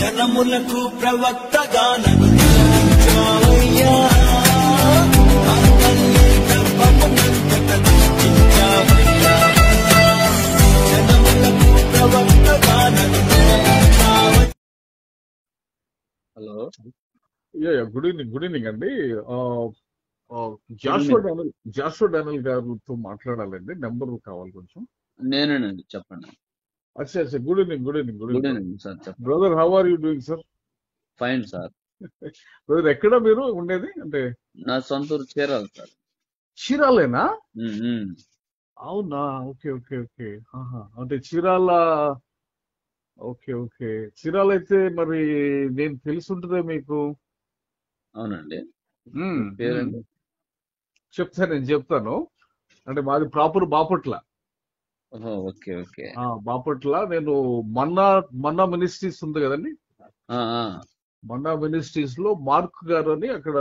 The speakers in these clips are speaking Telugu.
జనములకు ప్రవక్తగా నన్ను నియమించావయ్యా. నా తల్లి గర్భమునంతట నియమించావయ్యా. జనములకు ప్రవక్తగా నన్ను నియమించావయ్యా. హలో, గుడ్ ఈవినింగ్ అండి. జాషువా డానియల్ గారితో మాట్లాడాలండి. నెంబర్ కావాలి కొంచెం. నేనేనండి, చెప్పండి. అచ్చా good evening good evening sir, చెప్పండి. Brother, how are you doing sir? Fine sir. Brother, ఎక్కడ మీరు ఉండేది? అంటే నా సొంత ఊరు చీరాల సార్. చీరాలేనా? ఉమ్. అవునా, ఓకే ఓకే ఓకే. అంటే చీరాల. ఓకే ఓకే, చీరాల అయితే మరి నేను తెలిసి ఉంటుందే మీకు. అవునండి. మ్మ్, పేరండి? నేను చెప్తాను. అంటే మాది ప్రాపర్ బాపట్ల. ఓహో, ఓకే ఓకే. బాపట్ల. నేను మన్నా మినిస్ట్రీస్ ఉంది కదండి. ఆ, ఆ. మన్నా మినిస్ట్రీస్ లో మార్క్ గారు అని అక్కడ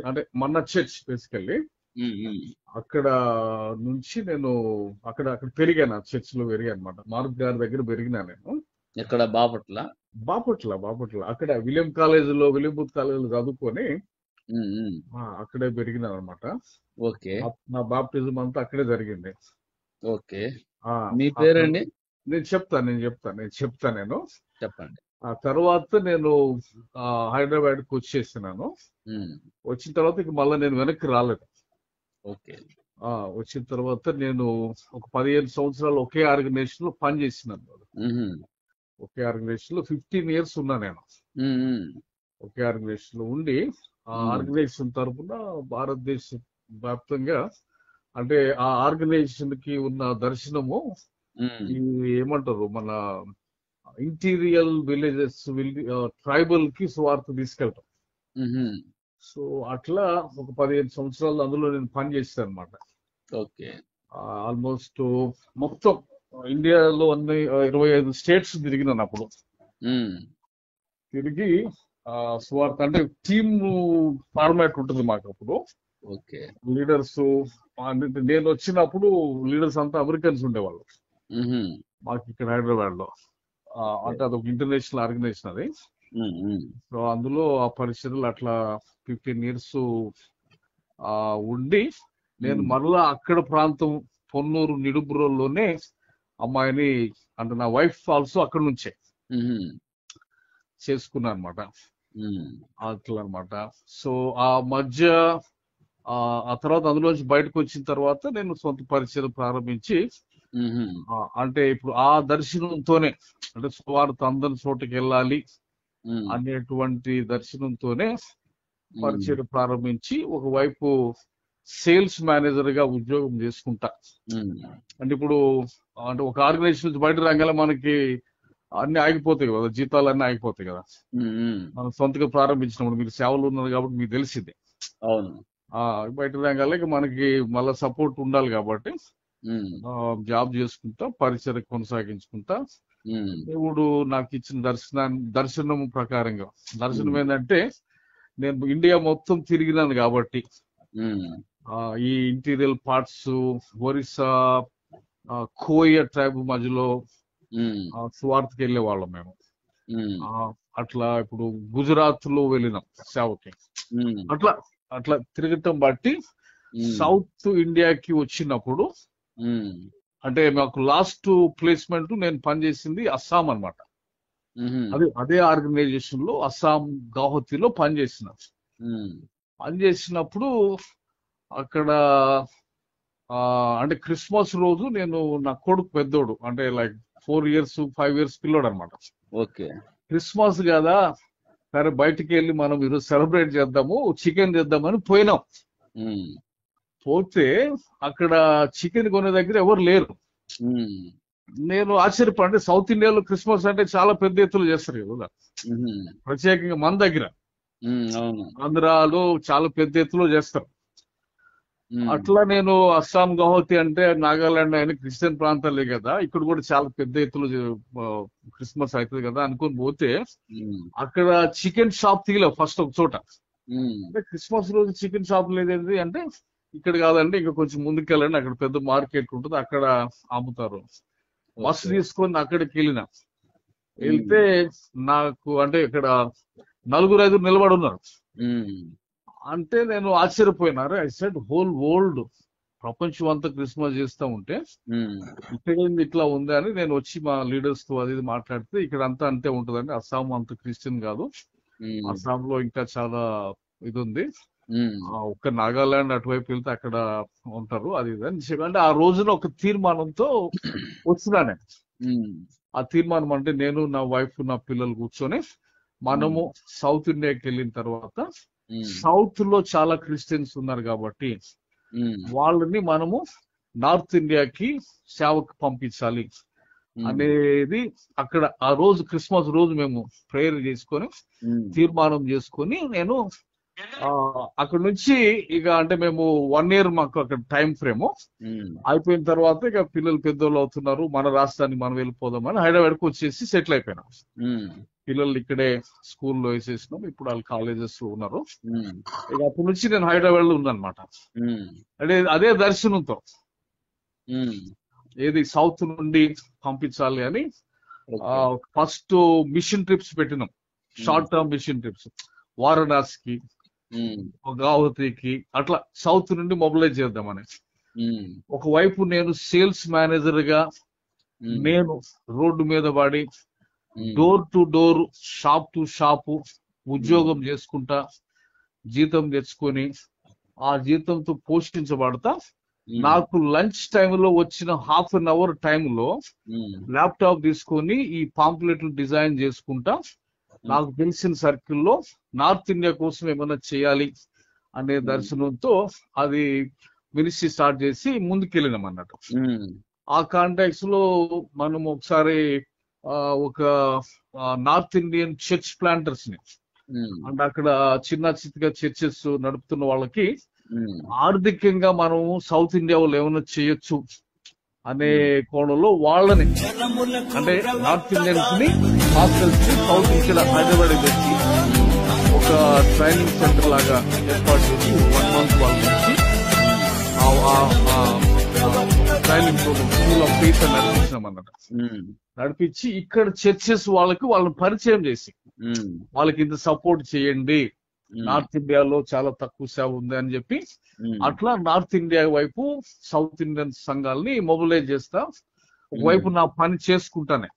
అంటే మన్నా చర్చ్ బేసికల్లీ. అక్కడ నుంచి నేను అక్కడ పెరిగాను. ఆ చర్చ్ లో పెరిగాను అనమాట. మార్క్ గారి దగ్గర పెరిగినా నేను. ఎక్కడ? బాపట్ల? బాపట్ల అక్కడ విలియం బూత్ కాలేజీలో చదువుకొని అక్కడే పెరిగినాను అనమాట. ఓకే నా బాప్టిజం అంతా అక్కడే జరిగింది. ఓకే. మీ పేరండి? నేను చెప్తాను. చెప్పండి. ఆ తర్వాత నేను హైదరాబాద్కి వచ్చేసినాను. వచ్చిన తర్వాత ఇక మళ్ళీ నేను వెనక్కి రాలేదు. ఓకే. వచ్చిన తర్వాత నేను ఒక 15 సంవత్సరాలు ఒకే ఆర్గనైజేషన్ లో పనిచేసినాను. ఒకే ఆర్గనైజేషన్ లో 15 ఇయర్స్ ఉన్నా నేను. ఒకే ఆర్గనైజేషన్ లో ఉండి ఆ ఆర్గనైజేషన్ తరఫున భారతదేశ వ్యాప్తంగా, అంటే ఆ ఆర్గనైజేషన్ కి ఉన్న దర్శనము ఏమంటారు, మన ఇంటీరియల్ విలేజెస్, ట్రైబల్ కి స్వార్థ తీసుకెళ్తాం. సో అట్లా ఒక 15 సంవత్సరాలు అందులో నేను పనిచేస్తాను అనమాట. ఓకే. ఆల్మోస్ట్ మొత్తం ఇండియాలో అన్ని 25 స్టేట్స్ తిరిగినాను అప్పుడు. తిరిగి స్వార్థ అంటే టీమ్ ఫార్మాట్ ఉంటుంది మాకు అప్పుడు. ఓకే. లీడర్స్, నేను వచ్చినప్పుడు లీడర్స్ అంతా అమెరికన్స్ ఉండేవాళ్ళు మాకు ఇక్కడ హైదరాబాద్ లో. అంటే అదొక ఇంటర్నేషనల్ ఆర్గనైజేషన్ అది. సో అందులో ఆ పరిస్థితులు అట్లా 15 ఇయర్స్ ఉండి నేను మరలా అక్కడ ప్రాంతం పొన్నూరు నిడుబ్రోల్లోనే అమ్మాయిని, అంటే నా వైఫ్ ఆల్సో అక్కడ నుంచే చేసుకున్నా అనమాట. అట్లా అనమాట. సో ఆ మధ్య ఆ తర్వాత అందులోంచి బయటకు వచ్చిన తర్వాత నేను సొంత పరిచయం ప్రారంభించి, అంటే ఇప్పుడు ఆ దర్శనంతోనే, అంటే సువార్త అందరి చోటకి వెళ్ళాలి అనేటువంటి దర్శనంతోనే పరిచయం ప్రారంభించి, ఒకవైపు సేల్స్ మేనేజర్ గా ఉద్యోగం చేసుకుంటా. అంటే ఇప్పుడు అంటే ఒక ఆర్గనైజేషన్ నుంచి బయట రాగానే మనకి అన్ని ఆగిపోతాయి కదా, జీతాలు అన్ని ఆగిపోతాయి కదా. మనం సొంతగా ప్రారంభించినప్పుడు మీరు సేవలు ఉన్నారు కాబట్టి మీకు తెలిసిందే. అవును. బయట రాగానే మనకి మళ్ళీ సపోర్ట్ ఉండాలి కాబట్టి జాబ్ చేసుకుంటా, పరిచయం కొనసాగించుకుంటా. దేవుడు నాకు ఇచ్చిన దర్శనం ప్రకారంగా, దర్శనం ఏంటంటే నేను ఇండియా మొత్తం తిరిగినాను కాబట్టి ఈ ఇంటీరియల్ పార్ట్స్, ఒరిస్సా, కోయ ట్రైబ్ మధ్యలో స్వార్థకి వెళ్ళే వాళ్ళం మేము. అట్లా ఇప్పుడు గుజరాత్ లో వెళ్ళినాం సేవకి. అట్లా అట్లా తిరగటం బట్టి సౌత్ ఇండియాకి వచ్చినప్పుడు, అంటే మాకు లాస్ట్ ప్లేస్మెంట్ నేను పనిచేసింది అస్సాం అనమాట. అదే ఆర్గనైజేషన్ లో అస్సాం గౌహతిలో పనిచేసినప్పుడు అక్కడ అంటే క్రిస్మస్ రోజు నేను, నా కొడుకు పెద్దోడు, అంటే లైక్ 4 ఇయర్స్ 5 ఇయర్స్ పిల్లోడు అనమాట. ఓకే. క్రిస్మస్ కదా, సరే బయటికి వెళ్ళి మనం ఈరోజు సెలబ్రేట్ చేద్దాము, చికెన్ చేద్దామని పోయినాం. పోతే అక్కడ చికెన్ కొనే దగ్గర ఎవరు లేరు. నేను ఆశ్చర్యపడి, సౌత్ ఇండియాలో క్రిస్మస్ అంటే చాలా పెద్ద ఎత్తులో చేస్తారు కదా, ప్రత్యేకంగా మన దగ్గర ఆంధ్రాలో చాలా పెద్ద ఎత్తులో చేస్తారు. అట్లా నేను అస్సాం గౌహతి అంటే నాగాలాండ్ అయిన క్రిస్టియన్ ప్రాంతాలే కదా, ఇక్కడ కూడా చాలా పెద్ద ఎత్తులో క్రిస్మస్ అవుతుంది కదా అనుకుని పోతే, అక్కడ చికెన్ షాప్ తీయలేవు ఫస్ట్ ఒక చోట. అంటే క్రిస్మస్ రోజు చికెన్ షాప్ లేదేంటి అంటే, ఇక్కడ కాదండి ఇంకా కొంచెం ముందుకెళ్ళండి, అక్కడ పెద్ద మార్కెట్ ఉంటుంది, అక్కడ అమ్ముతారు. బస్సు తీసుకొని అక్కడికి వెళ్ళిన. వెళ్తే నాకు అంటే ఇక్కడ 4-5 నిలబడి ఉన్నారు. అంటే నేను ఆశ్చర్యపోయినారు. ఐ సెడ్ హోల్ వరల్డ్ ప్రపంచం అంతా క్రిస్మస్ చేస్తూ ఉంటే ఇక్కడ ఇట్లా ఉంది అని నేను వచ్చి మా లీడర్స్ తో అది ఇది మాట్లాడితే ఇక్కడ అంతా అంతే ఉంటుందండి, అస్సాం అంత క్రిస్టియన్ కాదు, అస్సాంలో ఇంకా చాలా ఇది ఉంది, ఒక్క నాగాలాండ్ అటువైపు వెళ్తే అక్కడ ఉంటారు అది ఇది అని చెప్పి. అంటే ఆ రోజున ఒక తీర్మానంతో వచ్చినానే. ఆ తీర్మానం అంటే నేను, నా వైఫ్, నా పిల్లలు కూర్చొని మనము సౌత్ ఇండియాకి వెళ్ళిన తర్వాత సౌత్ లో చాలా క్రిస్టియన్స్ ఉన్నారు కాబట్టి వాళ్ళని మనము నార్త్ ఇండియాకి సేవకు పంపించాలి అనేది అక్కడ ఆ రోజు క్రిస్మస్ రోజు మేము ప్రేయర్ చేసుకొని తీర్మానం చేసుకొని నేను అక్కడ నుంచి ఇక అంటే మేము 1 year మాకు అక్కడ టైం ఫ్రేమ్ అయిపోయిన తర్వాత ఇక పిల్లలు పెద్దోళ్ళు అవుతున్నారు, మన రాష్ట్రానికి మనం వెళ్ళిపోదామని హైదరాబాద్కి వచ్చేసి సెటిల్ అయిపోయినాం. పిల్లలు ఇక్కడే స్కూల్లో వేసేసినాం, ఇప్పుడు వాళ్ళు కాలేజెస్ లో ఉన్నారు. ఇక అప్పటి నుంచి నేను హైదరాబాద్ లో ఉన్నానమాట. అంటే అదే దర్శనంతో ఏది సౌత్ నుండి పంపించాలి అని ఫస్ట్ మిషన్ ట్రిప్స్ పెట్టినాం, షార్ట్ టర్మ్ మిషన్ ట్రిప్స్ వారణాసికి, గౌహతికి, అట్లా సౌత్ నుండి మొబిలైజ్ చేద్దామని. ఒకవైపు నేను సేల్స్ మేనేజర్ గా నేను రోడ్డు మీద పడి door to door, shop to shop ఉద్యోగం చేసుకుంటా జీతం తెచ్చుకొని ఆ జీతంతో పోషించబడతా నాకు లంచ్ టైంలో వచ్చిన ½ an hour టైంలో ల్యాప్టాప్ తీసుకొని ఈ పాంప్లెట్లు డిజైన్ చేసుకుంటా నాకు తెలిసిన సర్కిల్లో నార్త్ ఇండియా కోసం ఏమైనా చేయాలి అనే దర్శనంతో అది మినిస్ట్రీ స్టార్ట్ చేసి ముందుకెళ్ళినాం అన్నట్టు. ఆ కాంటాక్ట్స్ లో మనం ఒకసారి ఒక నార్త్ ఇండియన్ చర్చ్ ప్లాంటర్స్ ని అంటే అక్కడ చిన్న చిన్నగా చర్చెస్ నడుపుతున్న వాళ్ళకి ఆర్థికంగా మనం సౌత్ ఇండియా వాళ్ళు ఏమైనా చేయొచ్చు అనే కోణంలో వాళ్ళని అంటే నార్త్ ఇండియన్స్ ని హాస్టల్స్ ని సౌత్ ఇక్కడ హైదరాబాద్ తెచ్చి ఒక ట్రైనింగ్ సెంటర్ లాగా ఏర్పాటు చేసి 1 month వాళ్ళ నుంచి training program school of faith అని నడిపించినాం అన్నట్టు. నడిపించి ఇక్కడ చర్చెస్ వాళ్ళని పరిచయం చేసి వాళ్ళకి ఇంత సపోర్ట్ చేయండి, నార్త్ ఇండియాలో చాలా తక్కువ సేవ ఉంది అని చెప్పి అట్లా నార్త్ ఇండియా వైపు సౌత్ ఇండియన్ సంఘాలని మొబిలైజ్ చేస్తా. ఒకవైపు నా పని చేసుకుంటానే,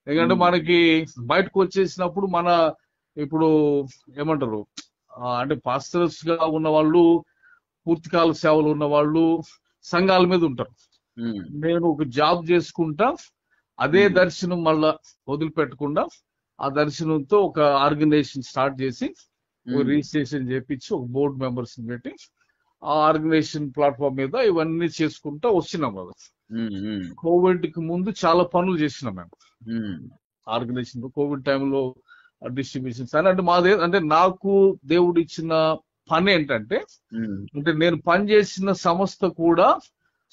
ఎందుకంటే మనకి బయటకు వచ్చేసినప్పుడు మన ఇప్పుడు ఏమంటారు అంటే పాస్టర్స్ గా ఉన్న వాళ్ళు, పూర్తికాల సేవలు ఉన్న వాళ్ళు సంఘాల మీద ఉంటారు. నేను ఒక జాబ్ చేసుకుంటా అదే దర్శనం మళ్ళా వదిలిపెట్టకుండా ఆ దర్శనంతో ఒక ఆర్గనైజేషన్ స్టార్ట్ చేసి రిజిస్ట్రేషన్ చేపించి ఒక బోర్డు మెంబర్స్ పెట్టి ఆ ఆర్గనైజేషన్ ప్లాట్ఫామ్ మీద ఇవన్నీ చేసుకుంటా వచ్చినాం కదా. కోవిడ్ కి ముందు చాలా పనులు చేసినాం మేము ఆర్గనైజేషన్. కోవిడ్ టైంలో డిస్ట్రిబ్యూషన్స్ అని అంటే మాదే అంటే నాకు దేవుడు ఇచ్చిన పని ఏంటంటే అంటే నేను పనిచేసిన సంస్థ కూడా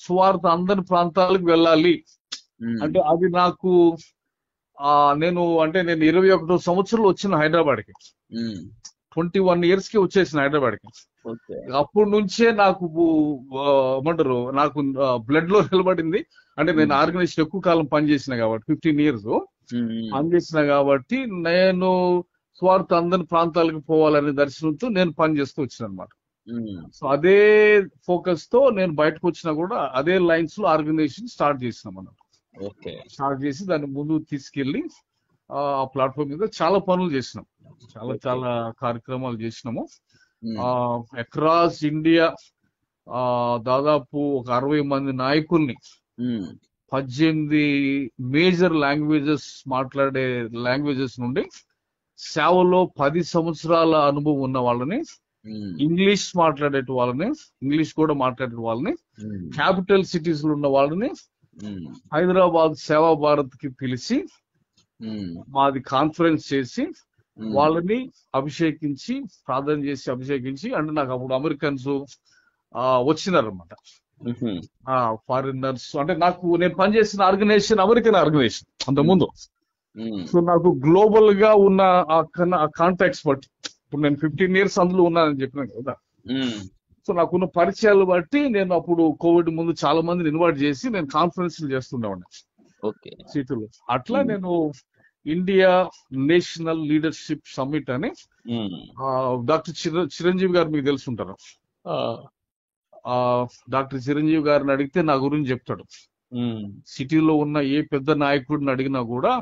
సువార్త అందరి ప్రాంతాలకు వెళ్ళాలి అంటే అది నాకు నేను 21వ సంవత్సరంలో వచ్చిన హైదరాబాద్కి 21 years కి వచ్చేసిన హైదరాబాద్కి. అప్పటి నుంచే నాకు ఏమంటారు నాకు బ్లడ్ లో నిలబడింది. అంటే నేను ఆర్గనైజేషన్ ఎక్కువ కాలం పనిచేసిన కాబట్టి 15 years పనిచేసిన కాబట్టి నేను స్వార్థ అందరి ప్రాంతాలకు పోవాలనే దర్శనంతో నేను పనిచేస్తూ వచ్చిన అనమాట. సో అదే ఫోకస్ తో నేను బయటకు వచ్చినా కూడా అదే లైన్స్ లో ఆర్గనైజేషన్ స్టార్ట్ చేసినాం అన్నమాట. స్టార్ట్ చేసి దాన్ని ముందుకు తీసుకెళ్లి ఆ ప్లాట్ఫామ్ మీద చాలా పనులు చేసినాం, చాలా కార్యక్రమాలు చేసినాము. అక్రాస్ ఇండియా దాదాపు ఒక 60 మంది నాయకుల్ని 18 మేజర్ లాంగ్వేజెస్ మాట్లాడే లాంగ్వేజెస్ నుండి సేవలో 10 సంవత్సరాల అనుభవం ఉన్న వాళ్ళని, ఇంగ్లీష్ మాట్లాడే వాళ్ళని, ఇంగ్లీష్ కూడా మాట్లాడే వాళ్ళని, క్యాపిటల్ సిటీస్ లో ఉన్న వాళ్ళని హైదరాబాద్ సేవా భారత్ కి పిలిచి మాది కాన్ఫరెన్స్ చేసి వాళ్ళని అభిషేకించి ప్రార్థన చేసి అభిషేకించి అంటే నాకు అప్పుడు అమెరికన్స్ వచ్చినారనమాట, ఫారినర్స్. అంటే నాకు నేను పనిచేసిన ఆర్గనైజేషన్ అమెరికన్ ఆర్గనైజేషన్ అంతకుముందు. సో నాకు గ్లోబల్ గా ఉన్న ఆ కాంటాక్ట్స్ బట్టి ఇప్పుడు నేను 15 years అందులో ఉన్నానని చెప్పినాను కదా. సో నాకున్న పరిచయాలు బట్టి నేను అప్పుడు కోవిడ్ ముందు చాలా మందిని ఇన్వైట్ చేసి నేను కాన్ఫరెన్స్ చేస్తుండేవాడిని సిటీలో. అట్లా నేను ఇండియా నేషనల్ లీడర్షిప్ సమ్మిట్ అని డాక్టర్ చిరంజీవి గారు మీకు తెలిసి ఉంటారు. డాక్టర్ చిరంజీవి గారిని అడిగితే నా గురించి చెప్తాడు. సిటీలో ఉన్న ఏ పెద్ద నాయకుడిని అడిగినా కూడా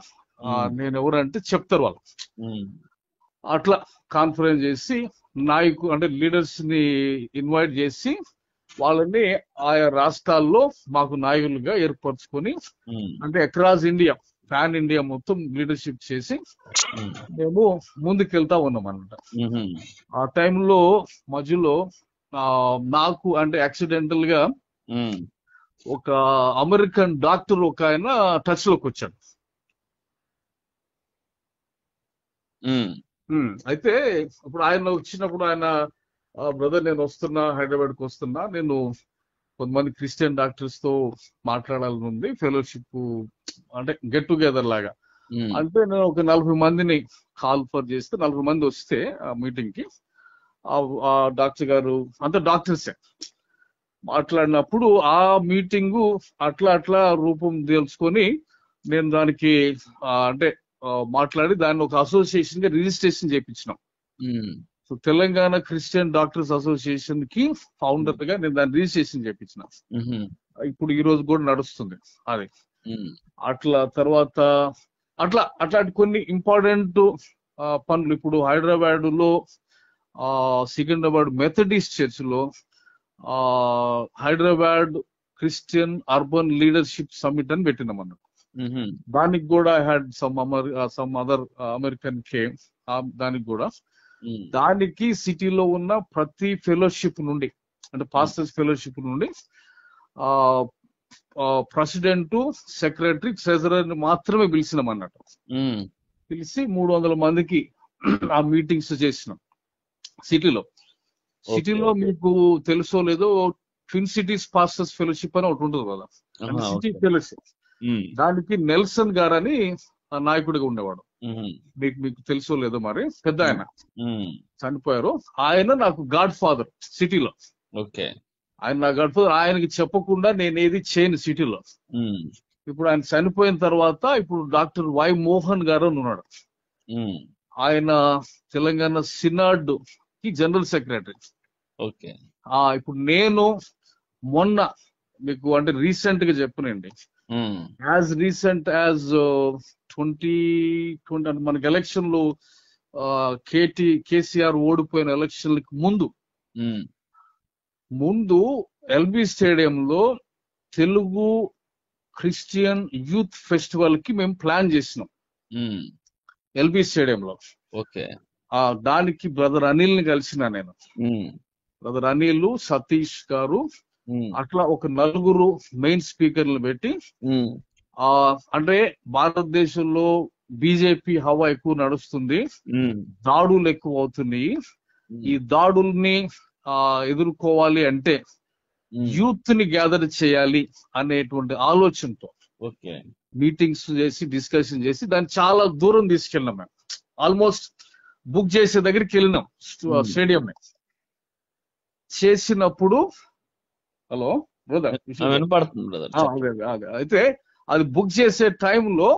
నేను ఎవరంటే చెప్తారు వాళ్ళు. అట్లా కాన్ఫరెన్స్ చేసి అంటే లీడర్స్ ని ఇన్వైట్ చేసి వాళ్ళని ఆయా రాష్ట్రాల్లో మాకు నాయకులుగా ఏర్పరచుకొని అంటే అక్రాస్ ఇండియా పాన్ ఇండియా మొత్తం లీడర్షిప్ చేసి మేము ముందుకెళ్తా ఉన్నాం అన్నమాట. ఆ టైంలో మధ్యలో నాకు అంటే యాక్సిడెంటల్ గా ఒక అమెరికన్ డాక్టర్ ఒక ఆయన టచ్ లోకి వచ్చాడు. అయితే ఇప్పుడు ఆయన వచ్చినప్పుడు ఆయన బ్రదర్ నేను వస్తున్నా, హైదరాబాద్కి వస్తున్నా, నేను కొంతమంది క్రిస్టియన్ డాక్టర్స్ తో మాట్లాడాలని ఉంది, ఫెలోషిప్ అంటే గెట్ టుగెదర్ లాగా. అంటే నేను ఒక 40 మందిని కాల్ ఫర్ చేస్తే 40 మంది వస్తే ఆ మీటింగ్ కి ఆ డాక్టర్ గారు అంతా డాక్టర్సే మాట్లాడినప్పుడు ఆ మీటింగ్ అట్లా రూపం తెలుసుకొని నేను దానికి అంటే మాట్లాడి దాన్ని ఒక అసోసియేషన్ గా రిజిస్ట్రేషన్ చేయించినాం. So Telangana Christian doctors association కి ఫౌండర్ గా నేను దాన్ని రిజిస్ట్రేషన్ చేయించిన. ఇప్పుడు ఈ రోజు కూడా నడుస్తుంది అది. అట్లా తర్వాత అట్లాంటి కొన్ని ఇంపార్టెంట్ పనులు ఇప్పుడు హైదరాబాద్ లో సికింద్రాబాద్ మెథడిస్ట్ చర్చ్ లో Hyderabad Christian urban leadership summit అని పెట్టినాం అన్నట్టు. దానికి కూడా I had some other American came. దానికి కూడా దానికి సిటీలో ఉన్న ప్రతి ఫెలోషిప్ నుండి అంటే పాస్టర్స్ ఫెలోషిప్ నుండి ప్రెసిడెంట్, సెక్రటరీ, ట్రెజరర్ మాత్రమే పిలిచినాం అన్నట్టు. పిలిచి 300 మందికి ఆ మీటింగ్స్ చేసినాం సిటీలో. సిటీలో మీకు తెలుసో లేదో ట్విన్ సిటీస్ పాస్టర్స్ ఫెలోషిప్ అని ఒకటి ఉంటుంది కదా, సిటీ ఫెలోషిప్. దానికి నెల్సన్ గారు అని నాయకుడిగా ఉండేవాడు. మీకు తెలుసో లేదో మరి, పెద్ద ఆయన చనిపోయారు. ఆయన నాకు గాడ్ ఫాదర్ సిటీలో. ఆయన నా గాడ్ ఫాదర్. ఆయనకి చెప్పకుండా నేనేది చేయను సిటీలో. ఇప్పుడు ఆయన చనిపోయిన తర్వాత ఇప్పుడు డాక్టర్ వై మోహన్ గారు అని ఉన్నాడు. ఆయన తెలంగాణ సినాడ్ కి జనరల్ సెక్రటరీ. ఇప్పుడు నేను మొన్న మీకు అంటే రీసెంట్ గా చెప్పనండి, యాజ్ రీసెంట్ యాజ్ 2020 అంటే మనకి ఎలక్షన్లు కేసీఆర్ ఓడిపోయిన ఎలక్షన్లకి ముందు ఎల్బీ స్టేడియంలో తెలుగు క్రిస్టియన్ యూత్ ఫెస్టివల్ కి మేము ప్లాన్ చేసినాం ఎల్బీ స్టేడియంలో. దానికి బ్రదర్ అనిల్ ని కలిసిన నేను. బ్రదర్ అనిల్, సతీష్ గారు, అట్లా ఒక 4 మెయిన్ స్పీకర్లు పెట్టి అంటే భారతదేశంలో బీజేపీ హవా ఎక్కువ నడుస్తుంది, దాడులు ఎక్కువ అవుతున్నాయి, ఈ దాడుల్ని ఎదుర్కోవాలి అంటే యూత్ ని గ్యాదర్ చేయాలి అనేటువంటి ఆలోచనతో మీటింగ్స్ చేసి డిస్కషన్ చేసి దాన్ని చాలా దూరం తీసుకెళ్ళినాం. మేము ఆల్మోస్ట్ బుక్ చేసే దగ్గరికి వెళ్ళినాం స్టేడియం చేసినప్పుడు. హలో బ్రదర్, అయితే అది బుక్ చేసే టైంలో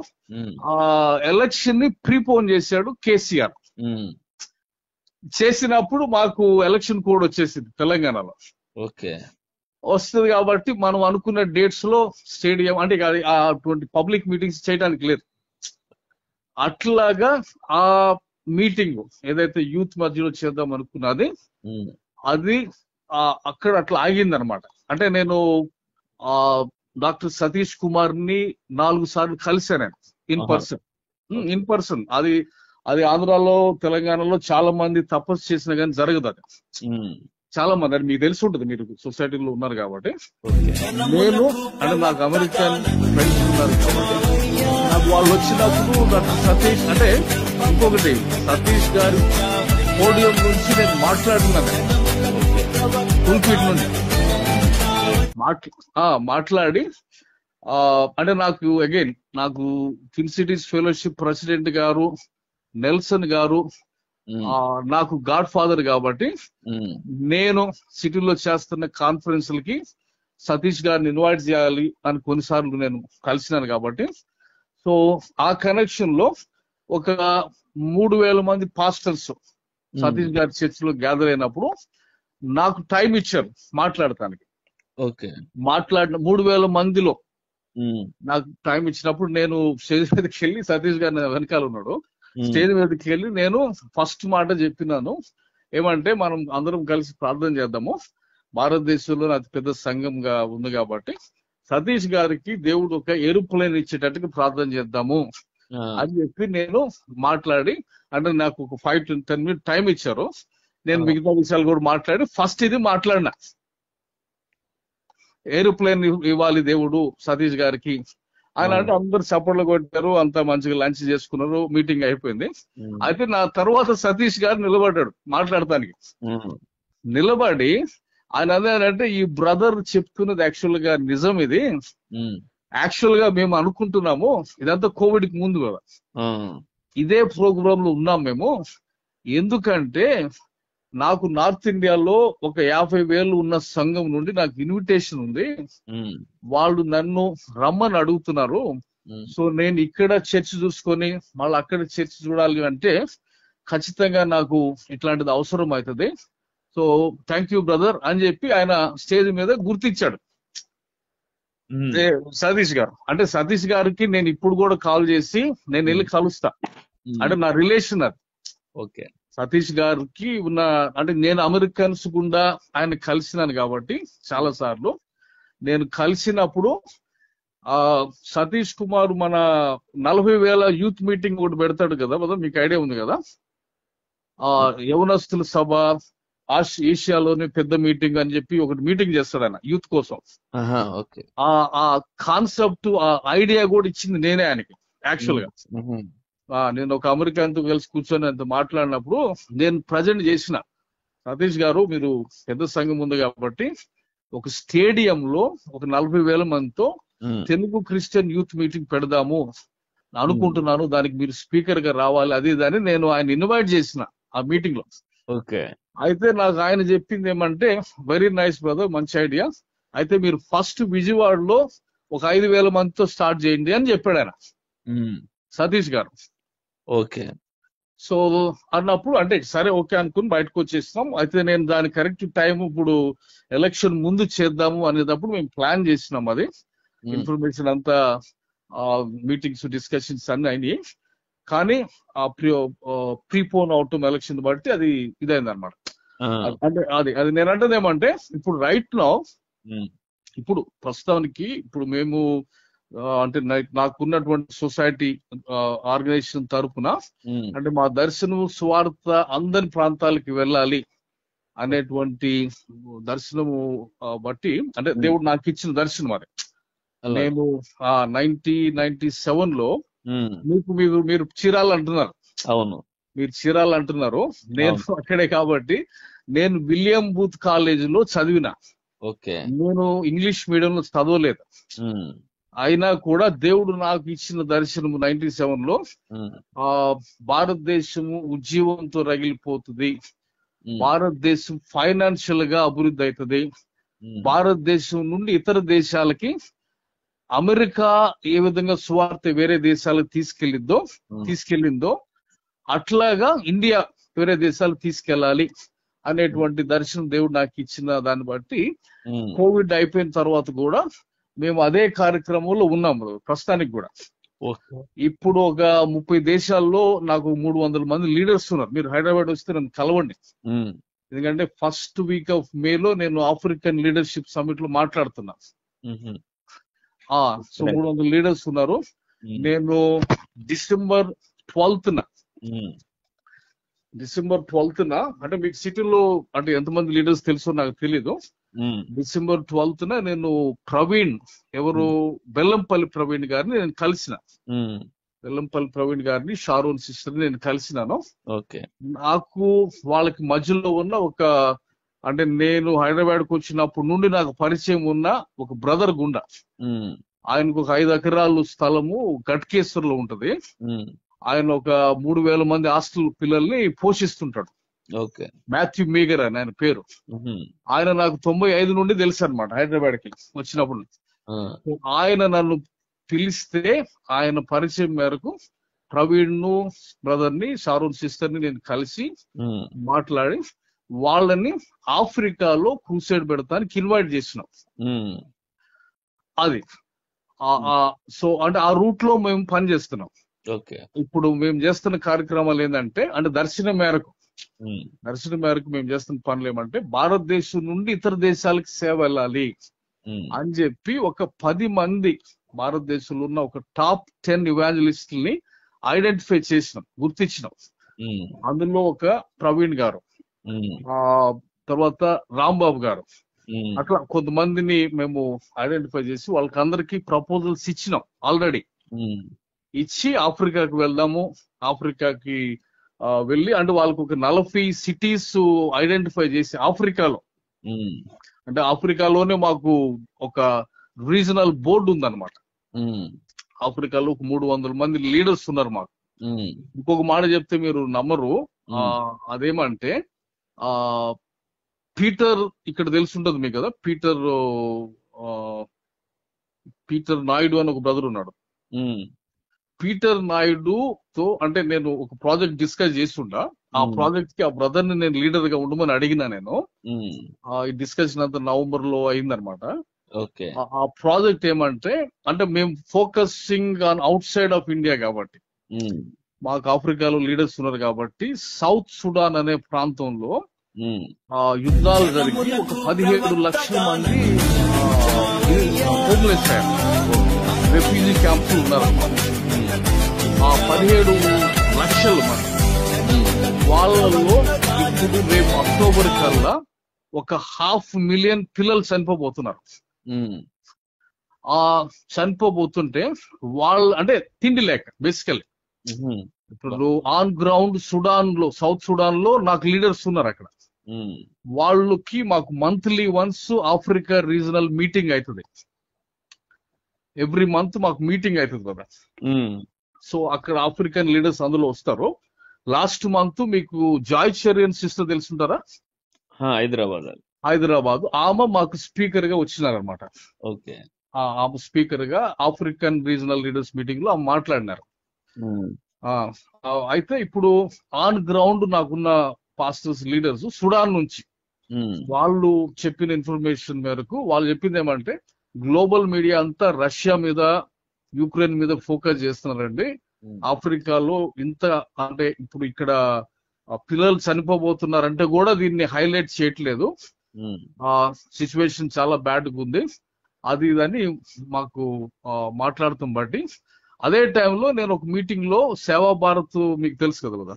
ఎలక్షన్ ని ప్రీపోన్ చేశాడు కేసీఆర్. చేసినప్పుడు మాకు ఎలక్షన్ కోడ్ వచ్చేసింది తెలంగాణలో. వస్తుంది కాబట్టి మనం అనుకున్న డేట్స్ లో స్టేడియం అంటే అటువంటి పబ్లిక్ మీటింగ్స్ చేయడానికి లేదు. అట్లాగా ఆ మీటింగ్ ఏదైతే యూత్ మధ్యలో చేద్దాం అనుకున్నది అది అక్కడ అట్లా ఆగింది అనమాట. అంటే నేను డాక్టర్ సతీష్ కుమార్ ని 4 సార్లు కలిశాను ఇన్ పర్సన్. అది ఆంధ్రాలో తెలంగాణలో చాలా మంది తపస్సు చేసినా కానీ జరగదు. అది చాలా మంది అది మీకు తెలిసి ఉంటుంది, మీరు సొసైటీలో ఉన్నారు కాబట్టి. నేను అంటే నాకు అమెరికన్ ఫ్రెండ్స్ ఉన్నారు కాబట్టి నాకు వాళ్ళు వచ్చినప్పుడు డాక్టర్ సతీష్ అంటే ఇంకొకటి సతీష్ గారి పోడియం నుంచి నేను మాట్లాడినాను పుల్పిట్ నుండి మాట్లాడి అంటే నాకు ట్విన్ సిటీస్ ఫెలోషిప్ ప్రెసిడెంట్ గారు నెల్సన్ గారు నాకు గాడ్ ఫాదర్ కాబట్టి నేను సిటీలో చేస్తున్న కాన్ఫరెన్స్లకి సతీష్ గారిని ఇన్వైట్ చేయాలి అని కొన్నిసార్లు నేను కలిసినాను కాబట్టి. సో ఆ కనెక్షన్ లో ఒక 3,000 మంది పాస్టర్స్ సతీష్ గారి చర్చిలో గ్యాదర్ అయినప్పుడు నాకు టైం ఇచ్చారు మాట్లాడటానికి. ఓకే. మాట్లాడిన 3,000 మందిలో నాకు టైం ఇచ్చినప్పుడు నేను స్టేజ్ మీదకి వెళ్ళి, సతీష్ గారు నా వెనకాల ఉన్నాడు, స్టేజ్ మీదకి వెళ్ళి నేను ఫస్ట్ మాట చెప్పినాను. ఏమంటే మనం అందరం కలిసి ప్రార్థన చేద్దాము, భారతదేశంలో అతి పెద్ద సంఘంగా ఉంది కాబట్టి సతీష్ గారికి దేవుడు ఒక ఏరోప్లేన్ ఇచ్చేటట్టుగా ప్రార్థన చేద్దాము అని చెప్పి నేను మాట్లాడి, అంటే నాకు ఒక 5-10 మినిట్ టైం ఇచ్చారు. నేను మిగతా విషయాలు కూడా మాట్లాడి ఫస్ట్ ఇది మాట్లాడినా, ఏరోప్లేన్ ఇవ్వాలి దేవుడు సతీష్ గారికి ఆయన. అంటే అందరు చప్పట్లు కొట్టారు, అంతా మంచిగా లంచ్ చేసుకున్నారు, మీటింగ్ అయిపోయింది. అయితే నా తర్వాత సతీష్ గారు నిలబడ్డాడు మాట్లాడటానికి. నిలబడి ఆయన అదేంటంటే, ఈ బ్రదర్ చెప్తున్నది యాక్చువల్ గా నిజం, ఇది యాక్చువల్ గా మేము అనుకుంటున్నాము, ఇదంతా కోవిడ్ కి ముందు కదా, ఇదే ప్రోగ్రామ్ లో ఉన్నాం మేము. ఎందుకంటే నాకు నార్త్ ఇండియాలో ఒక 50,000 ఉన్న సంఘం నుండి నాకు ఇన్విటేషన్ ఉంది, వాళ్ళు నన్ను రమ్మని అడుగుతున్నారు. సో నేను ఇక్కడ చర్చ్ చూసుకొని మళ్ళీ అక్కడ చర్చ్ చూడాలి అంటే ఖచ్చితంగా నాకు ఇట్లాంటిది అవసరం అవుతుంది. సో థ్యాంక్ యూ బ్రదర్ అని చెప్పి ఆయన స్టేజ్ మీద గుర్తించాడు సతీష్ గారు. అంటే సతీష్ గారికి నేను ఇప్పుడు కూడా కాల్ చేసి నేను వెళ్ళి కలుస్తా, అంటే నా రిలేషన్ అది. ఓకే. సతీష్ గారికి ఉన్న, అంటే నేను అమెరికన్స్ గుండా ఆయన కలిసినాను కాబట్టి చాలా సార్లు నేను కలిసినప్పుడు సతీష్ కుమార్ మన 40,000 యూత్ మీటింగ్ ఒకటి పెడతాడు కదా, మీకు ఐడియా ఉంది కదా, యవనస్తుల సభ ఏషియాలోనే పెద్ద మీటింగ్ అని చెప్పి ఒకటి మీటింగ్ చేస్తాడు ఆయన యూత్ కోసం. ఆ కాన్సెప్ట్, ఆ ఐడియా కూడా ఇచ్చింది నేనే ఆయనకి యాక్చువల్ గా. నేను ఒక అమెరికన్తో కలిసి కూర్చొని అంత మాట్లాడినప్పుడు నేను ప్రజెంట్ చేసిన, సతీష్ గారు మీరు పెద్ద సంఘం ఉంది కాబట్టి ఒక స్టేడియంలో ఒక 40,000 మందితో తెలుగు క్రిస్టియన్ యూత్ మీటింగ్ పెడదాము అనుకుంటున్నాను, దానికి మీరు స్పీకర్ గా రావాలి, అది దాన్ని నేను ఆయన ఇన్వైట్ చేసిన ఆ మీటింగ్ లో. ఓకే. అయితే నాకు ఆయన చెప్పింది ఏమంటే, వెరీ నైస్ బ్రదర్, మంచి ఐడియా, అయితే మీరు ఫస్ట్ విజయవాడలో ఒక 5,000 మందితో స్టార్ట్ చేయండి అని చెప్పాడు ఆయన సతీష్ గారు. ఓకే. సో అన్నప్పుడు అంటే సరే ఓకే అనుకుని బయటకు వచ్చేసినాం. అయితే నేను దాని కరెక్ట్ టైం ఇప్పుడు ఎలక్షన్ ముందు చేద్దాము అనేటప్పుడు మేము ప్లాన్ చేసినాం, అది ఇన్ఫర్మేషన్ అంతా మీటింగ్స్ డిస్కషన్స్ అన్ని అయినాయి. కానీ ఆ ప్రీపోన్ అవటం ఎలక్షన్ బట్టి అది ఇదైంది అనమాట. అంటే అది నేను అంటది ఏమంటే, ఇప్పుడు రైట్ నౌ ఇప్పుడు ప్రస్తుతానికి ఇప్పుడు మేము అంటే నాకున్నటువంటి సొసైటీ ఆర్గనైజేషన్ తరఫున అంటే మా దర్శనం స్వార్థ అందరి ప్రాంతాలకి వెళ్ళాలి అనేటువంటి దర్శనము బట్టి, అంటే దేవుడు నాకు ఇచ్చిన దర్శనం అది. నేను 1997 లో మీరు చీరాలు అంటున్నారు, అవును మీరు చీరాలు అంటున్నారు, నేను అక్కడే కాబట్టి నేను విలియం బూత్ కాలేజీలో చదివిన. ఓకే. నేను ఇంగ్లీష్ మీడియంలో చదవలేదు, అయినా కూడా దేవుడు నాకు ఇచ్చిన దర్శనం 97 లో భారతదేశము ఉద్యమంతో రగిలిపోతుంది, భారతదేశం ఫైనాన్షియల్ గా అభివృద్ధి అవుతుంది, భారతదేశం నుండి ఇతర దేశాలకి అమెరికా ఏ విధంగా సువార్త వేరే దేశాలకు తీసుకెళ్ళిందో అట్లాగా ఇండియా వేరే దేశాలకు తీసుకెళ్ళాలి అనేటువంటి దర్శనం దేవుడు నాకు ఇచ్చిన దాన్ని బట్టి కోవిడ్ అయిపోయిన తర్వాత కూడా మేము అదే కార్యక్రమంలో ఉన్నాము ప్రస్తుతానికి కూడా. ఇప్పుడు ఒక 30 దేశాల్లో నాకు 300 మంది లీడర్స్ ఉన్నారు. మీరు హైదరాబాద్ వస్తే నన్ను కలవండి, ఎందుకంటే ఫస్ట్ వీక్ ఆఫ్ మేలో నేను ఆఫ్రికన్ లీడర్షిప్ సమిట్ లో మాట్లాడుతున్నా. సో 300 లీడర్స్ ఉన్నారు. నేను డిసెంబర్ 12న అంటే మీకు సిటీలో అంటే ఎంతమంది లీడర్స్ తెలుసో నాకు తెలీదు. డిసెంబర్ 12న నేను ప్రవీణ్, ఎవరు బెల్లంపల్లి ప్రవీణ్ గారిని నేను కలిసిన, బెల్లంపల్లి ప్రవీణ్ గారిని, షారోన్ సిస్టర్ నేను కలిసినాను. నాకు వాళ్ళకి మధ్యలో ఉన్న ఒక, అంటే నేను హైదరాబాద్కు వచ్చినప్పటి నుండి నాకు పరిచయం ఉన్న ఒక బ్రదర్ గుండా, ఆయనకు ఒక 5 ఎకరాలు స్థలము గట్కేశ్వర్లో ఉంటది. ఆయన ఒక 3,000 మంది హాస్టల్ పిల్లల్ని పోషిస్తుంటాడు. మాథ్యూ మీగర్ అని ఆయన పేరు. ఆయన నాకు 95 నుండి తెలుసు అనమాట, హైదరాబాద్ కి వచ్చినప్పుడు. ఆయన నన్ను పిలిస్తే ఆయన పరిచయం మేరకు ప్రవీణ్ బ్రదర్ ని, షారూన్ సిస్టర్ ని నేను కలిసి ఉమ్, మాట్లాడి వాళ్ళని ఆఫ్రికాలో క్రూసైడ్ పెడతానికి ఇన్వైట్ చేసినాం. ఉమ్, అది సో అంటే ఆ రూట్ లో మేము పని చేస్తున్నాం. ఓకే. ఇప్పుడు మేము చేస్తున్న కార్యక్రమాలు ఏంటంటే, అంటే దర్శనం మేరకు ఉమ్, మేము చేస్తున్న పనులు ఏమంటే, భారతదేశం నుండి ఇతర దేశాలకు సేవ వెళ్ళాలి ఉమ్, అని చెప్పి ఒక 10 మంది భారతదేశంలో ఉన్న ఒక టాప్ 10 ఇవాంజలిస్టుల్ని ఐడెంటిఫై చేసినాం, గుర్తించినాం. ఉమ్, అందులో ఒక ప్రవీణ్ గారు, ఉమ్, ఆ తర్వాత రాంబాబు గారు, ఉమ్, అట్లా కొంతమందిని మేము ఐడెంటిఫై చేసి వాళ్ళకి అందరికి ప్రపోజల్స్ ఇచ్చినాం ఆల్రెడీ. ఉమ్, ఇచ్చి ఆఫ్రికాకి వెళ్దాము, ఆఫ్రికాకి వెళ్ళి అంటే వాళ్ళకు ఒక 40 సిటీస్ ఐడెంటిఫై చేసి ఆఫ్రికాలో, ఉమ్, అంటే ఆఫ్రికాలోనే మాకు ఒక రీజనల్ బోర్డు ఉందన్నమాట. ఉమ్, ఆఫ్రికాలో ఒక 300 మంది లీడర్స్ ఉన్నారు మాకు. ఉమ్, ఇంకొక మాట చెప్తే మీరు నమ్మరు. అదేమంటే ఆ పీటర్, ఇక్కడ తెలుసుంటది మీకు కదా, పీటర్ నాయుడు అని ఒక బ్రదర్ ఉన్నాడు. ఉమ్, పీటర్ నాయుడు తో అంటే నేను ఒక ప్రాజెక్ట్ డిస్కస్ చేస్తుంటా. ఆ ప్రాజెక్ట్ కి ఆ బ్రదర్ ని నేను లీడర్ గా ఉండమని అడిగినా నేను. ఉమ్, ఈ డిస్కషన్ అంతా నవంబర్ లో అయిందనమాట. ఓకే. ఆ ప్రాజెక్ట్ ఏమంటే, అంటే మేము focusing on out side of India కాబట్టి, ఉమ్, మాకు ఆఫ్రికాలో లీడర్స్ ఉన్నారు కాబట్టి, సౌత్ సుడాన్ అనే ప్రాంతంలో ఉమ్, యుద్ధాలు జరిగి ఒక 17 లక్షల మంది హోమ్లెస్ రెఫ్యూజీ క్యాంప్స్ ఉన్నారన్నమాట. ఆ 17 లక్షల మంది వాళ్ళలో ఇప్పుడు రేపు అక్టోబర్ కల్లా ఒక 500,000 పిల్లలు చనిపోబోతున్నారు. ఉమ్, ఆ చనిపోబోతుంటే వాళ్ళు అంటే తిండి లేక బేసికలీ. ఉమ్, ఇప్పుడు ఆన్ గ్రౌండ్ సుడాన్ లో, సౌత్ సుడాన్ లో నాకు లీడర్స్ ఉన్నారు అక్కడ. ఉమ్, వాళ్ళకి మాకు monthly once Africa regional meeting అవుతుంది. ఎవ్రీ మంత్ మాకు మీటింగ్ అవుతుంది కదా. ఉమ్, సో అక్కడ ఆఫ్రికన్ లీడర్స్ అందులో వస్తారు. లాస్ట్ మంత్ మీకు జాయ్ చెరియన్ సిస్టర్ తెలుసుంటారా, హైదరాబాద్. ఆమె మాకు స్పీకర్ గా వచ్చినారనమాట. ఓకే. ఆమె స్పీకర్ గా ఆఫ్రికన్ రీజనల్ లీడర్స్ మీటింగ్ లో ఆమె మాట్లాడినారు. ఉమ్, అయితే ఇప్పుడు ఆన్ గ్రౌండ్ నాకున్న పాస్టర్స్ లీడర్స్ సుడాన్ నుంచి ఉమ్, వాళ్ళు చెప్పిన ఇన్ఫర్మేషన్ మేరకు వాళ్ళు చెప్పింది ఏమంటే, గ్లోబల్ మీడియా అంతా రష్యా మీద, యుక్రెయిన్ మీద ఫోకస్ చేస్తున్నారండి. ఆఫ్రికాలో ఇంత అంటే ఇప్పుడు ఇక్కడ పిల్లలు చనిపోబోతున్నారంటే కూడా దీన్ని హైలైట్ చేయట్లేదు. ఉమ్, ఆ సిచ్యువేషన్ చాలా బ్యాడ్ గా ఉంది, అది ఇదని మాకు మాట్లాడుతాం. బట్టి అదే టైంలో నేను ఒక మీటింగ్ లో సేవా భారత్, మీకు తెలుసు కదా,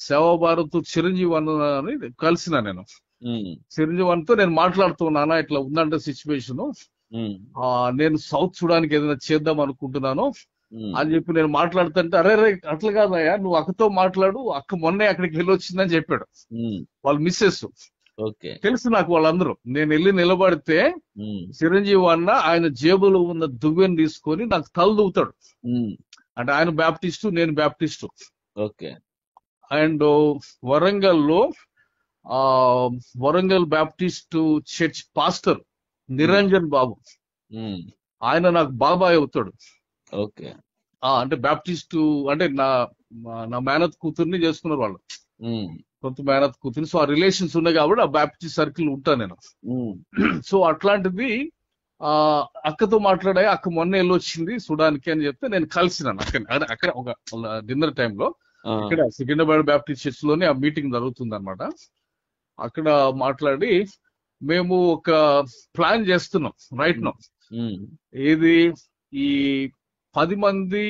సేవా భారత్ చిరంజీవి అని కలిసిన నేను. ఉమ్, చిరంజీవి అన్నతో నేను మాట్లాడుతున్నానా, ఇట్లా ఉందంటే సిచ్యువేషన్, ఉమ్, నేను సౌత్ సుడానికి ఏదైనా చేద్దాం అనుకుంటున్నాను ఉమ్, అని చెప్పి నేను మాట్లాడుతుంటే, అరే అట్లా కాదయ్యా, నువ్వు అక్కతో మాట్లాడు, అక్క మొన్నే అక్కడికి వెళ్ళి వచ్చిందని చెప్పాడు. ఉమ్, వాళ్ళు మిస్సెస్ ఓకే. తెలుసు నాకు వాళ్ళందరూ. నేను వెళ్ళి నిలబడితే ఉమ్, చిరంజీవి అన్న ఆయన జేబులో ఉన్న దువ్వెని తీసుకొని నాకు తల దూవుతాడు. ఉమ్, అంటే ఆయన బ్యాప్టిస్టు, నేను బ్యాప్టిస్టు. ఓకే. అండ్ వరంగల్లో Warangal baptist church pastor Niranjan Babu, um, ఆయన నాకు బాబాయ్ అవుతాడు. ఓకే. అంటే బ్యాప్టిస్టు అంటే నా మేనత్ కూతుర్ని చేసుకున్నారు వాళ్ళు, ఉమ్, కొంత మేనత్ కూతుర్ని. సో ఆ రిలేషన్స్ ఉన్నాయి కాబట్టి ఆ బ్యాప్టిస్ట్ సర్కిల్ ఉంటాను నేను. ఉమ్, సో అట్లాంటిది అక్కతో మాట్లాడా, అక్క మొన్న వెళ్ళొచ్చింది సుడానికి అని చెప్తే నేను కలిసినాను అక్కడ ఒక డిన్నర్ టైంలో. ఇక్కడ సికింద్రాబాద్ బ్యాప్టిస్ట్ చర్చ్ లోనే ఆ మీటింగ్ జరుగుతుంది అనమాట. అక్కడ మాట్లాడి మేము ఒక ప్లాన్ చేస్తున్నాం రైట్ నౌ. ఉమ్, ఏది, ఈ 10 మంది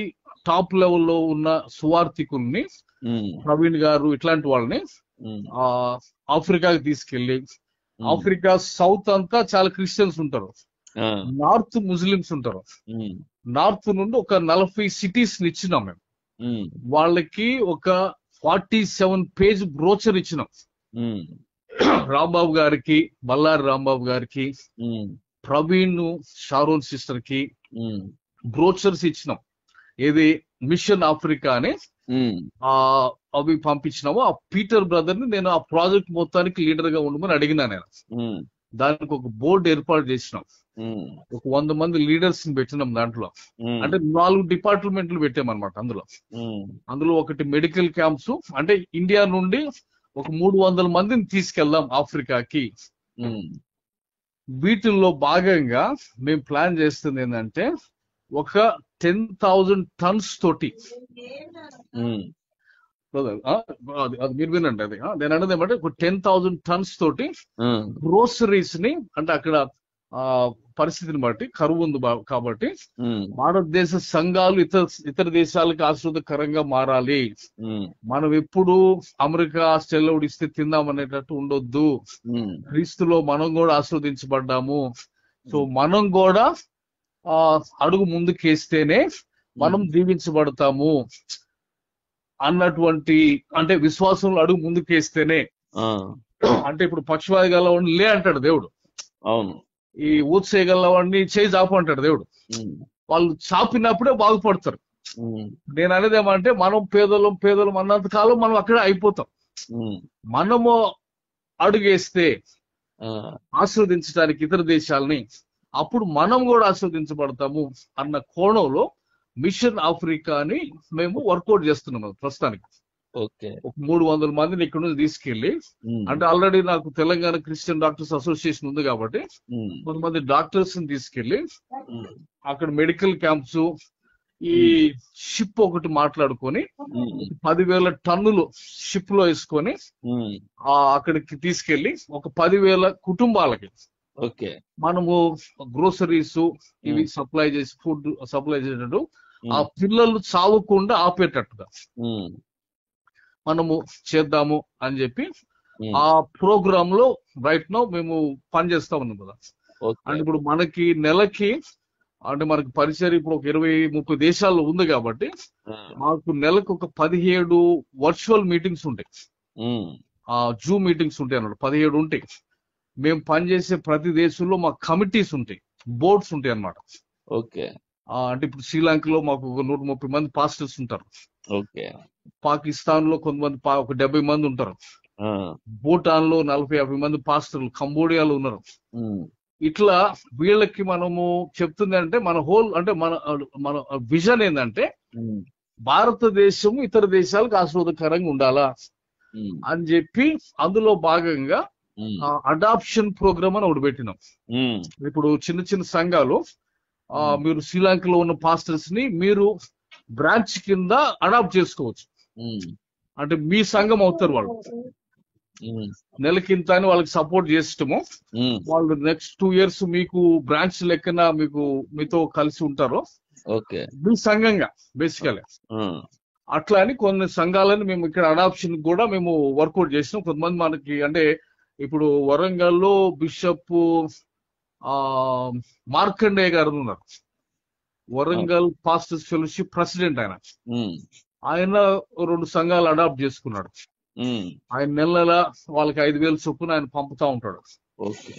టాప్ లెవెల్లో ఉన్న సువార్థికుల్ని, ఉమ్, ప్రవీణ్ గారు ఇట్లాంటి వాళ్ళని ఉమ్, ఆఫ్రికాకి తీసుకెళ్లి, ఆఫ్రికా సౌత్ అంతా చాలా క్రిస్టియన్స్ ఉంటారు, నార్త్ ముస్లిమ్స్ ఉంటారు. ఉమ్, నార్త్ నుండి ఒక 40 సిటీస్ ఇచ్చినాం మేము. ఉమ్, వాళ్ళకి ఒక 47 పేజ్ బ్రోచర్ ఇచ్చినాం. ఉమ్, రాంబాబు గారికి, బల్లారి రాంబాబు గారికి, ఉమ్, ప్రవీణ్, షారోన్ సిస్టర్ కి ఉమ్, బ్రోచర్స్ ఇచ్చినాం. ఏది, మిషన్ ఆఫ్రికా అని ఉమ్, అవి పంపించినాము. ఆ పీటర్ బ్రదర్ ని నేను ఆ ప్రాజెక్ట్ మొత్తానికి లీడర్ గా ఉండమని అడిగినా నేను. ఉమ్, దానికి ఒక బోర్డు ఏర్పాటు చేసినాం. ఉమ్, ఒక 100 మంది లీడర్స్ ని పెట్టినాం దాంట్లో. ఉమ్, అంటే 4 డిపార్ట్మెంట్లు పెట్టామన్నమాట అందులో. ఉమ్, అందులో ఒకటి మెడికల్ క్యాంప్స్, అంటే ఇండియా నుండి ఒక 300 మందిని తీసుకెళ్దాం ఆఫ్రికాకి. ఉమ్, వీటిల్లో భాగంగా మేము ప్లాన్ చేస్తుంది ఏంటంటే ఒక 10,000 టన్స్ తోటి, ఉమ్, అది మీరు వినండి. అది నేను అనేది ఏమంటే ఒక 10,000 టన్స్ తోటి ఉమ్, గ్రోసరీస్ ని, అంటే అక్కడ పరిస్థితిని బట్టి కరువు ఉంది కాబట్టి ఉమ్, భారతదేశ సంఘాలు ఇతర దేశాలకు ఆశ్రదకరంగా మారాలి. ఉమ్, మనం ఎప్పుడు అమెరికా ఆస్ట్రేలియా ఇస్తే తిందామనేటట్టు ఉండొద్దు. ఉమ్, క్రీస్తులో మనం కూడా ఆస్వాదించబడ్డాము. సో మనం కూడా అడుగు ముందుకేస్తేనే మనం దీవించబడతాము అన్నటువంటి, అంటే విశ్వాసంలో అడుగు ముందుకేస్తేనే. ఆ, అంటే ఇప్పుడు పక్షవాది గలవాడిని లే అంటాడు దేవుడు, అవును. ఈ ఊత్సేయగలవాడిని చేయి చాపు అంటాడు దేవుడు. ఉమ్, వాళ్ళు చాపినప్పుడే బాగుపడతారు. ఉమ్, నేను అనేది ఏమంటే మనం పేదలం అన్నంత కాలం మనం అక్కడే అయిపోతాం. ఉమ్, మనము అడుగేస్తే ఆ, ఆస్వాదించడానికి ఇతర దేశాలని, అప్పుడు మనం కూడా ఆస్వాదించబడతాము అన్న కోణంలో మిషన్ ఆఫ్రికాని మేము వర్కౌట్ చేస్తున్నాం ప్రస్తుతానికి. ఓకే. ఒక 300 మందిని ఇక్కడ నుంచి తీసుకెళ్లి, ఉమ్, అంటే ఆల్రెడీ నాకు తెలంగాణ క్రిస్టియన్ డాక్టర్స్ అసోసియేషన్ ఉంది కాబట్టి ఉమ్, కొంతమంది డాక్టర్స్ ని తీసుకెళ్లి ఉమ్, అక్కడ మెడికల్ క్యాంప్స్, ఈ షిప్ ఒకటి మాట్లాడుకొని ఉమ్, 10,000 టన్నులు షిప్ లో వేసుకొని ఉమ్, అక్కడికి తీసుకెళ్లి ఒక 10,000 కుటుంబాలకి ఓకే. మనము గ్రోసరీస్ ఇవి సప్లై చేసి, ఫుడ్ సప్లై చేసేటట్టు, ఆ పిల్లలు చావకుండా ఆపేటట్టుగా ఉమ్, మనము చేద్దాము అని చెప్పి ఉమ్, ఆ ప్రోగ్రామ్ లో రైట్ నో మేము పనిచేస్తా ఉన్నాం కదా. ఓకే. అంటే ఇప్పుడు మనకి నెలకి, అంటే మనకి పరిచయం ఇప్పుడు ఒక 20-30 దేశాల్లో ఉంది కాబట్టి ఆ, మాకు నెలకు ఒక 17 వర్చువల్ మీటింగ్స్ ఉంటాయి, ఉమ్, జూమ్ మీటింగ్స్ ఉంటాయి అన్నమాట. 17 ఉంటాయి. మేము పనిచేసే ప్రతి దేశంలో మాకు కమిటీస్ ఉంటాయి, బోర్డ్స్ ఉంటాయి అన్నమాట. ఓకే. అంటే ఇప్పుడు శ్రీలంకలో మాకు ఒక 130 మంది పాస్టర్స్ ఉంటారు. ఓకే. పాకిస్తాన్ లో కొంతమంది ఒక 70 మంది ఉంటారు. ఆ, భూటాన్ లో 40-50 మంది పాస్టర్లు, కంబోడియాలో ఉన్నారు. ఉమ్, ఇట్లా వీళ్ళకి మనము చెప్తుంది అంటే మన హోల్, అంటే మన విజన్ ఏంటంటే ఉమ్, భారతదేశం ఇతర దేశాలకు ఆశీర్వాదకరంగా ఉండాలా ఉమ్, అని చెప్పి అందులో భాగంగా ఉమ్, అడాప్షన్ ప్రోగ్రామ్ అని ఒకటి పెట్టినాం. ఉమ్, ఇప్పుడు చిన్న చిన్న సంఘాలు, మీరు శ్రీలంకలో ఉన్న పాస్టర్స్ ని మీరు బ్రాంచ్ కింద అడాప్ట్ చేసుకోవచ్చు. ఉమ్, అంటే మీ సంఘం అవుతారు వాళ్ళు, ఉమ్, నెలకింత అని వాళ్ళకి సపోర్ట్ చేస్తాము. ఉమ్, వాళ్ళు నెక్స్ట్ 2 years మీకు బ్రాంచ్ లెక్కన మీతో కలిసి ఉంటారు, ఓకే. మీ సంఘంగా బేసికల్. ఉమ్, అట్లా అని కొన్ని సంఘాలని మేము ఇక్కడ అడాప్షన్ కూడా మేము వర్కౌట్ చేసినాం. కొంతమంది మనకి, అంటే ఇప్పుడు వరంగల్లో బిషప్ మార్కండేయ గారు ఉన్నారు, వరంగల్ పాస్టర్స్ ఫెలోషిప్ ప్రెసిడెంట్ ఆయన. ఉమ్, ఆయన 2 సంఘాలు అడాప్ట్ చేసుకున్నాడు. ఉమ్, ఆయన నెల వాళ్ళకి 5,000 చొప్పున ఆయన పంపుతా ఉంటాడు. ఓకే.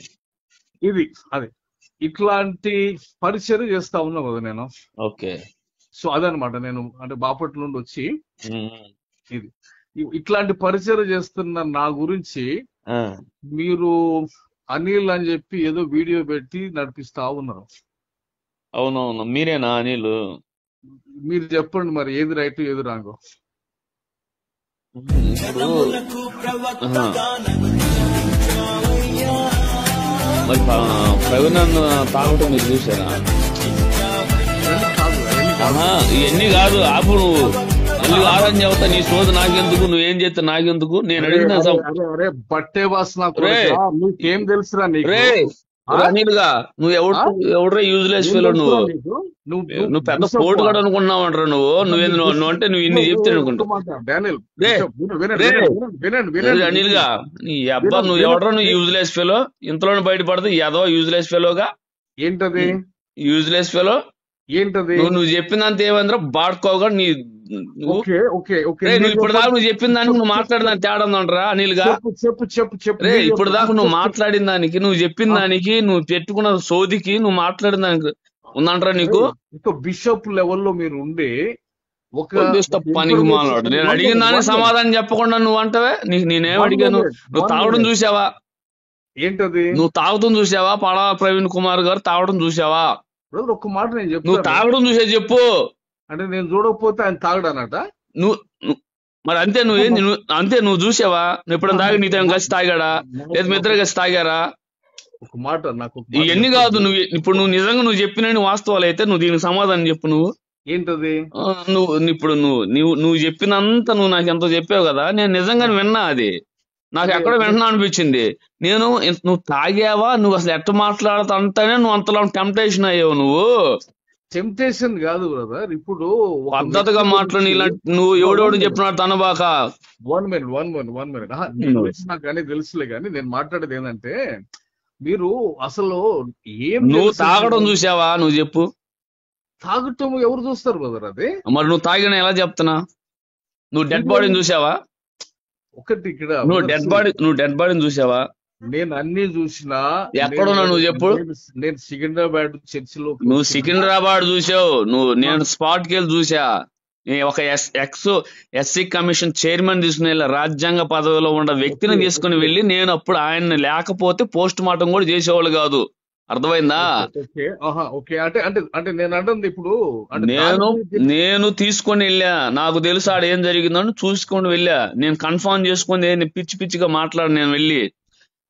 ఇది అది ఇట్లాంటి పరిచయం చేస్తా ఉన్నా కదా నేను. ఓకే. సో అదనమాట, నేను అంటే బాపట్ల నుండి వచ్చి ఉమ్, ఇది ఇట్లాంటి పరిచయం చేస్తున్న నా గురించి ఆ, మీరు అనిల్ అని చెప్పి ఏదో వీడియో పెట్టి నడిపిస్తా ఉన్నారు. అవునవును, మీరేనా అనిల్? మీరు చెప్పండి మరి, ఏది రైట్ ఏది రాంగో. ఇప్పుడు జనములకు ప్రవక్త ఆహా. గానగుంచావయ్యా. మరి ప్రవీణ్ అన్న తాగటం మీరు చూసారా? ఆహా, ఇవన్నీ కాదు, ఆపు నువ్వు. మళ్ళీ కాదని చెబుతా, నీ సోద నాకెందుకు, నువ్వేం చేస్తే నాకెందుకు? నేను అడిగిన అరే బట్టే వాసన రే. నీకేం తెలుసురా నీకు? రే అనిల్ గా, నువ్వు ఎవడరా యూజ్లెస్ ఫెలో నువ్వు? నువ్వు పెద్ద పోటు కూడా అనుకున్నావు అంటారా నువ్వు? నువ్వు అంటే నువ్వు ఇన్ని చెప్తే అనుకుంటావు. అనిల్ గా, నీ అబ్బా, నువ్వు ఎవడరా? నువ్వు యూజ్లెస్ ఫెలో, ఇంతలోనే బయటపడదు ఏదో యూజ్లెస్ ఫెలోగా. ఏంటది? యూజ్లెస్ ఫెలో ఏంటది? నువ్వు చెప్పినంత ఏమందరా బాడుకోగా నీ నువ్వు ఇప్పుడు దాకా నువ్వు చెప్పిన దానికి నువ్వు మాట్లాడిన దానికి తేడా ఉందంటరా అనిల్ గా? రే ఇప్పుడు దాకా నువ్వు మాట్లాడిన దానికి, నువ్వు చెప్పిన దానికి, నువ్వు పెట్టుకున్న సోదికి, నువ్వు మాట్లాడిన దానికి ఉందంటరా నీకు? బిషప్ లెవెల్లో మీరు ఉండే ఒక పనికి మాట్లాడు. నేను అడిగిన దానికి సమాధానం చెప్పకుండా నువ్వు అంటావే. నేనేం అడిగాను? నువ్వు తాగడం చూసావా? ఏంటది? నువ్వు తాగుతుంది చూసావా? పడా ప్రవీణ్ కుమార్ గారు తాగడం చూసావా? బ్రదర్ ఒక్క మాట నేను నువ్వు చెప్తాను. తాగడం చూసే చెప్పు. అంటే నేను చూడకపోతే ఆయన తాగడానట. నువ్వు మరి అంతే, నువ్వు చూసావా? నువ్వు ఎప్పుడైనా తాగి నీతో కలిసి తాగాడా? లేదు మీ ఇద్దరు కలిసి తాగారా? ఒక మాట నాకు ఇవన్నీ కాదు. నువ్వు నిజంగా నువ్వు చెప్పిన వాస్తవాలు అయితే నువ్వు దీనికి సమాధానం చెప్పు. నువ్వు ఏంటది? నువ్వు చెప్పినంత నువ్వు నాకు ఎంతో చెప్పావు కదా, నేను నిజంగానే విన్నా. అది నాకు ఎక్కడ వింటున్నా అనిపించింది. నువ్వు తాగావా, నువ్వు అసలు ఎట్ట మాట్లాడుతుంటేనే నువ్వు అంతలో టెంప్టేషన్ అయ్యావు. నువ్వు టెంప్టేషన్ కాదు బ్రదర్, ఇప్పుడు పద్ధతిగా మాట్లాడి నువ్వు ఎవడెవడు చెప్పినాడు తనబాక. వన్ మినిట్ నాకు కానీ తెలుసులే, కానీ నేను మాట్లాడేది ఏంటంటే మీరు అసలు ఏం నువ్వు తాగడం చూసావా? నువ్వు చెప్పు. తాగటం ఎవరు చూస్తారు బ్రదర్? అది మరి నువ్వు తాగిన ఎలా చెప్తున్నా? నువ్వు డెడ్ బాడీని చూసావా? ఒకటి ఇక్కడ నువ్వు డెడ్ బాడీని చూసావా? నేను అన్ని చూసినా. ఎక్కడున్నా నువ్వు చెప్పు. నేను సికింద్రాబాద్ చర్చిలో. నువ్వు సికింద్రాబాద్ చూసావు. నేను స్పాట్ కి వెళ్ళి చూసా. ఒక ఎస్సీ కమిషన్ చైర్మన్ తీసుకుని వెళ్ళి రాజ్యాంగ పదవిలో ఉన్న వ్యక్తిని తీసుకుని వెళ్ళి నేను అప్పుడు ఆయన లేకపోతే పోస్ట్ మార్టం కూడా చేసేవాళ్ళు కాదు. అర్థమైందా? అంటే నేను అంటుంది ఇప్పుడు నేను తీసుకొని వెళ్ళా. నాకు తెలుసు ఆడ ఏం జరిగిందని చూసుకొని వెళ్ళా. నేను కన్ఫర్మ్ చేసుకొని పిచ్చిగా మాట్లాడి నేను వెళ్ళి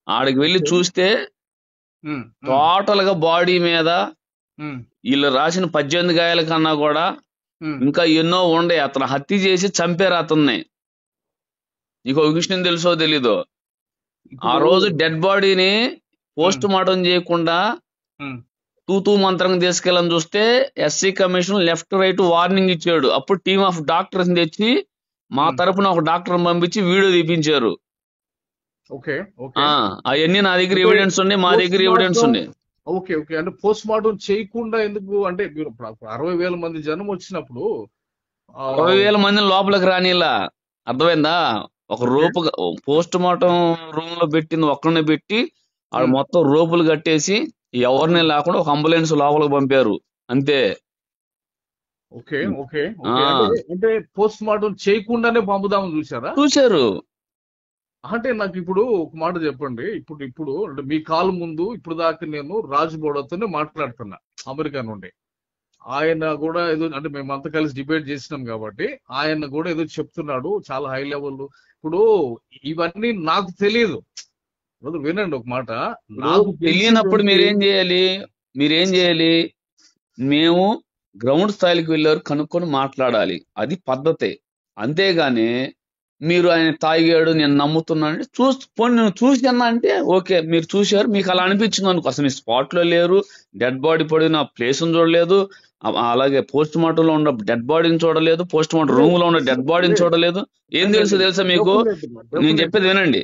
ఆడికి వెళ్ళి చూస్తే టోటల్ గా బాడీ మీద వీళ్ళు రాసిన 18 గాయాల కన్నా కూడా ఇంకా ఎన్నో ఉండే. అతను హత్య చేసి చంపారు అతన్ని. నీకు ఒక విషయం తెలుసో తెలీదో, ఆ రోజు డెడ్ బాడీని పోస్ట్ మార్టం చేయకుండా తూతూ మంత్రం తీసుకెళ్ళని చూస్తే SC commission left right warning ఇచ్చాడు. అప్పుడు టీమ్ ఆఫ్ డాక్టర్స్ తెచ్చి మా తరపున ఒక డాక్టర్ పంపించి వీడియో తీపించారు. అవన్నీ నా దగ్గర ఎవిడెన్స్ ఉన్నాయి, మా దగ్గర ఎవిడెన్స్ ఉన్నాయి. ఓకే ఓకే అంటే పోస్ట్ మార్టం చేయకుండా ఎందుకు? అంటే 60,000 మంది జనం వచ్చినప్పుడు 60,000 మందిని లోపలికి రానిలా. అర్థమైందా? ఒక రోపు పోస్ట్ మార్టం రూమ్ లో పెట్టింది ఒక్కడనే పెట్టి ఆడు మొత్తం రోపులు కట్టేసి ఎవరిని లేకుండా ఒక అంబులెన్స్ లోపలికి పంపారు అంతే. ఓకే ఓకే అంటే పోస్ట్ మార్టం చేయకుండానే పంపుదామని చూశారు. అంటే నాకు ఇప్పుడు ఒక మాట చెప్పండి. ఇప్పుడు అంటే మీ కాల్ ముందు ఇప్పుడు దాకా నేను రాజు బోడతోనే మాట్లాడుతున్నా అమెరికా నుండి. ఆయన కూడా ఏదో అంటే మేమంతా కలిసి డిబేట్ చేసినాం కాబట్టి ఆయన కూడా ఏదో చెప్తున్నాడు చాలా హై లెవెల్. ఇప్పుడు ఇవన్నీ నాకు తెలియదు. వినండి ఒక మాట, నాకు తెలియనప్పుడు మీరేం చేయాలి? మేము గ్రౌండ్ స్థాయికి వెళ్ళారు కనుక్కొని మాట్లాడాలి. అది పద్ధతే. అంతేగాని మీరు ఆయన తాగాడు నేను నమ్ముతున్నాను నేను చూసాను అంటే ఓకే, మీరు చూశారు, మీకు అలా అనిపించింది అనుకో. అసలు మీ స్పాట్ లో లేరు, డెడ్ బాడీ పడిన ప్లేస్ చూడలేదు, అలాగే పోస్ట్ మార్టం లో ఉన్న డెడ్ బాడీని చూడలేదు, పోస్ట్ మార్టం రూమ్ లో ఉన్న డెడ్ బాడీని చూడలేదు. ఏం తెలుసా మీకు? నేను చెప్పేది వినండి.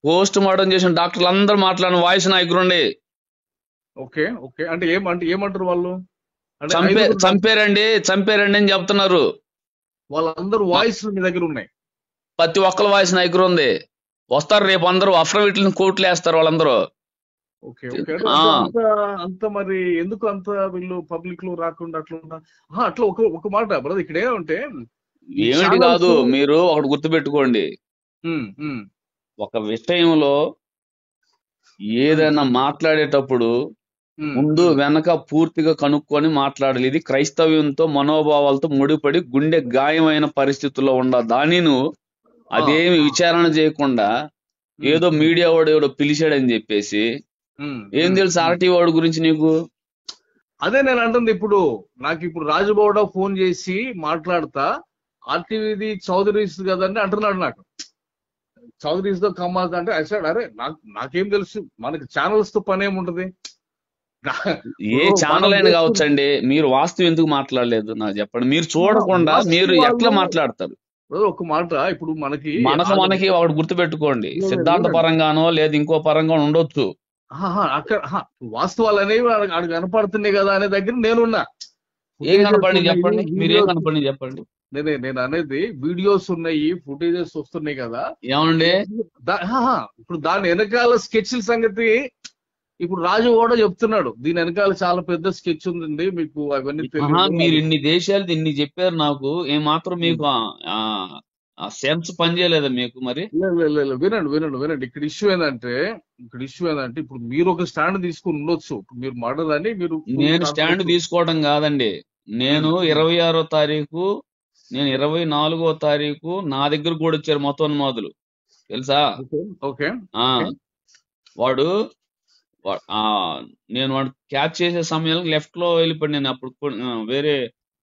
పోస్ట్ మార్టం చేసిన డాక్టర్లు అందరూ మాట్లాడిన వాయిస్ నా దగ్గర ఉండే. ఓకే ఓకే అంటే ఏమంటారు వాళ్ళు? చంపారండి అని చెప్తున్నారు. వాళ్ళందరూ వాయిస్ మీ దగ్గర ఉన్నాయి? ప్రతి ఒక్కరి వాయిస్ నా దగ్గర ఉంది. వస్తారు రేపు అందరూ అఫ్రవిట్లను కోర్టులు వేస్తారు వాళ్ళందరూ. అంత మరి ఎందుకు అంత వీళ్ళు పబ్లిక్ లో రాకుండా అట్లా ఒక మాట బ్రదర్, ఇక్కడ ఏమంటే ఏమిటి కాదు, మీరు ఒకటి గుర్తుపెట్టుకోండి. ఒక విషయంలో ఏదైనా మాట్లాడేటప్పుడు ముందు వెనక పూర్తిగా కనుక్కొని మాట్లాడాలి. ఇది క్రైస్తవ్యంతో మనోభావాలతో ముడిపడి గుండె గాయమైన పరిస్థితుల్లో ఉన్న దాన్ని అదేమి విచారణ చేయకుండా ఏదో మీడియా వాడు ఎవడో పిలిచాడని చెప్పేసి ఏం తెలుసు ఆర్టీ వాడు గురించి నీకు? అదే నేను అంటుంది. నాకు రాజుబౌడ ఫోన్ చేసి మాట్లాడతా ఆర్టీవీది చౌదరీస్ కదండి అంటున్నాడు. నాకు చౌదరీస్ తో కమ్మాల్సి అంటే అసలు అరే నాకేం తెలుసు, మనకి ఛానల్స్ తో పని ఏముంటది? ఏ ఛానల్ అయినా కావచ్చండి. మీరు వాస్తవం ఎందుకు మాట్లాడలేదు నాకు చెప్పండి. మీరు చూడకుండా మీరు ఎట్లా మాట్లాడతారు? ఒక మాట ఇప్పుడు మనకి ఒకటి గుర్తు పెట్టుకోండి, సిద్ధాంత పరంగానో లేదా ఇంకో పరంగా ఉండొచ్చు. అక్కడ వాస్తవాలు అనేవి ఆడు కనపడుతున్నాయి కదా అనే దగ్గర నేనున్నా. ఏం కనపడి చెప్పండి, మీరేం కనపడి చెప్పండి. నేను అనేది వీడియోస్ ఉన్నాయి, ఫుటేజెస్ వస్తున్నాయి కదా. ఏమండి ఇప్పుడు దాని వెనకాల స్కెచ్ల సంగతి ఇప్పుడు రాజు కూడా చెప్తున్నాడు. దీని వెనకాల చాలా పెద్ద స్కెచ్ ఉందండి, మీకు అవన్నీ మీరు ఇన్ని దేశాలు ఇన్ని చెప్పారు. నాకు ఏమాత్రం మీకు ఆ సెన్స్ పని చేయలేదా మీకు మరి? వినండి వినండి వినండి. ఇక్కడ ఇష్యూ ఏంటంటే ఇప్పుడు మీరు ఒక స్టాండ్ తీసుకుని ఉండొచ్చు. మీరు మర్డర్ అని మీరు నేను స్టాండ్ తీసుకోవడం కాదండి. నేను 26వ తారీఖు, నేను 24వ తారీఖు నా దగ్గర కూడా వచ్చారు మతోన్మాదులు, తెలుసా? ఓకే. వాడు నేను వాడు క్యాచ్ చేసే సమయంలో లెఫ్ట్ లో వెళ్ళిపోయి, నేను అప్పుడు వేరే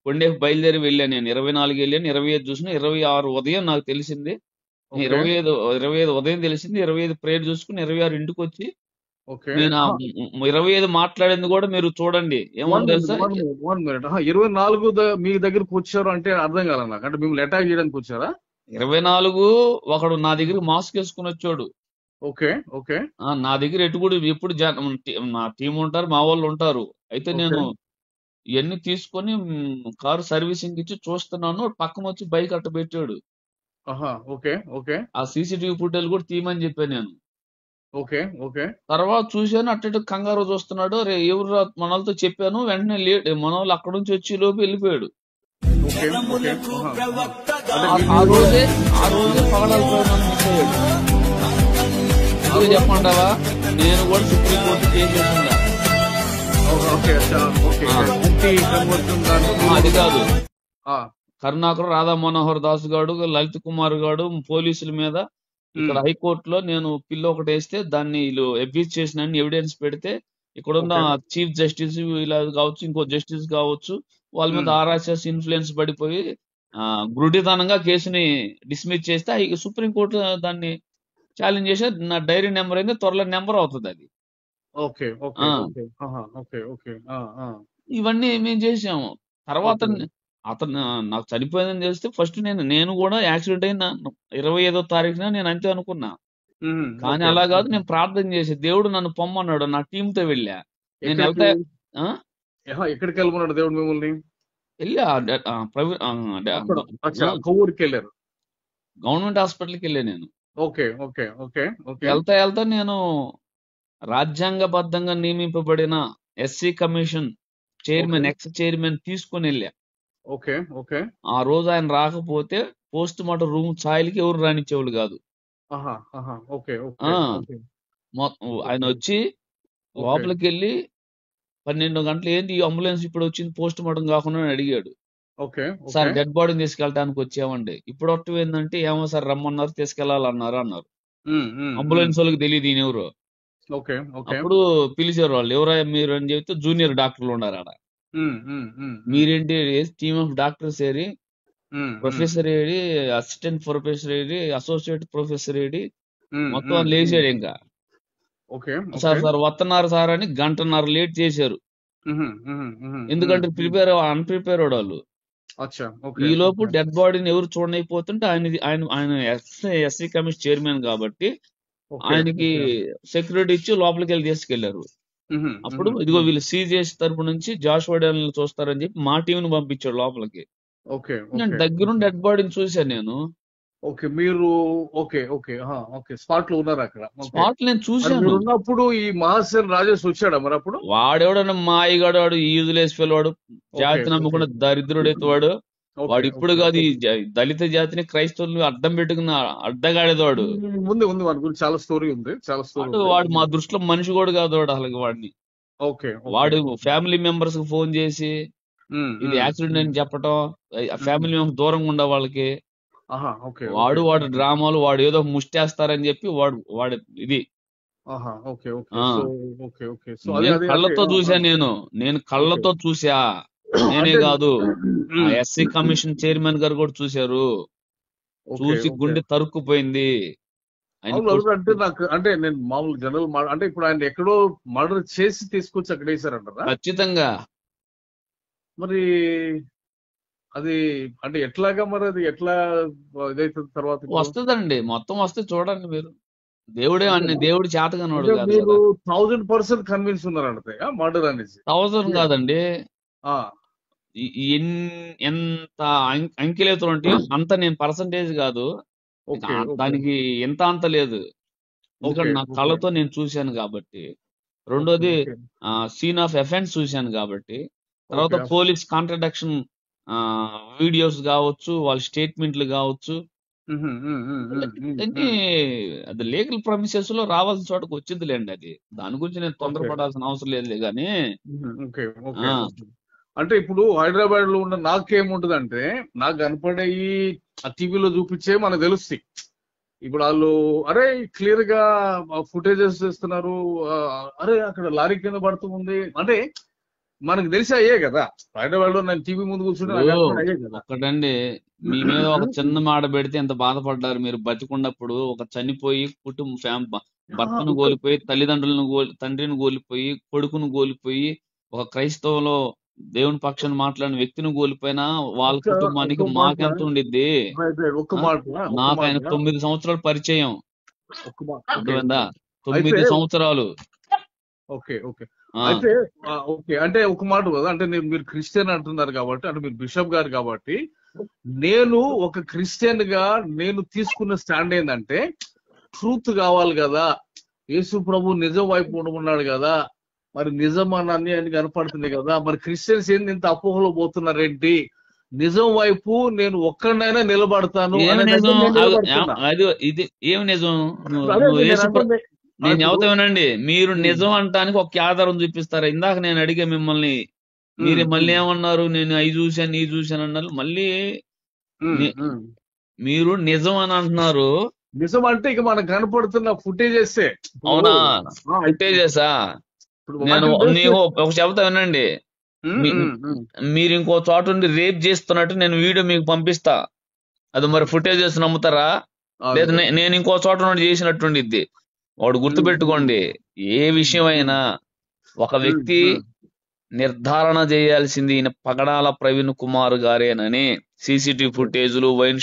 కొండేకి బయలుదేరి వెళ్ళాను. నేను 24 వెళ్ళాను, 25 చూసిన, 26 ఉదయం నాకు తెలిసింది, 25 ఉదయం తెలిసింది, 25 ప్రేయర్ చూసుకుని 26 ఇంటికి వచ్చి నేను 25 మాట్లాడింది కూడా మీరు చూడండి. ఏమన్నా తెలుసా? 24 మీ దగ్గరకు వచ్చారు అంటే అర్థం కాల నాకు. అంటే మిమ్మల్ని అటాక్ చేయడానికి వచ్చారా? 24 ఒకడు నా దగ్గర మాస్క్ వేసుకుని వచ్చాడు. ఓకే. నా దగ్గర ఎప్పుడు నా టీం ఉంటారు, మా వాళ్ళు ఉంటారు. అయితే నేను ఇవన్నీ తీసుకొని కారు సర్వీసింగ్ ఇచ్చి చూస్తున్నాను, పక్కన వచ్చి బైక్ అట్ట పెట్టాడు. ఆ సీసీటీవీ ఫుటేజ్ కూడా తీయమని చెప్పాను నేను. తర్వాత చూశాను, అట్ట కంగారు చూస్తున్నాడు. ఎవరు మనలతో చెప్పాను, వెంటనే లేట్ మన వాళ్ళు అక్కడ నుంచి వచ్చి లోపు వెళ్ళిపోయాడు. ఆ రోజే చెప్పంటావా, నేను కూడా సుప్రీంకోర్టు చేసేసిందా? అది కాదు, కరుణాకర్, రాధా మనోహర్ దాస్ గాడు, లలిత్ కుమార్ గాడు పోలీసుల మీద ఇక్కడ హైకోర్టులో నేను పిల్లు ఒకటి వేస్తే దాన్ని వీళ్ళు అబ్యూజ్ చేసిన ఎవిడెన్స్ పెడితే, ఇక్కడున్న చీఫ్ జస్టిస్ ఇలా కావచ్చు, ఇంకో జస్టిస్ కావచ్చు, వాళ్ళ మీద ఆర్ఎస్ఎస్ ఇన్ఫ్లుయెన్స్ పడిపోయి గురుడితనంగా కేసుని డిస్మిస్ చేస్తే సుప్రీంకోర్టు దాన్ని ఛాలెంజ్ చేసి నా డైరీ నెంబర్ అయితే త్వరలో నెంబర్ అవుతుంది అది. ఇవన్నీ మేము చేసాము. తర్వాత అతను నాకు చనిపోయిందని తెలిస్తే ఫస్ట్ నేను కూడా యాక్సిడెంట్ అయిన 25వ తారీఖున నేను అంతే అనుకున్నా. కానీ అలా కాదు, నేను ప్రార్థన చేసి దేవుడు నన్ను పొమ్మన్నాడు, నా టీంతో వెళ్ళా. నేను వెళ్తా ఎక్కడికి వెళ్ళమన్నాడు దేవుడు మిమ్మల్ని? వెళ్ళా గవర్నమెంట్ హాస్పిటల్కి వెళ్ళా నేను. వెళ్తా నేను రాజ్యాంగబద్ధంగా నియమింపబడిన SC commission chairman, ex chairman తీసుకుని వెళ్ళా. ఆ రోజు ఆయన రాకపోతే పోస్ట్ మార్టం రూమ్ ఛాయలకి ఎవరు రానిచ్చేవాళ్ళు కాదు. ఆయన వచ్చి లోపలికి వెళ్ళి 12 గంటలు ఏంటి ఈ అంబులెన్స్ ఇప్పుడు వచ్చింది పోస్ట్ మార్టం కాకుండా అడిగాడు. సార్ డెడ్ బాడీని తీసుకెళ్ళడానికి వచ్చామండి. ఇప్పుడు ఒట్టు ఏంటంటే, ఏమో సార్ రమ్మన్నారు, తీసుకెళ్లాలన్నారు అన్నారు. అంబులెన్స్ వాళ్ళకి తెలియదు ఈయన ఎవరు. అప్పుడు పిలిచారు వాళ్ళు, ఎవరయ్యా మీరు అని చెప్తే జూనియర్ డాక్టర్లు ఉన్నారు ఆడ. మీరేంటి team of doctors eri, professor AD, assistant professor AD, associate professor AD, మొత్తం లేచాడు. ఇంకా సార్ వస్తున్నారు సార్ అని 1.5 గంట లేట్ చేశారు. ఎందుకంటే అన్ప్రిపేర్డ్ వాళ్ళు. ఈ లోపు డెడ్ బాడీని ఎవరు చూడనైపోతుంటే ఆయన ఎస్సీ కమిషన్ చైర్మన్ కాబట్టి ఆయనకి సెక్యూరిటీ ఇచ్చి లోపలికి వెళ్ళి తీసుకెళ్లారు. అప్పుడు ఇదిగో వీళ్ళు సీజీఎస్ తరపు నుంచి జాషువా డానియల్ చూస్తారని చెప్పి మా టీంని పంపించాడు లోపలికి. నేను దగ్గరుండి డెడ్ బాడీని చూశాను నేను. మీరు స్పాట్ లో ఉన్నారు అక్కడ? స్పాట్ నేను చూశాను. ఉన్నప్పుడు ఈ మహాసేన్ రాజేష్ వచ్చాడా మరి? అప్పుడు వాడేవాడు మాయిగాడు, వాడు యూజ్లెస్ ఫెల్, వాడు జాతి నమ్ముకున్న దరిద్రుడైతే వాడు ఇప్పుడు కాదు ఈ దళిత జాతిని క్రైస్తవులు అడ్డం పెట్టుకున్న అడ్డగాడేవాడు. చాలా స్టోరీ ఉంది, చాలా స్టోరీ. వాడు మా దృష్టిలో మనిషి కూడా కాదు వాడు అసలు. వాడిని వాడు ఫ్యామిలీ మెంబర్స్ కి ఫోన్ చేసి ఇది యాక్సిడెంట్ అని చెప్పటం, ఫ్యామిలీ మెంబర్స్ దూరంగా ఉండే వాళ్ళకి. వాడు డ్రామాలు, వాడు ఏదో ముష్టేస్తారని చెప్పి వాడు ఇది కళ్ళతో చూసా. నేను కళ్ళతో చూసా, నేనే కాదు, ఎస్సీ కమిషన్ చైర్మన్ గారు కూడా చూశారు. చూసి గుండె తరుక్కుపోయింది. అంటే నాకు అంటే నేను మామూలు జనరల్ అంటే ఇప్పుడు ఆయన ఎక్కడో మర్డర్ చేసి తీసుకొచ్చి అక్కడ వేసారంటారా? ఖచ్చితంగా. మరి అది అంటే ఎట్లాగా, మరి అది ఎట్లా ఇదైతే తర్వాత వస్తుందండి, మొత్తం వస్తే చూడండి మీరు. దేవుడు చేతగానోడు కాదు. 1000% కన్విన్స్ ఉన్నారంటే మర్డర్ అనేసి? 1000 కాదండి, ఎంత అంకెలేతో ఉంటే అంత. నేను పర్సంటేజ్ కాదు దానికి, ఎంత అంత లేదు. ఎందుకంటే నా కళ్ళతో నేను చూశాను కాబట్టి. రెండోది సీన్ ఆఫ్ ఎఫెన్స్ చూశాను కాబట్టి. తర్వాత పోలీస్ కాంట్రడక్షన్ వీడియోస్ కావచ్చు, వాళ్ళ స్టేట్మెంట్లు కావచ్చు, అన్ని అది లీగల్ ప్రమిసెస్ లో రావాల్సిన చోటకు వచ్చిందిలేండి. అది దాని గురించి నేను ఓకే తొందరపడాల్సిన అవసరం లేదులే గాని. ఓకే ఓకే ఆ ఓకే. అంటే ఇప్పుడు హైదరాబాద్ లో ఉన్న నాకేముంటదంటే, నాకు కనపడేవి ఆ టీవీలో చూపించే మనకు తెలుస్తాయి. ఇప్పుడు వాళ్ళు అరే క్లియర్ గా ఫుటేజెస్ ఇస్తున్నారు, అరే అక్కడ లారీ కింద పడుతూ ఉంది అంటే మనకు తెలిసి అయ్యే కదా. హైదరాబాద్ లో నేను టీవీ ముందు కూర్చుంటే నాకు కనపడి అయ్యే కదా. ఒక్కటండి, మీ మీద ఒక చిన్న మాట పెడితే ఎంత బాధపడ్డారు మీరు బతికున్నప్పుడు. ఒక చనిపోయి భర్తను ఒక కోల్పోయి, తండ్రిని కోల్పోయి, కొడుకును కోల్పోయి, ఒక క్రైస్తవంలో దేవుని పక్షాన మాట్లాడిన వ్యక్తిని కోల్పోయినా వాళ్ళ ఒక కుటుంబానికి ఒక మాట మాకెంత ఉండిద్ది. ఒక ఆ? మాట ఒక నాకు మాట ఆయన 9 సంవత్సరాలు పరిచయం. ఒక మాట ఓకే అర్థమైందా? అయితే 9 సంవత్సరాలు. ఓకే ఓకే ఆ అయితే ఓకే అంటే ఒక మాట కదా, అంటే మీరు క్రిస్టియన్ అంటున్నారు కాబట్టి, అంటే మీరు బిషప్ గారు కాబట్టి, నేను ఒక క్రిస్టియన్ గా నేను తీసుకున్న స్టాండ్ ఏంటంటే, ట్రూత్ కావాలి కదా. యేసు ప్రభు నిజం వైపు ఉండమన్నాడు కదా, మరి నిజం అన్ని అన్ని కనపడుతుంది కదా, మరి క్రిస్టియన్స్ ఏంది ఇంత అపోహలో పోతున్నారేంటి, నిజం వైపు నేను ఒక్కడినైనా నిలబడతాను ఏమి అనే దగ్గర నిజం? నేను నిలబడుతున్నా. అది ఇది ఏమి నిజం? అదే నువ్వు నేను అంటుంది. నేను ఇప్పుడు చెబుతానండి, మీరు నిజం అంటానికి ఒక ఆధారం చూపిస్తారా? ఇందాక నేను అడిగా మిమ్మల్ని, మీరు మళ్ళీ ఏమన్నారు? నేను అవి చూశాను ఈ చూశాను అన్నారు. మళ్ళీ ని- మీరు నిజం అని అంటున్నారు. నిజం అంటే ఇక మనకు కనపడుతున్న ఫుటేజెస్. అవునా? ఫుటేజెసా? నేను నీకు ఒక చెబుతా వినండి. మీరు ఇంకో చోట ఉండి రేప్ చేస్తున్నట్టు నేను వీడియో మీకు పంపిస్తా. అది మరి ఫుటేజెస్ నమ్ముతారా? లేదా నేను ఇంకో చోట నుండి చేసినట్టుండిద్ది. వాడు గుర్తుపెట్టుకోండి, ఏ విషయం అయినా ఒక వ్యక్తి నిర్ధారణ చేయాల్సింది ఈయన పగడాల ప్రవీణ్ కుమార్ గారేనని. సీసీటీవీ ఫుటేజ్లు, వైన్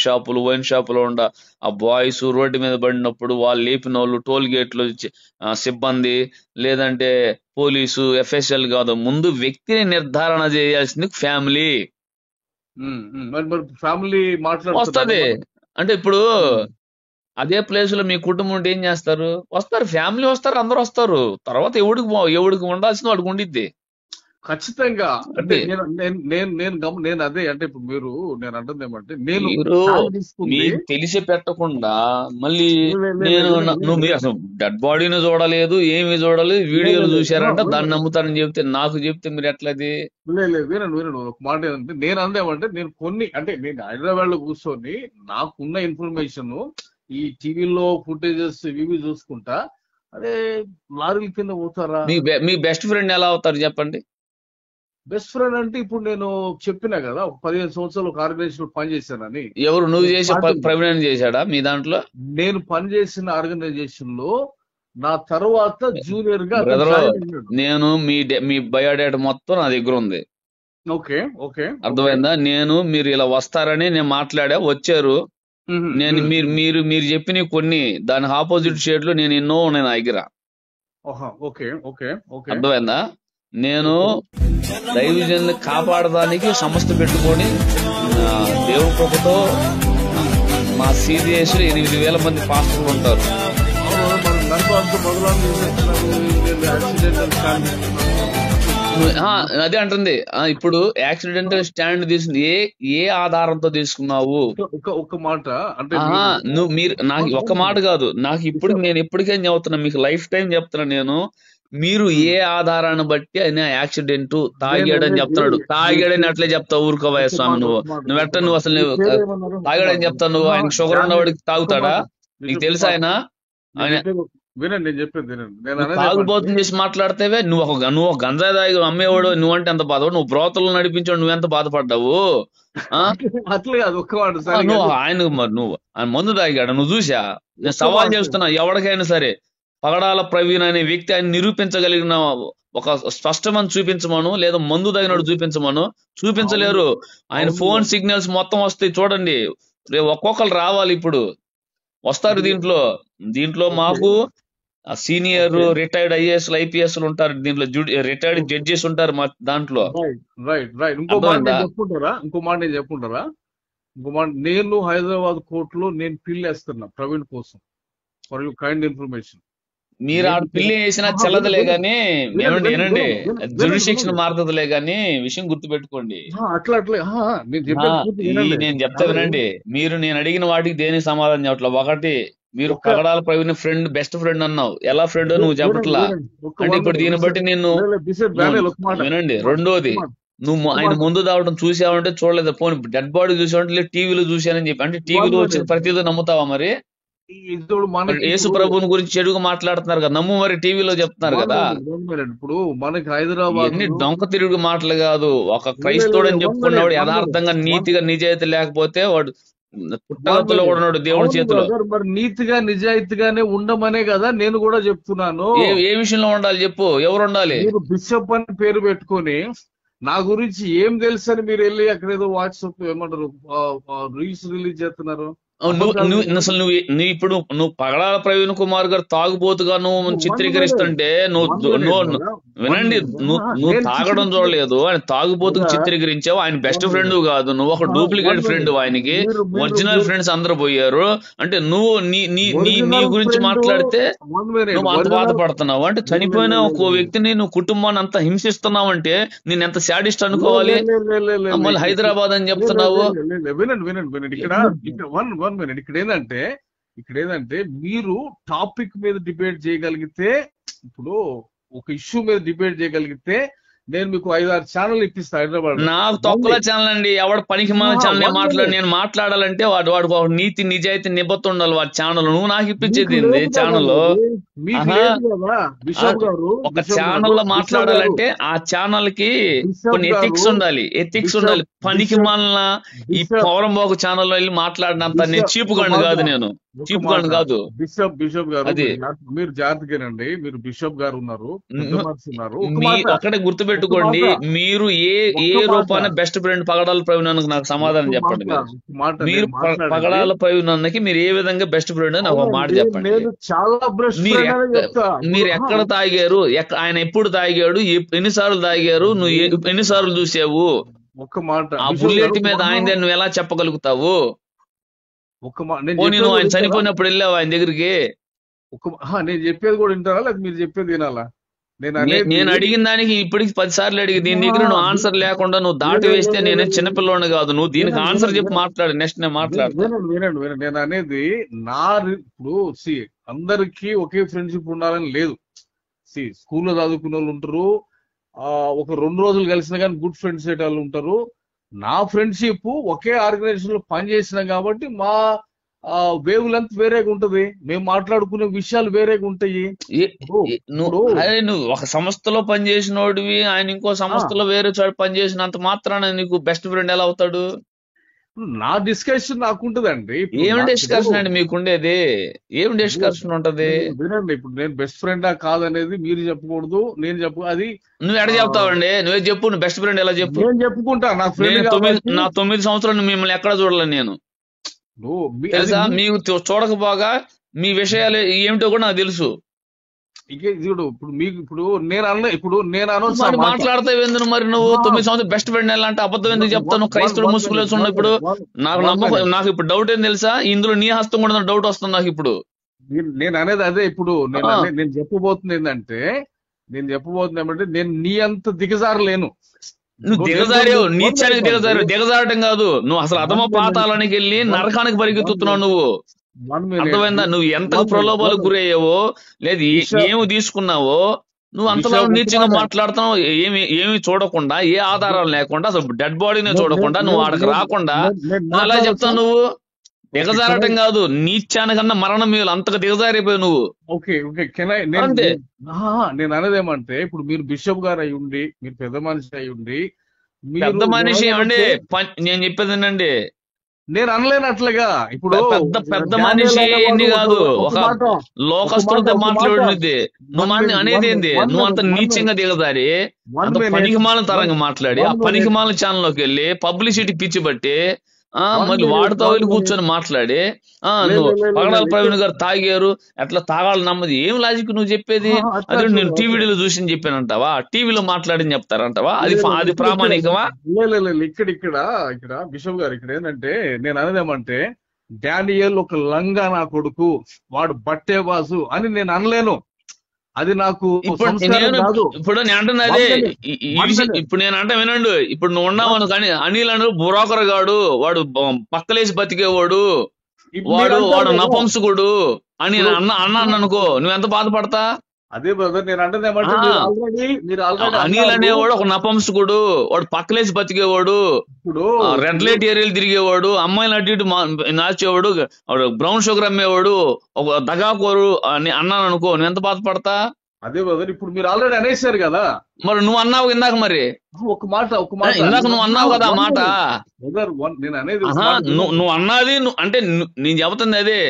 షాపులో ఉండ ఆ బాయ్స్ రోడ్డు మీద పడినప్పుడు వాళ్ళు లేపిన వాళ్ళు, టోల్ గేట్లు సిబ్బంది, లేదంటే పోలీసు, ఎఫ్ఎస్ఎల్ కాదు, ముందు వ్యక్తిని నిర్ధారణ చేయాల్సింది ఫ్యామిలీ. ఫ్యామిలీ వస్తది అంటే ఇప్పుడు అదే ప్లేస్ లో మీ కుటుంబం ఉంటే ఏం చేస్తారు? వస్తారు, ఫ్యామిలీ వస్తారు, అందరూ వస్తారు. తర్వాత ఎవడికి ఉండాల్సింది వాడికి ఉండిద్ది. ఖచ్చితంగా. అంటే నేను అదే అంటే ఇప్పుడు నేను అంటుంది ఏమంటే, నేను మీకు తెలిసి పెట్టకుండా మళ్ళీ నువ్వు అసలు డెడ్ బాడీని చూడలేదు, ఏమి చూడలేదు, వీడియోలు చూశారంటే దాన్ని నమ్ముతారని చెప్తే మీరు ఎట్లది? లేదు వినండి ఒక మాట ఏంటంటే, నేను అందేమంటే, నేను నేను హైదరాబాద్ లో కూర్చొని నాకున్న ఇన్ఫర్మేషన్ ఈ టీవీలో ఫుటేజెస్ ఇవి చూసుకుంటా, అదే లారీల కింద పోతారా? మీ బెస్ట్ ఫ్రెండ్ ఎలా అవుతారు చెప్పండి? బెస్ట్ ఫ్రెండ్ అంటే ఇప్పుడు నేను చెప్పినా కదా, 15 సంవత్సరాలు ఒక ఆర్గనైజేషన్ లో పనిచేశానని. ఎవరు? నువ్వు చేసే ప్రవీణ్ చేశాడా మీ దాంట్లో? నేను పనిచేసిన ఆర్గనైజేషన్ లో నా తర్వాత జూనియర్ గా నేను మీ బయోడేటా మొత్తం నా దగ్గర ఉంది. ఓకే ఓకే అర్థమైందా? మీరు ఇలా వస్తారని నేను మాట్లాడా, వచ్చారు. నేను మీరు చెప్పిన కొన్ని దాని ఆపోజిట్ షేడ్ లో నేను ఎన్నో ఉన్నాయి నా దగ్గర. అర్థమైందా? నేను దైవజన్ని కాపాడడానికి సంస్థ పెట్టుకొని దేవుని కృపతో మా సిడిఎస్ 8,000 మంది పాస్టర్లు ఉంటారు. అదే అంటుంది. ఇప్పుడు యాక్సిడెంటల్ స్టాండ్ తీసుకుని ఏ ఆధారంతో తీసుకున్నావు? ఒక మాట అంటే నాకు ఒక్క మాట కాదు, నేను ఎప్పటికైనా చెబుతున్నా, మీకు లైఫ్ టైం చెప్తున్నా నేను. మీరు ఏ ఆధారాన్ని బట్టి ఆయన యాక్సిడెంట్ తాగాడని చెప్తున్నాడు? తాగాడని అట్లే చెప్తావు? ఊరుకోవా స్వామి, నువ్వు అసలు తాగాడని చెప్తావు? నువ్వు ఆయన షుగర్ ఉన్నవాడికి తాగుతాడా? నీకు తెలుసా ఆయన వినండి నేను చెప్పేది వినండి. తాగుబోతుని చేసి మాట్లాడితేవే నువ్వు ఒక గంజాయి తాగి అమ్మేవాడు నువ్వంటే ఎంత బాధపడు, నువ్వు బ్రోతలు నడిపించాడు నువ్వెంత బాధపడ్డావు? అట్లా కాదు, ఒక్క మాట. నువ్వు ఆయన మందు తాగాడు, నువ్వు చూసా? నేను సవాల్ చేస్తున్నా, ఎవరికైనా సరే పగడాల ప్రవీణ్ అనే వ్యక్తి ఆయన నిరూపించగలిగిన ఒక స్పష్టమని చూపించమను, లేదా మందు తగినట్టు చూపించలేరు. ఆయన ఫోన్ సిగ్నల్స్ మొత్తం వస్తాయి చూడండి. ఒక్కొక్కరు రావాలి, ఇప్పుడు వస్తారు. దీంట్లో మాకు సీనియర్ రిటైర్డ్ ఐఏఎస్ ఐపీఎస్ ఉంటారు, దీంట్లో రిటైర్డ్ జడ్జెస్ ఉంటారు మా దాంట్లో. ఇంకో మాట నేను చెప్పుకుంటారా? నేను హైదరాబాద్ కోర్టులో నేను పిల్ వేస్తున్నా ప్రవీణ్ కోసం, ఫర్ యూ కైండ్ ఇన్ఫర్మేషన్. మీరు ఆడ పిల్లి వేసినా చెల్లదులే గాని, ఏమండి ఏనండి, జ్యుడిషిక్షన్ మారుతుందిలే గాని, విషయం గుర్తుపెట్టుకోండి. అట్లా అట్లా నేను చెప్తా వినండి. మీరు నేను అడిగిన వాటికి దేనికి సమాధానం చెప్పట్లా. ఒకటి, మీరు పగడాల ప్రవీణ్ ఫ్రెండ్, బెస్ట్ ఫ్రెండ్ అన్నావు. ఎలా ఫ్రెండ్ నువ్వు చెప్పట్లా. అంటే ఇప్పుడు దీన్ని బట్టి నేను వినండి. రెండోది, నువ్వు ఆయన ముందు దావడం చూసావంటే చూడలేదు, పోనీ డెడ్ బాడీ చూసావంటే టీవీలో చూసానని చెప్పి, అంటే టీవీలో వచ్చిన ప్రతిదీ నమ్ముతావా? మరి యేసు ప్రభుని గురించి చెడుగా మాట్లాడుతున్నారు కదా, నమ్ము. మరి టీవీలో చెప్తున్నారు కదా. ఇప్పుడు మనకి హైదరాబాద్ ఎన్ని డొంక తిరుగు మాటలు కాదు. ఒక క్రైస్తవుడు అని చెప్పుకున్నవాడు యథార్థంగా నీతిగా నిజాయితీ లేకపోతే వాడు పుట్టగతులో కూడా ఉన్నాడు దేవుడి చేతిలో. మరి నీతిగా నిజాయితీగానే ఉండమనే కదా నేను కూడా చెప్తున్నాను. ఏ విషయంలో ఉండాలి చెప్పు, ఎవరు ఉండాలి? మీరు బిషప్ అని పేరు పెట్టుకొని నా గురించి ఏం తెలుసు అని మీరు వెళ్ళి అక్కడేదో వాట్సాప్ ఏమంటారు రీల్స్ రిలీజ్ చేస్తున్నారు. అసలు నువ్వు ఇప్పుడు నువ్వు పగడాల ప్రవీణ్ కుమార్ గారు తాగుబోతుగా నువ్వు చిత్రీకరిస్తుంటే వినండి, నువ్వు తాగడం చూడలేదు, ఆయన తాగుబోతుకు చిత్రీకరించావు. ఆయన బెస్ట్ ఫ్రెండ్ కాదు, నువ్వు ఒక డూప్లికేట్ ఫ్రెండ్. ఆయనకి ఒరిజినల్ ఫ్రెండ్స్ అందరూ పోయారు. అంటే నువ్వు నీ గురించి మాట్లాడితే నువ్వు అంత బాధపడుతున్నావు. అంటే చనిపోయిన ఒక వ్యక్తిని నువ్వు కుటుంబాన్ని అంత హింసిస్తున్నావు అంటే నేను ఎంత శాడిస్ట్ అనుకోవాలి. మళ్ళీ హైదరాబాద్ అని చెప్తున్నావు. వినండి ఇక్కడ ఏంటంటే మీరు టాపిక్ మీద డిబేట్ చేయగలిగితే, ఇప్పుడు ఒక ఇష్యూ మీద డిబేట్ చేయగలిగితే నేను మీకు 5-6 ఛానల్ ఇప్పిస్తా హైదరాబాద్. నాకు తొక్కల ఛానల్ అండి. ఎవడు పనికి మన ఛానల్ నేను మాట్లాడాలంటే వాడు నీతి నిజాయితీ నిబద్ధత ఉండాలి వాడి ఛానల్. నువ్వు నాకు ఇప్పించేది ఛానల్. ఒక ఛానల్ లో మాట్లాడాలంటే ఆ ఛానల్ కి కొన్ని ఎథిక్స్ ఉండాలి. పనికి మన ఈ పౌరంబోకు ఛానల్లో వెళ్ళి మాట్లాడినంత నేను చీపుగాండి కాదు. నేను చీపుగాండి కాదు. బిషప్ గారు మీరు జాగ్రత్తగానండి. మీరు బిషప్ గారు ఉన్నారు, అక్కడే గుర్తుపెట్టుకోండి. మీరు ఏ రూపాన బెస్ట్ ఫ్రెండ్ పగడాల ప్రవీణ్ నాకు సమాధానం చెప్పండి. మీరు పగడాల ప్రవీణ్ అన్నకి మీరు ఏ విధంగా బెస్ట్ ఫ్రెండ్ నాకు ఒక మాట చెప్పండి. మీరు ఎక్కడ తాగారు, ఆయన ఎప్పుడు తాగాడు, ఎన్నిసార్లు తాగారు, నువ్వు ఎన్నిసార్లు చూసావు? ఒక్క మాట, ఆ బుల్లెట్ మీద ఆయన నువ్వు ఎలా చెప్పగలుగుతావు? నువ్వు ఆయన చనిపోయినప్పుడు వెళ్ళావు ఆయన దగ్గరికి? నేను చెప్పేది కూడా వింటారా లేదా మీరు చెప్పేది వినాలా? నేను అడిగిన దానికి ఇప్పటికి 10 సార్లు అడిగి దీని దగ్గర నువ్వు ఆన్సర్ లేకుండా నువ్వు దాటి వేస్తే నేనే చిన్నపిల్లోని కాదు. నువ్వు దీనికి ఆన్సర్ చెప్పి మాట్లాడు. నెక్స్ట్ నేను మాట్లాడతాను. వినండి, నేను అనేది ఇప్పుడు అందరికీ ఒకే ఫ్రెండ్షిప్ ఉండాలని లేదు. స్కూల్లో చదువుకునే వాళ్ళు ఉంటారు, ఒక 2 రోజులు కలిసినా కానీ గుడ్ ఫ్రెండ్స్ అయ్యే వాళ్ళు ఉంటారు. నా ఫ్రెండ్షిప్ ఒకే ఆర్గనైజేషన్ లో పనిచేసినా కాబట్టి మా వేవ్ లెంత్ వేరేగా ఉంటది, మేము మాట్లాడుకునే విషయాలు వేరేగా ఉంటాయి. నువ్వు ఒక సంస్థలో పనిచేసినోడివి, ఆయన ఇంకో సంస్థలో వేరే చోట పనిచేసినంత మాత్రాన నీకు బెస్ట్ ఫ్రెండ్ ఎలా అవుతాడు? నా డిస్కషన్ నాకుంటదండి. ఏం డిస్కషన్ అండి మీకుండేది? ఏం డిస్కషన్ ఉంటది? వినండి, ఇప్పుడు నేను బెస్ట్ ఫ్రెండా కాదనేది మీరు చెప్పకూడదు, నేను చెప్పు. అది నువ్వు ఎక్కడ చెప్తావండి? నువ్వే చెప్పు. నువ్వు బెస్ట్ ఫ్రెండ్ ఎలా చెప్పు? నేను చెప్పుకుంటా. నా 9 సంవత్సరాలు మిమ్మల్ని ఎక్కడ చూడాలి నేను? తెలుసా? మీకు చూడకపోగా మీ విషయాలు ఏమిటో కూడా నాకు తెలుసు. ఇప్పుడు నేను మాట్లాడతావు ఎందుకు మరి? నువ్వు 9 సంవత్సరాలు బెస్ట్ ఫ్రెండ్ ఎలా అంటే అబద్ధం ఎందుకు చెప్తాను? క్రైస్తవుడు ముసుగులేసి ఉన్న ఇప్పుడు నాకు నమ్మకం. నాకు ఇప్పుడు డౌట్ ఏం తెలుసా, ఇందులో నీ హస్తం కూడా డౌట్ వస్తుంది నాకు ఇప్పుడు. నేను అనేది అదే. ఇప్పుడు నేను చెప్పబోతుంది ఏంటంటే నేను నీ అంత దిగజారలేను. నువ్వు దిగజారావు, నీచానికి దిగజారటం కాదు, నువ్వు అసలు అధమ పాతాళానికి వెళ్ళి నరకానికి పరిగెత్తుతున్నావు. నువ్వు అర్థమైందా? నువ్వు ఎంత ప్రలోభాలకు గురయ్యావో, లేదు ఏమి తీసుకున్నావో, నువ్వు అంతలా నీచంగా మాట్లాడుతున్నావు. ఏమి చూడకుండా, ఏ ఆధారాలు లేకుండా, అసలు డెడ్ బాడీనే చూడకుండా, నువ్వు ఆడకు రాకుండా నువ్వు అలా చెప్తావు. నువ్వు దిగజారటం కాదు, నీచానికన్నా మరణం మీరు అంతగా దిగజారిపోయావు నువ్వు. నేను అనేది ఏమంటే, ఇప్పుడు మీరు బిషప్ గారు అయి ఉండి, మీరు పెద్ద మనిషి అయి ఉండి, పెద్ద మనిషి ఏమండి నేను చెప్పేది ఏంటండి, నేను అనలేనట్లుగా. ఇప్పుడు పెద్ద మనిషి ఎన్ని కాదు, ఒక లోకస్తులతో మాట్లాడినది నువ్వు అనేది ఏంది? నువ్వు అంత నీచంగా దిగదారి, అంత పనికిమాల తరంగా మాట్లాడి, ఆ పనికిమాల ఛానల్లోకి వెళ్ళి పబ్లిసిటీ పిచ్చి బట్టి మళ్ళీ వాడితో వెళ్ళి కూర్చొని మాట్లాడి నువ్వు పగడాల ప్రవీణ్ గారు తాగారు, ఎట్లా తాగాలి నమ్మది ఏం లాజిక్ నువ్వు చెప్పేది? అదే నేను టీవీలో చూసి చెప్పానంటావా? టీవీలో మాట్లాడి చెప్తారంటావా? అది ప్రామాణికమా? ఇక్కడ బిషప్ గారు ఇక్కడ ఏంటంటే, నేను అనేదేమంటే, డానియల్ ఒక లంగా నా కొడుకు, వాడు బట్టే బాసు అని నేను అనలేను. అది నాకు ఇప్పుడు సంస్కారం కాదు. ఇప్పుడు నేను అంటున్నదే ఇప్పుడు నేను అంటే వినండు. ఇప్పుడు నువ్వు ఉన్నావు కానీ అనిల్ అను బ్రోకర్ గాడు, వాడు పక్కలేసి బతికేవాడు, వాడు నపంసకుడు అని అన్నాను అనుకో, నువ్వెంత బాధపడతా? అదే బ్రదర్ నేను అంటే అనిల్ అనేవాడు ఒక నపంసకుడు, వాడు పక్కలేసి బతికేవాడు, రెడ్ లైట్ ఏరియాలు తిరిగేవాడు, అమ్మాయిలు అటు ఇటు నాచేవాడు, బ్రౌన్ షుగర్ అమ్మేవాడు, ఒక దగాకోరు అని అన్నాను అనుకో, నువ్వెంత బాధపడతా? అదే బ్రదర్ ఇప్పుడు మీరు ఆల్రెడీ అనేసారు కదా, మరి నువ్వు అన్నావు ఇందాక, మరి ఒక మాట ఇందాక నువ్వు అన్నావు కదా ఆ మాట. నేను అనేది నువ్వు అన్నది అంటే నేను చెబుతుంది అదే.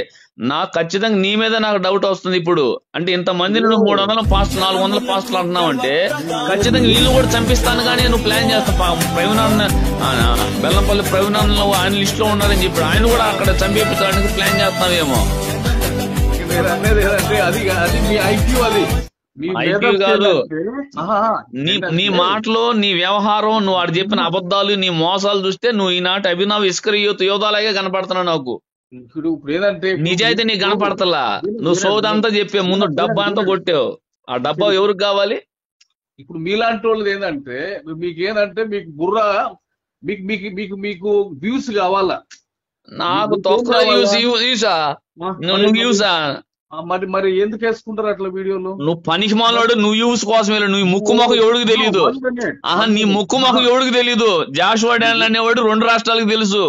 నాకు ఖచ్చితంగా నీ మీద నాకు డౌట్ వస్తుంది ఇప్పుడు. అంటే ఇంతమందిని నువ్వు 300 పాస్టర్లు 400 పాస్టర్లు అంటున్నావు అంటే ఖచ్చితంగా వీళ్ళు కూడా చంపిస్తాను కానీ నువ్వు ప్లాన్ చేస్తావు. ప్రవీణ్ బెల్లంపల్లి ప్రవీణ్ ఆయన లిస్ట్ లో ఉన్నారని చెప్పి ఆయన కూడా అక్కడ చంపేపించడానికి ప్లాన్ చేస్తున్నావేమో. అనేది అది మీ ఐక్యూ, అది ఐక్యూ కాదు. నీ మాటలు, నీ వ్యవహారం, నువ్వు వాడు చెప్పిన అబద్ధాలు, నీ మోసాలు చూస్తే నువ్వు ఈనాటి అభినవ్ ఇస్కరియోతు యోధాలాగే కనపడుతున్నావు నాకు. ఇప్పుడు ఏదంటే నిజాయితీ నీకు కనపడతలా. నువ్వు సోదంతా చెప్పే ముందు డబ్బా అంతా కొట్టావు. ఆ డబ్బా ఎవరికి కావాలి? ఇప్పుడు మీలాంటి వాళ్ళది ఏంటంటే మీకేందంటే మీకు బుర్ర, మీకు మీకు మీకు మీకు వ్యూస్ కావాలా. నాకు తొక్క యూసా నువ్వు యూసా మరి ఎందుకు వేసుకుంటారు అట్లా వీడియోలు? నువ్వు పనికి మాలోడు, నువ్వు యూస్ కోసమే. నువ్వు ముక్కు మొక్క ఎవడికి తెలీదు. నీ ముక్కు మొక్క ఎవడికి తెలీదు. జాషువా డానియల్ అనేవాడు 2 రాష్ట్రాలకు తెలుసు.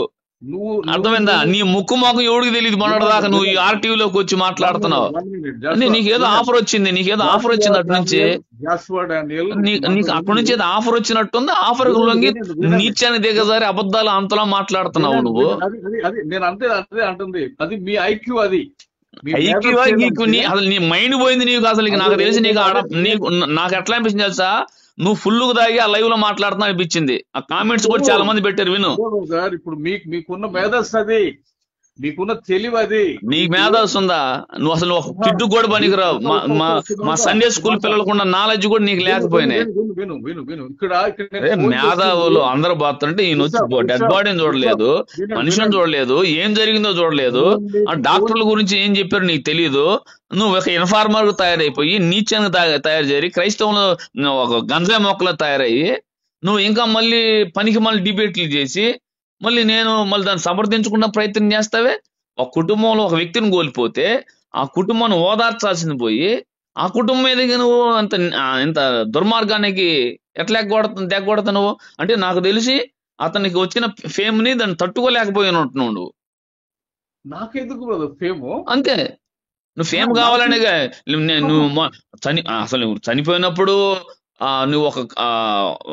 అర్థమైందా? నీ ముక్కు మొక్క ఎవడికి తెలియదు. మొన్నటిదాకా నువ్వు ఈ ఆర్టీవీలోకి వచ్చి మాట్లాడుతున్నావు. నీకేదో ఆఫర్ వచ్చింది, నీకేదో ఆఫర్ వచ్చింది అటు నుంచి, నీకు అక్కడి నుంచి ఏదో ఆఫర్ వచ్చినట్టుంది. ఆఫర్ లొంగి నీచాన్ని దిగజారి అబద్ధాలు అంతలా మాట్లాడుతున్నావు నువ్వు. నేను అదే అంటుంది, అది మీ ఐక్యూ. అది నీకు అసలు నీ మైండ్ పోయింది నీకు. అసలు నాకు తెలిసి నాకు ఎట్లా అనిపించింది తెలుసా, నువ్వు ఫుల్ దాగి ఆ లైవ్ లో మాట్లాడుతున్నా అనిపించింది. ఆ కామెంట్స్ కూడా చాలా మంది పెట్టారు. విను, ఇప్పుడు మీకున్న మేధస్సు అది, మీకున్న తెలివి అది. నీకు మేధస్సు ఉందా? నువ్వు అసలు ఒక కిడ్డు కూడా పనికిరావు. మా సండే స్కూల్ పిల్లలకు ఉన్న నాలెడ్జ్ కూడా నీకు లేకపోయినాయి. మేధావులు అందరూ బాగుతుంటే ఈయన వచ్చి డెడ్ బాడీని చూడలేదు, మనిషిని చూడలేదు, ఏం జరిగిందో చూడలేదు, ఆ డాక్టర్ల గురించి ఏం చెప్పారు నీకు తెలియదు. నువ్వు ఒక ఇన్ఫార్మర్ తయారైపోయి నీచంగా తయారు చేరి క్రైస్తవంలో ఒక గంజాయి మొక్కలో తయారయ్యి నువ్వు ఇంకా మళ్ళీ డిబేట్లు చేసి మళ్ళీ దాన్ని సమర్థించుకున్న ప్రయత్నం చేస్తావే. ఒక కుటుంబంలో ఒక వ్యక్తిని కోల్పోతే ఆ కుటుంబాన్ని ఓదార్చాల్సింది పోయి ఆ కుటుంబం మీదకి నువ్వు ఇంత దుర్మార్గానికి ఎట్లా తెగొడతా నువ్వు. అంటే నాకు తెలిసి అతనికి వచ్చిన ఫేమ్ ని దాన్ని తట్టుకోలేకపోయినట్టున్నావు నువ్వు. నాకెందుకు ఫేమ్? అంతే, నువ్వు ఫేమ్ కావాలనే నువ్వు అసలు చనిపోయినప్పుడు నువ్వు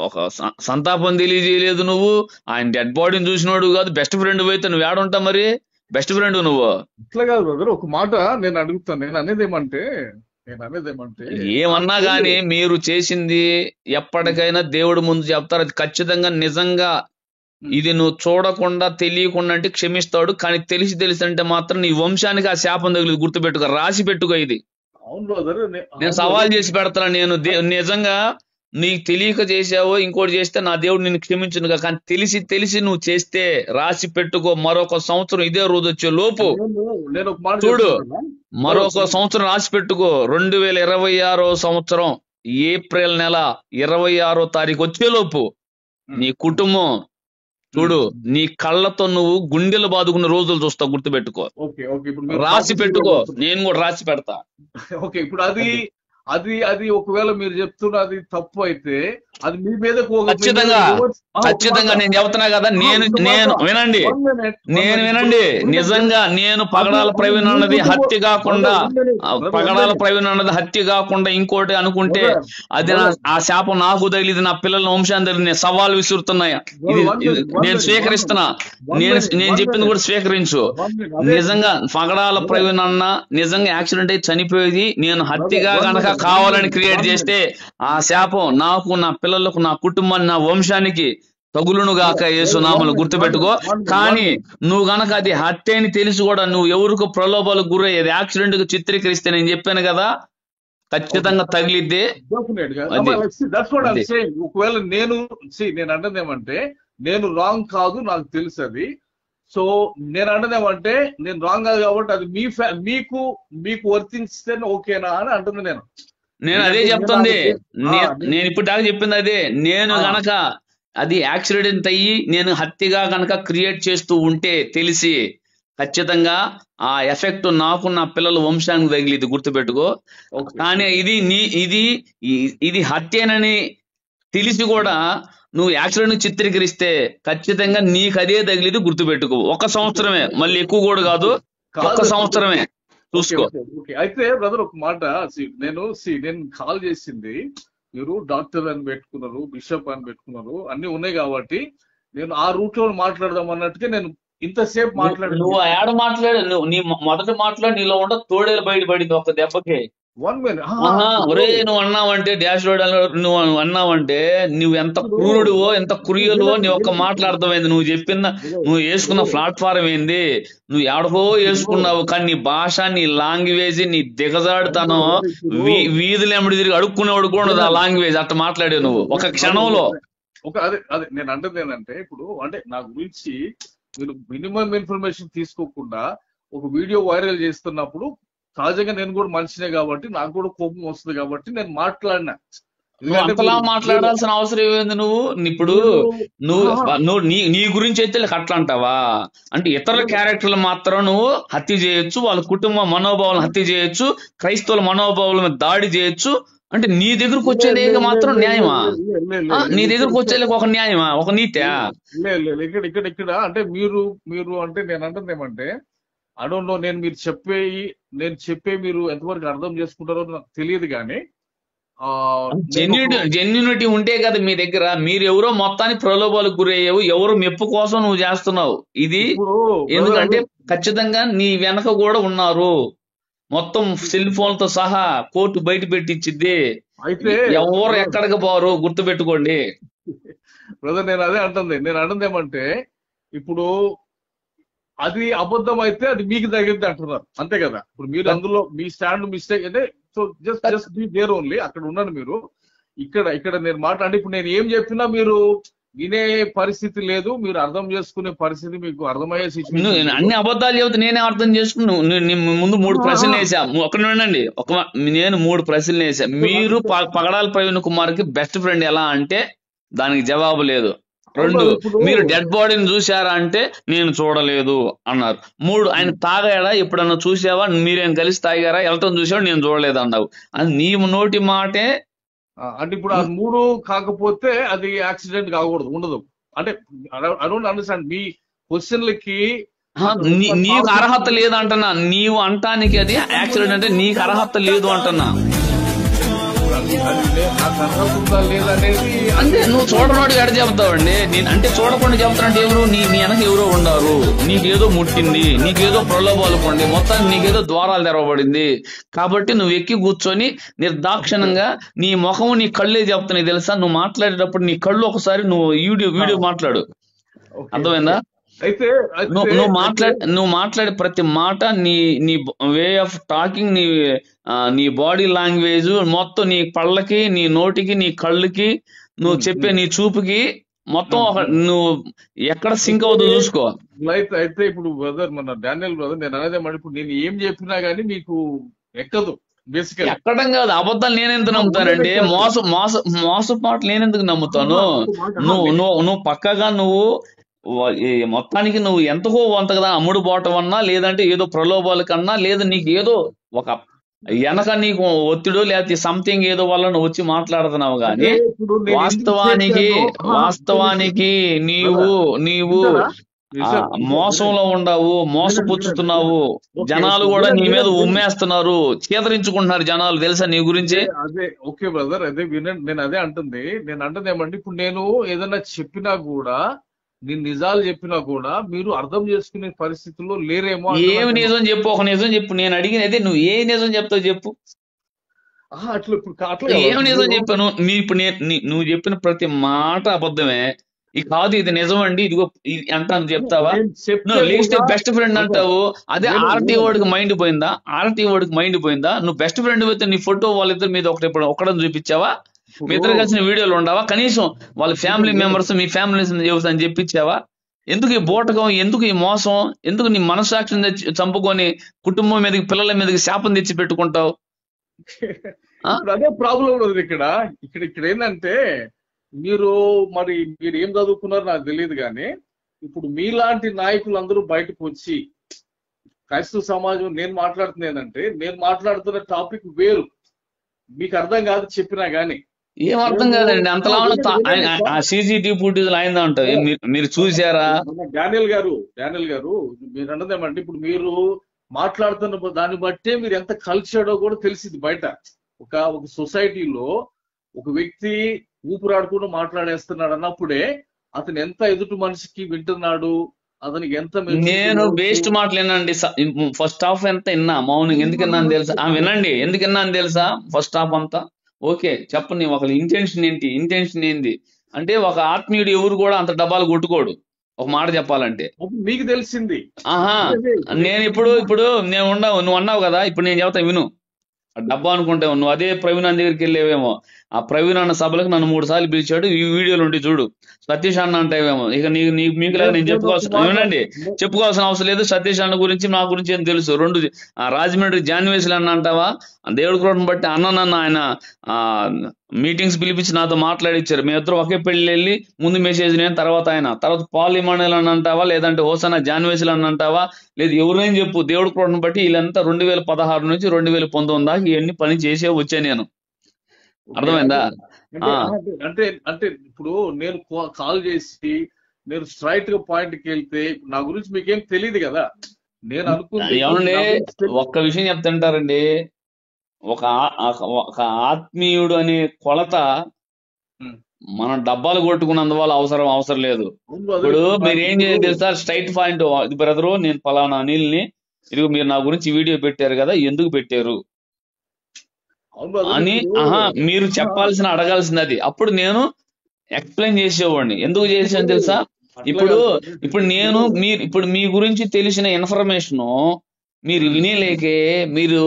ఒక సంతాపం తెలియజేయలేదు. నువ్వు ఆయన డెడ్ బాడీని చూసినోడు కాదు. బెస్ట్ ఫ్రెండ్ అయితే నువ్వు ఏడుంటా మరి? బెస్ట్ ఫ్రెండ్ నువ్వు. ఇట్లా కాదు బ్రదర్, ఒక మాట నేను అడుగుతాను. నేను అనేది ఏమంటే ఏమన్నా గానీ మీరు చేసింది ఎప్పటికైనా దేవుడి ముందు చెప్తారు. అది ఖచ్చితంగా నిజంగా ఇది నువ్వు చూడకుండా తెలియకుండా అంటే క్షమిస్తాడు. కానీ తెలిసి అంటే మాత్రం నీ వంశానికి ఆ శాపం తగిలి గుర్తుపెట్టుకో, రాసి పెట్టుకో. ఇది నేను సవాల్ చేసి పెడతాను. నేను నిజంగా నీకు తెలియక చేసావో ఇంకోటి చేస్తే నా దేవుడు నిన్ను క్షమించునుగా. కానీ తెలిసి నువ్వు చేస్తే రాసి పెట్టుకో, మరొక సంవత్సరం ఇదే రోజు వచ్చే లోపు చూడు, మరొక సంవత్సరం రాసి పెట్టుకో. 2026 సంవత్సరం ఏప్రిల్ నెల 26వ తారీఖు వచ్చేలోపు నీ కుటుంబం చూడు, నీ కళ్ళతో నువ్వు గుండెలు బాదుకున్న రోజులు చూస్తావు. గుర్తుపెట్టుకో, రాసి పెట్టుకో. నేను కూడా రాసి పెడతా. ఓకే, ఇప్పుడు అది ఒకవేళ మీరు చెప్తున్నది తప్పు అయితే అది మీ మీద ఖచ్చితంగా నేను చెబుతున్నా కదా. నేను వినండి నిజంగా నేను పగడాల ప్రవీణ్ అన్నది హత్య కాకుండా ఇంకోటి అనుకుంటే అది ఆ శాపం నాకు తగిలిది, నా పిల్లల వంశాన్ని తగిలింది. నేను సవాల్ విసురుతున్నాయా? నేను స్వీకరిస్తున్నా. నేను చెప్పింది కూడా స్వీకరించు. నిజంగా పగడాల ప్రవీణ్ అన్న నిజంగా యాక్సిడెంట్ అయి చనిపోయేది నేను హత్యగా గనక కావాలని క్రియేట్ చేస్తే ఆ శాపం నాకు, నా పిల్లలకు, నా కుటుంబాన్ని, నా వంశానికి తగులునుగాక యేసునామములో. గుర్తుపెట్టుకో. కానీ నువ్వు గనక అది హత్య అని తెలిసి కూడా నువ్వు ఎవరికో ప్రలోభాలకు గురయ్యేది యాక్సిడెంట్ కు చిత్రీకరిస్తే నేను చెప్పాను కదా, ఖచ్చితంగా తగిలిద్ది. ఒకవేళ నేను అంటది ఏమంటే నేను రాంగ్ కాదు, నాకు తెలుసు అది. సో నేను అంటదేమంటే నేను రాంగ్ కాదు కాబట్టి అది మీకు వర్తిస్తే ఓకేనా అని అంటుంది నేను. నేను అదే చెప్తుంది. నేను ఇప్పుడు దాకా చెప్పింది అదే. నేను గనక అది యాక్సిడెంట్ అయ్యి నేను హత్యగా గనక క్రియేట్ చేస్తూ ఉంటే తెలిసి ఖచ్చితంగా ఆ ఎఫెక్ట్ నాకు నా పిల్లల వంశానికి తగిలిది, గుర్తుపెట్టుకో. కానీ ఇది హత్యనని తెలిసి కూడా నువ్వు యాక్సిడెంట్ చిత్రీకరిస్తే ఖచ్చితంగా నీకు అదే తగిలిది, గుర్తుపెట్టుకో. 1 సంవత్సరమే, మళ్ళీ ఎక్కువ కూడా కాదు, 1 సంవత్సరమే చూసుకో. అయితే బ్రదర్ ఒక మాట, నేను కాల్ చేసింది, మీరు డాక్టర్ అని పెట్టుకున్నారు, బిషప్ అని పెట్టుకున్నారు, అన్ని ఉన్నాయి కాబట్టి నేను ఆ రూట్ లో మాట్లాడదాం అన్నట్టుగా నేను ఇంతసేపు మాట్లాడు. నువ్వు ఆడ మాట్లాడు, నీ మొదట మాట్లాడి నీలో ఉండ తోడేలు బయటపడింది ఒక దెబ్బకి. 1 minute. ఒరే నువ్వు అన్నావంటే డాష్ రోడ్ నువ్వు అన్నావంటే నువ్వు ఎంత క్రూరుడువో ఎంత క్రూయలువో నీ ఒక్క మాట్లాడతామైంది. నువ్వు వేసుకున్న ప్లాట్ఫారం ఏంది, నువ్వు ఎడకో వేసుకున్నావు, కానీ నీ భాష, నీ లాంగ్వేజ్, నీ దిగజాడుతనం, వీధులు ఎమ్మడి తిరిగి అడుక్కునేవాడు కూడా ఆ లాంగ్వేజ్ అట్లా మాట్లాడే నువ్వు ఒక క్షణంలో. అదే నేను అంటుంది ఏంటంటే, ఇప్పుడు అంటే నా గురించి మీరు మినిమం ఇన్ఫర్మేషన్ తీసుకోకుండా ఒక వీడియో వైరల్ చేస్తున్నప్పుడు సహజంగా నేను కూడా మనిషినే కాబట్టి నాకు కూడా కోపం వస్తుంది కాబట్టి నేను మాట్లాడినా. అంతలా మాట్లాడాల్సిన అవసరం ఏమైంది? నువ్వు నీ గురించి అయితే అట్లా అంటావా? అంటే ఇతర క్యారెక్టర్లు మాత్రం నువ్వు హత్య చేయొచ్చు, వాళ్ళ కుటుంబ మనోభావాలను హత్య చేయొచ్చు, క్రైస్తవుల మనోభావాల మీద దాడి చేయొచ్చు. అంటే నీ దగ్గరకు వచ్చేలేక మాత్రం న్యాయమా? నీ దగ్గరకు వచ్చేలేక ఒక న్యాయమా, ఒక నీతా? ఇక్కడ అంటే మీరు అంటే నేను అంటుంది ఏమంటే, అడోంలో నేను చెప్పే మీరు ఎంతవరకు అర్థం చేసుకుంటారో నాకు తెలియదు, కానీ జెన్యూనిటీ ఉంటే కదా మీ దగ్గర. మీరు ఎవరో మొత్తానికి ప్రలోభాలకు గురయ్యావు, ఎవరో మెప్పు కోసం నువ్వు చేస్తున్నావు ఇది. ఎందుకంటే ఖచ్చితంగా నీ వెనక కూడా ఉన్నారు, మొత్తం సెల్ ఫోన్ తో సహా కోర్టు బయట పెట్టించిద్ది. అయితే ఎవరు ఎక్కడికి పోరు, గుర్తుపెట్టుకోండి బ్రదర్. నేను అంటుంది ఏమంటే, ఇప్పుడు అది అబద్ధం అయితే అది మీకు తగ్గింది అంటున్నారు, అంతే కదా. ఇప్పుడు మీరు అందులో మీ స్టాండ్ మిస్టేక్ అయితే so just be there only, అక్కడ ఉన్నాను మీరు. ఇక్కడ నేను మాట్లాడి ఇప్పుడు నేను ఏం చెప్పినా మీరు వినే పరిస్థితి లేదు, మీరు అర్థం చేసుకునే పరిస్థితి, మీకు అర్థమయ్యే సిచ్యువేషన్. అన్ని అబద్ధాలు చెబితే నేనే అర్థం చేసుకుని ముందు 3 ప్రశ్నలు వేసా. వినండి, నేను 3 ప్రశ్నలు వేసా. మీరు పగడాల ప్రవీణ్ కుమార్ కి బెస్ట్ ఫ్రెండ్ ఎలా అంటే దానికి జవాబు లేదు. 2, మీరు డెడ్ బాడీని చూసారా అంటే నేను చూడలేదు అన్నారు. 3, ఆయన తాగాడా ఎప్పుడన్నా చూసావా, మీరేం కలిసి తాగారా, వెళ్ళటం చూసావా, నేను చూడలేదు అన్నావు. అది నీ నోటి మాటే. అంటే ఇప్పుడు ఆ 3 కాకపోతే అది యాక్సిడెంట్ కాకూడదు, ఉండదు అంటే. ఐ డోంట్ అండర్స్టాండ్ మీ క్వశ్చన్లకి. నీకు అర్హత లేదు అంటున్నా, నీవు అంటానికి అది యాక్సిడెంట్ అంటే నీకు అర్హత లేదు అంటున్నా. అంటే నువ్వు చూడనోడు ఎడ చెప్తావండి. అంటే చూడకుండా చెప్తానంటే ఎవరు, నీ వెనక ఎవరో ఉండారు, నీకేదో ముట్టింది, నీకేదో ప్రలోభాలు పండి, మొత్తానికి నీకేదో ద్వారాలు తెరవబడింది. కాబట్టి నువ్వు ఎక్కి కూర్చొని నిర్దాక్షిణంగా నీ ముఖము నీ కళ్ళే చెప్తున్నాయి తెలుసా. నువ్వు మాట్లాడేటప్పుడు నీ కళ్ళు ఒకసారి నువ్వు వీడియో మాట్లాడు, అర్థమైందా? అయితే నువ్వు మాట్లాడే ప్రతి మాట, నీ వే ఆఫ్ టాకింగ్, నీ బాడీ లాంగ్వేజ్ మొత్తం, నీ పళ్ళకి, నీ నోటికి, నీ కళ్ళకి, నువ్వు చెప్పే నీ చూపుకి మొత్తం నువ్వు ఎక్కడ సింక్ అవుతుందో చూసుకో. అయితే ఇప్పుడు బ్రదర్, మన డానియల్ బ్రదర్, నేను అనేది ఇప్పుడు నేను ఏం చెప్పినా గానీ మీకు ఎక్కదు. ఎక్కడం కాదు, అబద్ధాలు నేనెందుకు నమ్ముతానండి? మోసపాట్లు నేనెందుకు నమ్ముతాను? నువ్వు పక్కగా నువ్వు మొత్తానికి నువ్వు ఎంతకో అంతకదా అమ్ముడు పోవటం అన్నా, లేదంటే ఏదో ప్రలోభాల కన్నా, లేదా నీకు ఏదో ఒక వెనక నీకు ఒత్తిడో లేకపోతే సంథింగ్ ఏదో వల్ల నువ్వు వచ్చి మాట్లాడుతున్నావు. కానీ వాస్తవానికి నీవు మోసంలో ఉండవు, మోసపుచ్చుతున్నావు. జనాలు కూడా నీ మీద ఉమ్మేస్తున్నారు, చేదరించుకుంటున్నారు జనాలు, తెలుసా నీ గురించి? అదే ఓకే బ్రదర్, అదే వినండి. నేను అంటుంది ఏమంటే, ఇప్పుడు నేను ఏదన్నా చెప్పినా కూడా, నేను నిజాలు చెప్పినా కూడా మీరు అర్థం చేసుకునే పరిస్థితుల్లో లేరేమో. ఏమి నిజం చెప్పు, ఒక నిజం చెప్పు. నేను అడిగినది నువ్వు ఏ నిజం చెప్తావు చెప్పు. అట్లా ఏమి నిజం చెప్పాను? నువ్వు చెప్పిన ప్రతి మాట అబద్ధమే. కాదు ఇది నిజం అండి, ఇదిగో అంటాను చెప్తావా? బెస్ట్ ఫ్రెండ్ అంటావు, అదే ఆర్టీ వాడికి మైండ్ పోయిందా? నువ్వు బెస్ట్ ఫ్రెండ్ అయితే నీ ఫోటో వాళ్ళిద్దరి మీద ఒకడని చూపించావా? మీ ఇద్దరు కలిసిన వీడియోలు ఉండవా? కనీసం వాళ్ళ ఫ్యామిలీ మెంబర్స్, మీ ఫ్యామిలీ అని చెప్పించావా? ఎందుకు ఈ బోటకం, ఎందుకు ఈ మోసం, ఎందుకు నీ మనస్సాక్షిని చంపుకొని కుటుంబం మీదకి, పిల్లల మీదకి శాపం తెచ్చి పెట్టుకుంటావు? ఇప్పుడు అదే ప్రాబ్లం ఉన్నది ఇక్కడ ఇక్కడ ఇక్కడ ఏంటంటే మీరు ఏం చదువుకున్నారో నాకు తెలియదు కానీ ఇప్పుడు మీలాంటి నాయకులు అందరూ బయటకు వచ్చి క్రైస్తవ సమాజం నేను మాట్లాడుతుంది ఏంటంటే నేను మాట్లాడుతున్న టాపిక్ వేరు, మీకు అర్థం కాదు చెప్పినా గానీ. ఏం అర్థం కాదండి, అంతలా CCTV ఫుటేజ్ అయిందా ఉంటాయి, మీరు చూసారా? డానియల్ గారు మీరు అన్నదేమంటే ఇప్పుడు మీరు మాట్లాడుతున్న దాన్ని బట్టే మీరు ఎంత కల్చర్డో కూడా తెలిసింది బయట. ఒక సొసైటీలో ఒక వ్యక్తి ఊపిరాడుకుంటూ మాట్లాడేస్తున్నాడు అన్నప్పుడే అతను ఎంత ఎదుటి మనిషికి వింటున్నాడు, అతనికి ఎంత. నేను వేస్ట్ మాటలేనండి. ఫస్ట్ హాఫ్ ఎంత విన్నా మౌనం, ఎందుకు విన్నాను తెలుసా? వినండి, ఎందుకు విన్నాను తెలుసా? ఫస్ట్ హాఫ్ అంతా ఓకే చెప్పండి. ఒక ఇంటెన్షన్ ఏంటి అంటే ఒక ఆత్మీయుడు ఎవరు కూడా అంత డబ్బాలు కొట్టుకోడు. ఒక మాట చెప్పాలంటే మీకు తెలిసింది. నేను ఇప్పుడు నేను నువ్వు అన్నావు కదా, ఇప్పుడు నేను చెబుతా విను. డబ్బా అనుకుంటే నువ్వు అదే ప్రవీణ్ అన్న దగ్గరికి వెళ్ళేవేమో. ఆ ప్రవీణ్ అన్న సభలకు నన్ను 3 సార్లు పిలిచాడు, ఈ వీడియోలు ఉండి చూడు. సతీష్ అన్న అంటావేమో, ఇక మీకు నేను చెప్పుకోవాల్సిన అవసరం లేదు. సతీష్ అన్న గురించి నా గురించి ఏం తెలుసు. 2 రాజమండ్రి జాన్వేసులు అన్న అంటావా, దేవుడి కృపను బట్టి అన్న ఆయన మీటింగ్స్ పిలిపించి నాతో మాట్లాడిచ్చారు. మీ ఇద్దరు ఒకే పెళ్లి వెళ్ళి ముందు మెసేజ్ నేను, తర్వాత పాల్ ఇమానుయేల్ అని అంటావా, లేదంటే హోసన్నా జాన్వేసులు అని అంటావా, లేదు ఎవరైనా చెప్పు. దేవుడి కృపను బట్టి వీళ్ళంతా 2016 నుంచి 2019 దాకా ఇవన్నీ పని చేసే వచ్చా నేను. అర్థమైందా? అంటే ఇప్పుడు నేను కాల్ చేసి నేను స్ట్రైట్ గా పాయింట్ కి వెళ్తే నా గురించి మీకేం తెలియదు కదా. నేను ఏమండి ఒక్క విషయం చెప్తుంటారండి, ఒక ఆత్మీయుడు అనే కొలత మనం డబ్బాలు కొట్టుకున్నందువల్ల అవసరం లేదు. ఇప్పుడు మీరు ఏం చేయాలి తెలుసా? స్ట్రైట్ పాయింట్, బ్రదరు నేను పలానా అనిల్ని, ఇదిగో మీరు నా గురించి వీడియో పెట్టారు కదా, ఎందుకు పెట్టారు అని మీరు చెప్పాల్సిన అడగాల్సింది అది. అప్పుడు నేను ఎక్స్ప్లెయిన్ చేసేవాడిని. ఎందుకు చేసాను తెలుసా? ఇప్పుడు నేను ఇప్పుడు మీ గురించి తెలిసిన ఇన్ఫర్మేషన్ మీరు వినేలేకే మీరు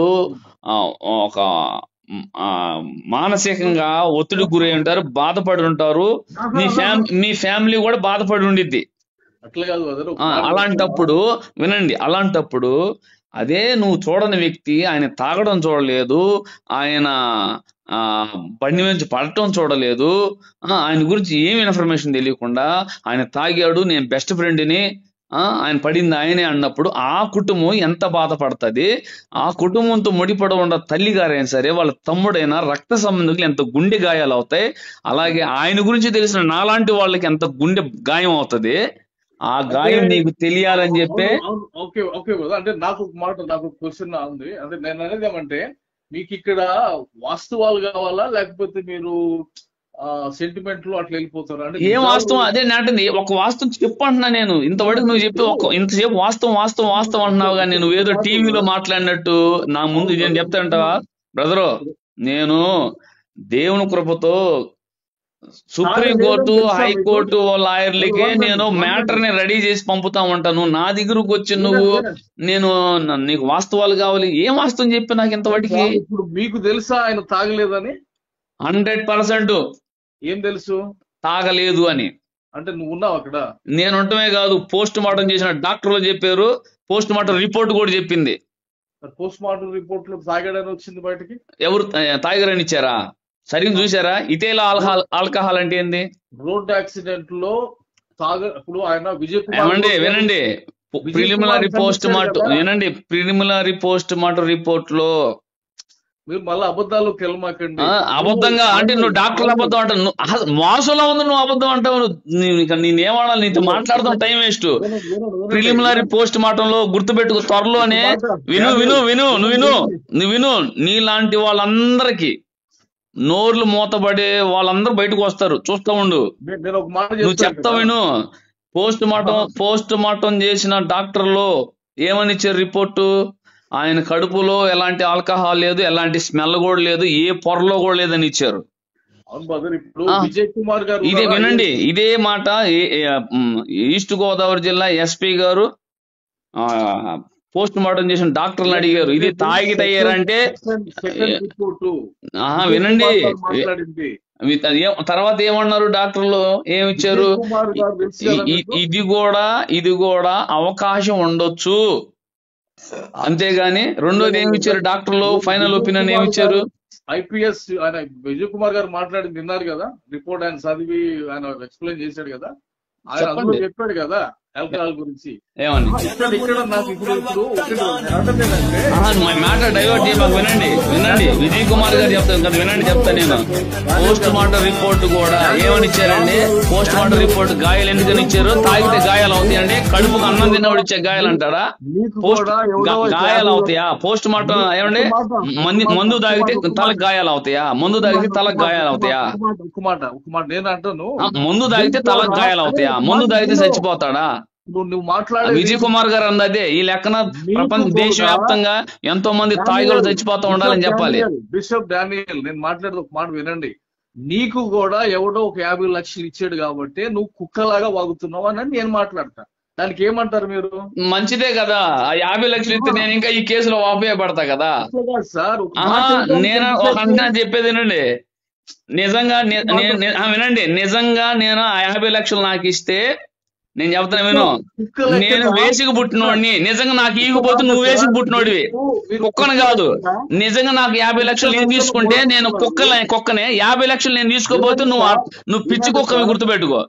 ఒక మానసికంగా ఒత్తిడికి గురై ఉంటారు, బాధపడి ఉంటారు, మీ ఫ్యామిలీ కూడా బాధపడి ఉండిద్ది. అలాంటప్పుడు వినండి, అలాంటప్పుడు అదే నువ్వు చూడని వ్యక్తి, ఆయన తాగడం చూడలేదు, ఆయన బండి నుంచి పడటం చూడలేదు, ఆయన గురించి ఏమి ఇన్ఫర్మేషన్ తెలియకుండా ఆయన తాగాడు, నేను బెస్ట్ ఫ్రెండ్ని, ఆయన పడింది ఆయనే అన్నప్పుడు ఆ కుటుంబం ఎంత బాధపడుతుంది. ఆ కుటుంబంతో ముడిపడి ఉన్న తల్లి గారైనా సరే, వాళ్ళ తమ్ముడైనా, రక్త సంబంధికులు ఎంత గుండె గాయాలు అవుతాయి. అలాగే ఆయన గురించి తెలిసిన నాలాంటి వాళ్ళకి ఎంత గుండె గాయం అవుతుంది. ఆ గాయం నీకు తెలియాలని చెప్పే. ఓకే అంటే నాకు క్వశ్చన్ ఉంది. అంటే నేను అనేది ఏమంటే, మీకు ఇక్కడ వాస్తవాలు కావాలా లేకపోతే మీరు సెంటిమెంట్ లో అట్లా వెళ్ళిపోతారా? అంటే ఏం వాస్తవం అదే నాటింది. ఒక వాస్తవం చెప్పు అంటున్నా నేను. ఇంతవరకు నువ్వు చెప్పి ఇంతసేపు వాస్తవం అంటున్నావు కానీ నువ్వు ఏదో టీవీలో మాట్లాడినట్టు నా ముందు నేను చెప్తా అంటావా? బ్రదరు, నేను దేవుని కృపతో సుప్రీంకోర్టు, హైకోర్టు లాయర్లకే నేను మ్యాటర్ ని రెడీ చేసి పంపుతా ఉంటాను. నా దగ్గరకు వచ్చి నీకు వాస్తవాలు కావాలి. ఏం వాస్తవం చెప్పి నాకు ఇంతవరకు? ఇప్పుడు మీకు తెలుసా ఆయన తాగలేదని? 100% ఏం తెలుసు? తాగలేదు అని. అంటే నువ్వు ఉన్నావు అక్కడ? నేను ఉండటమే కాదు, పోస్ట్ మార్టం చేసిన డాక్టర్లు చెప్పారు, పోస్ట్ మార్టం రిపోర్ట్ కూడా చెప్పింది. పోస్ట్ మార్టం రిపోర్ట్ లో తాగాడని వచ్చింది బయటకి. ఎవరు తాగారని ఇచ్చారా? సరిగ్గా చూసారా? ఇతేలా ఆల్కహాల్ అంటే ఏంది? రోడ్ యాక్సిడెంట్ లో ఇప్పుడు ఆయన విజయ్ కుమార్ ఏమండి వినండి, ప్రిలిమినరీ పోస్ట్ మార్టం వినండి, ప్రిలిమినరీ పోస్ట్ మార్టం రిపోర్ట్ లో మీరు మళ్ళీ అబద్ధాలు తెలమాకండి. అబద్ధంగా అంటే నువ్వు డాక్టర్లు అబద్ధం అంటావు, మోసంలో ఉంది నువ్వు అబద్ధం అంటావు. నేనేమనాలి? నీతో మాట్లాడదాం time waste. Preliminary post mortem లో గుర్తుపెట్టుకు, త్వరలోనే విను నీలాంటి వాళ్ళందరికీ నోర్లు మూతపడే వాళ్ళందరూ బయటకు వస్తారు, చూస్తూ ఉండు. నువ్వు చెప్తా విను. పోస్ట్ మార్టం చేసిన డాక్టర్లు ఏమని ఇచ్చారు రిపోర్టు? ఆయన కడుపులో ఎలాంటి ఆల్కహాల్ లేదు, ఎలాంటి స్మెల్ కూడా లేదు, ఏ పొరలో కూడా లేదని ఇచ్చారు. ఇదే వినండి, ఇదే మాట ఈస్ట్ గోదావరి జిల్లా ఎస్పీ గారు పోస్ట్ మార్టం చేసిన డాక్టర్లు అడిగారు, ఇది తాగి తయ్యారంటే వినండి. తర్వాత ఏమన్నారు డాక్టర్లు? ఏమిచ్చారు? ఇది కూడా అవకాశం ఉండొచ్చు, అంతేగాని రెండోది ఏమి ఇచ్చారు డాక్టర్లు? ఫైనల్ ఒపీనియన్ ఏమి ఇచ్చారు? ఐపీఎస్ ఆయన విజయ్ కుమార్ గారు మాట్లాడి విన్నారు కదా, రిపోర్ట్ ఆయన చదివి ఆయన ఎక్స్ప్లెయిన్ చేశాడు కదా, ఆయన అందులో చెప్పాడు కదా ఆల్కహాల్ గురించి. ఇక్కడ నాకు ఇప్పుడు మ్యాటర్ డైవర్ట్ చేయమాకు. వినండి వినండి, విజయ్ కుమార్ గారు చెప్తాను కదా, వినండి చెప్తా నేను. పోస్ట్ మార్టం రిపోర్ట్ కూడా ఏమని ఇచ్చారండి? పోస్ట్ మార్టం రిపోర్ట్ గాయాలు ఎందుకని ఇచ్చారు? తాగితే గాయాలు అవుతాయండి. కడుపుకు అన్నం తిన్నవాడు ఇచ్చే గాయాలు అంటారా? గాయాలు అవుతాయా? పోస్ట్ మార్టం ఏమండి? మందు తాగితే తలకు గాయాలు అవుతాయా? మందు తాగితే తలకు గాయాలు అవుతాయా? నేను అంటాను, మందు తాగితే తలకు గాయాలు అవుతాయా? మందు తాగితే చచ్చిపోతాడా? నువ్వు మాట్లాడే విజయ్ కుమార్ గారు అన్నదే ఈ లెక్కన ప్రపంచ దేశవ్యాప్తంగా ఎంతో మంది తాయిగలు చచ్చిపోతూ ఉండాలని చెప్పాలి. బిషప్ డానియల్, నేను మాట్లాడేది ఒక మాట వినండి. నీకు కూడా ఎవడో ఒక 50 లక్షలు ఇచ్చాడు కాబట్టి నువ్వు కుక్కలాగా వాగుతున్నావు అని నేను మాట్లాడతా. దానికి ఏమంటారు మీరు? మంచిదే కదా, ఆ 50 లక్షలు ఇస్తే నేను ఇంకా ఈ కేసులో ఉపయోగపడతా కదా సార్. నేను ఒక అంచనా చెప్పేది వినండి. నిజంగా వినండి, నిజంగా నేను ఆ 50 లక్షలు నాకు ఇస్తే నేను చెప్తాను విను, నేను వేసికి పుట్టినోడిని. నిజంగా నాకు ఈగిపోతే నువ్వు వేసికి పుట్టినోడివి, కుక్కను కాదు. నిజంగా నాకు 50 లక్షలు నేను తీసుకుంటే నేను కుక్కనే. 50 లక్షలు నేను తీసుకోపోతే నువ్వు పిచ్చి కుక్కవి, గుర్తుపెట్టుకో.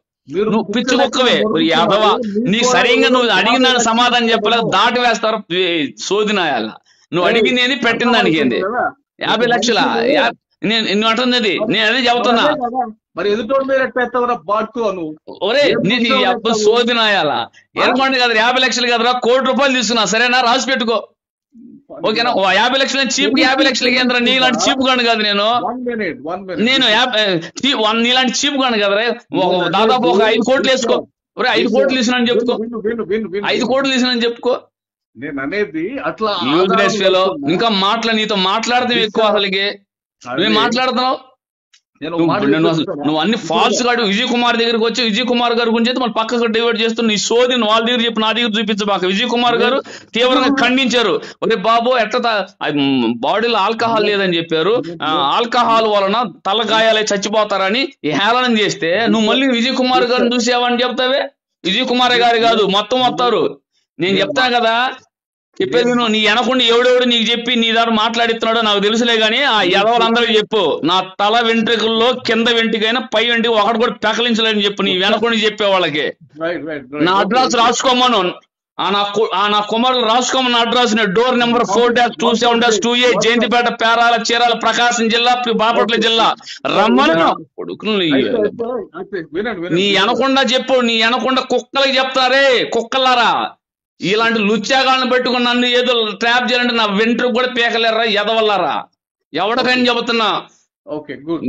నువ్వు పిచ్చి కుక్కవే యాదవా. నీకు సరిగ్గా నువ్వు అడిగిన దానికి సమాధానం చెప్పలేదు, దాటి వేస్తారు సోదినాయాల. నువ్వు అడిగింది ఏంది, పెట్టిన దానికి ఏంది? 50 లక్షల నువ్వు అంటున్నది నేను అదే చెబుతున్నా. మరి ఎదుటోడు మీరు ఎట్లా బాడుకో నువ్వు? ఒరే నీ సోదినాయాల ఎరగొండ కదా, 50 లక్షలు కదరా, ₹1 కోటి తీసుకున్నా, సరేనా? రాసి పెట్టుకో, ఓకేనా? 50 లక్షలు చీప్, 50 లక్షలకి ఏంద్రా? నీలాంటి చీప్ గాను కాదు నేను. నీలాంటి చీప్ గాను కదరా. దాదాపు ఒక 5 కోట్లు వేసుకో. ఒరే 5 కోట్లు తీసుకున్నా చెప్పుకో, 5 కోట్లు తీసుకున్నా చెప్పుకో. నేను అనేది అట్లా ఇంకా నీతో మాట్లాడితే ఎక్కువ అసలుకి నువ్వు మాట్లాడుతున్నావు. నువ్వు అన్ని ఫాల్స్ గాడు. విజయ్ కుమార్ దగ్గరికి వచ్చి విజయ్ కుమార్ గారి గురించి అయితే మన పక్కకు డైవర్ట్ చేస్తూ నీ సోది వాళ్ళ దగ్గర చెప్పి నా దగ్గర చూపించబాక. విజయ్ కుమార్ గారు తీవ్రంగా ఖండించారు. ఒరే బాబు ఎట్లా బాడీలో ఆల్కహాల్ లేదని చెప్పారు, ఆల్కహాల్ వలన తలగాయాలే చచ్చిపోతారని హేళనం చేస్తే నువ్వు మళ్ళీ విజయ్ కుమార్ గారిని చూసావని చెప్తావే. విజయ్ కుమార్ గారు కాదు, మొత్తం వస్తారు. నేను చెప్తాను కదా, చెప్పేది నువ్వు. నీ వెనకుండా ఎవడెవడు నీకు చెప్పి నీ దాని మాట్లాడిస్తున్నాడో నాకు తెలుసులే గానీ ఆ ఎదవలందరికీ చెప్పు, నా తల వెంట్రుకల్లో కింద వెంట్రుకైనా పై వెంట్రుక ఒకటి కూడా పెకలించలేని చెప్పు నీ వెనకుండా చెప్పే వాళ్ళకి. నా అడ్రస్ రాసుకోమను, నా కుమారులు రాసుకోమని address door number 4-27-2A, Jayanthipeta, Perala, Chirala, Prakasam జిల్లా, బాపట్ల జిల్లా. రమ్మను కొడుకులు. నీ వెనకుండా చెప్పు, నీ వెనకుండా కుక్కలకి చెప్తారే, కుక్కలారా. ఇలాంటి లుచ్చాగాళ్ళని పెట్టుకుని నన్ను ఏదో ట్రాప్ చేయాలంటే నా వెంట్రుకు కూడా పీకలేరా ఎదవల్లారా. ఎవరికైనా చెబుతున్నా. Okay good.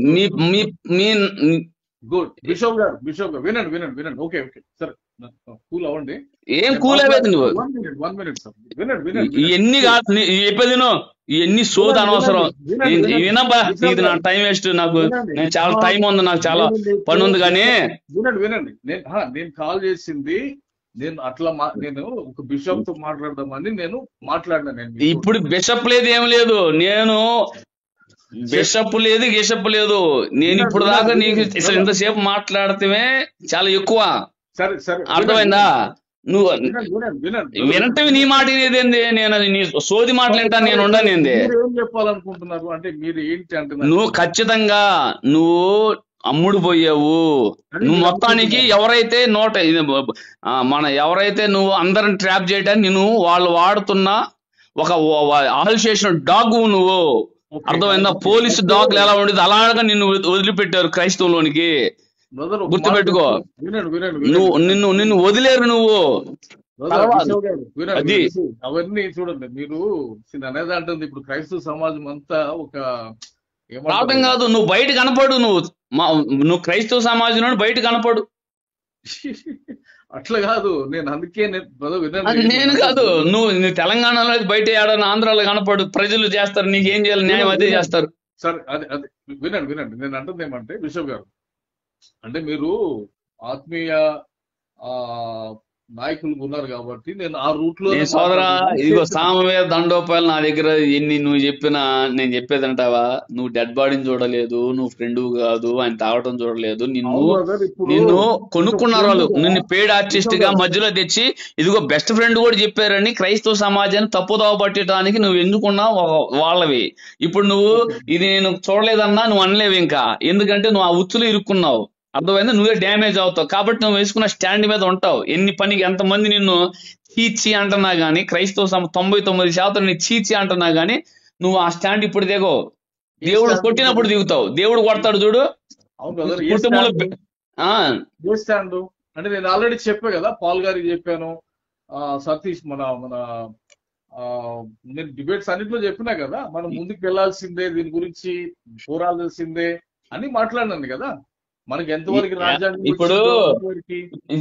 వినండి. ఓకే సరే, కూల్ అవ్వండి. ఏం కూల్ అవ్వదు నువ్వు? ఇవన్నీ కాదు చెప్పేది, ఇవన్నీ సోద అనవసరం. వినబ్బా, ఇది నా టైం వేస్ట్. నేను చాలా టైం ఉంది, నాకు చాలా పని ఉంది. కానీ వినండి, నేను కాల్ చేసింది నేను అట్లా నేను ఒక బిషప్ తో మాట్లాడదామని నేను మాట్లాడినా. ఇప్పుడు బిషప్ లేదు, ఏం లేదు. నేను బిషప్ లేదు, గిషప్ లేదు. నేను ఇప్పుడు దాకా నీకు ఇంతసేపు మాట్లాడితే చాలా ఎక్కువ. సరే సరే, అర్థమైందా? నువ్వు వినంటే నీ మాట ఇదేంది? నేను నీ సోది మాట్లాడతాను, నేను ఉండనేంది? ఏం చెప్పాలనుకుంటున్నారు అంటే మీరు ఏంటి అంటే, నువ్వు ఖచ్చితంగా నువ్వు అమ్ముడు పోయావు. నువ్వు మొత్తానికి ఎవరైతే ఎవరైతే నువ్వు అందరిని ట్రాప్ చేయడానికి నువ్వు వాళ్ళు వాడుతున్న ఒక ఆల్సేషన్ డాగ్ నువ్వు. అర్థమైందా? పోలీసు డాగ్లు ఎలా ఉండేది అలాగా నిన్ను వదిలిపెట్టారు క్రైస్తవంలోనికి. గుర్తుపెట్టుకో, నిన్ను వదిలేరు నువ్వు. అవన్నీ చూడండి మీరు అనేది అంటుంది. ఇప్పుడు క్రైస్తవ సమాజం అంతా ఒక రావటం కాదు, నువ్వు బయట కనపడు. నువ్వు క్రైస్తవ సమాజంలో బయట కనపడు. అట్లా కాదు, నేను అందుకే నేను కాదు, నువ్వు తెలంగాణలో బయట ఏడన్నా ఆంధ్రాలో కనపడు. ప్రజలు చేస్తారు, నీకేం చేయాలి, న్యాయం అదే చేస్తారు. సరే అదే వినండి. నేను అంటుంది ఏమంటే బిషప్ గారు, అంటే మీరు ఆత్మీయ నాయకులు ఉన్నారు కాబట్టి నేను ఆ రూట్ లో నేను సోదరా ఇదిగో సామవేద దండోపాయాలు నా దగ్గర ఎన్ని నువ్వు చెప్పినా నేను చెప్పేదంటావా? నువ్వు డెడ్ బాడీని చూడలేదు, నువ్వు ఫ్రెండ్ కాదు, ఆయన తాగటం చూడలేదు, నిన్ను కొనుక్కున్నారు వాళ్ళు, నిన్ను పెయిడ్ ఆర్టిస్ట్ గా మధ్యలో తెచ్చి ఇదిగో బెస్ట్ ఫ్రెండ్ కూడా చెప్పారని క్రైస్తవ సమాజాన్ని తప్పుదోవ పట్టడానికి నువ్వు ఎందుకున్నావు వాళ్ళవి. ఇప్పుడు నువ్వు ఇది నేను చూడలేదన్నా నువ్వు అనలేవు ఇంకా, ఎందుకంటే నువ్వు ఆ ఉచ్చులో ఇరుక్కున్నావు, అర్థమైందా? నువ్వే డ్యామేజ్ అవుతావు కాబట్టి నువ్వు వేసుకున్న స్టాండ్ మీద ఉంటావు. ఎన్ని పనికి ఎంతమంది నిన్ను చీచి అంటున్నా గానీ, క్రైస్తవ 99% నీ చీచి అంటున్నా గానీ నువ్వు ఆ స్టాండ్ ఇప్పుడు దిగో. దేవుడు కొట్టినప్పుడు దిగుతావు, దేవుడు కొడతాడు చూడు. కుటుంబంలో స్టాండ్ అంటే నేను ఆల్రెడీ చెప్పా కదా, పాల్ గారికి చెప్పాను, సతీష్ మన మన నేను డిబేట్స్ అన్నింటిలో చెప్పినా కదా, మనం ముందుకు వెళ్లాల్సిందే, దీని గురించి పోరాడాల్సిందే అని మాట్లాడినాను కదా. మనకి ఎంతవరకు రాజ్యాంగం ఇప్పుడు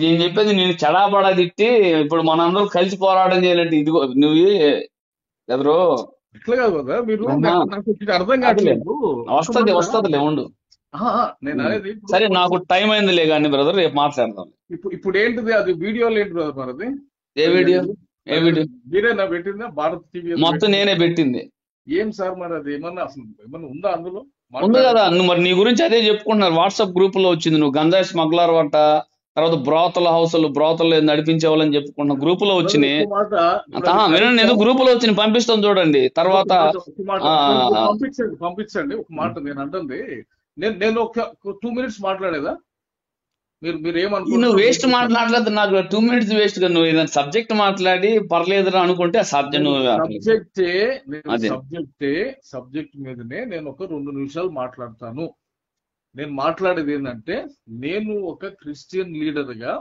నేను చెప్పేది నేను చెడాపడా తిట్టి ఇప్పుడు మనందరూ కలిసి పోరాటం చేయాలంటే ఇదిగో నువ్వు ఎదురు ఇట్లా కాదు కదా, మీరు నాకు అర్థం కావట్లేదు. వస్తదిలే ఉండు. నేను అనేది సరే నాకు టైం అయిందిలే కానీ బ్రదర్, రేపు మాట్లాడదాం. ఇప్పుడు ఏంటిది అది వీడియోలు ఏంటి బ్రదర్ మనది? ఏ వీడియో? మీరేనా పెట్టిందా? భారత్ టీవీ మొత్తం నేనే పెట్టింది. ఏం సార్ మరి అది ఏమన్నా అసలు ఏమన్నా ఉందా అందులో? ఉంది కదా, నువ్వు మరి నీ గురించి అదే చెప్పుకుంటున్నారు. వాట్సాప్ గ్రూప్ లో వచ్చింది, నువ్వు గంజాయి స్మగ్లర్ అంట, తర్వాత బ్రోతలు నడిపించే వాళ్ళని చెప్పుకుంటున్నావు, గ్రూప్ లో వచ్చినాయి. వినండి, ఏదో గ్రూప్ లో వచ్చి పంపిస్తాను చూడండి. తర్వాత పంపించండి ఒక మాట. నేను అంటుంది నేను ఒక 2 minutes మాట్లాడేదా? మీరు ఏమనుకుంటున్నారు? నువ్వు వేస్ట్ మాట్లాడలేదు, నాకు 2 minutes వేస్ట్ గా. నువ్వు ఏదైనా సబ్జెక్ట్ మాట్లాడి పర్లేదు అనుకుంటే ఆ సబ్జెక్ట్ మీదనే నేను ఒక 2 నిమిషాలు మాట్లాడతాను. నేను మాట్లాడేది ఏంటంటే, నేను ఒక క్రిస్టియన్ లీడర్ గా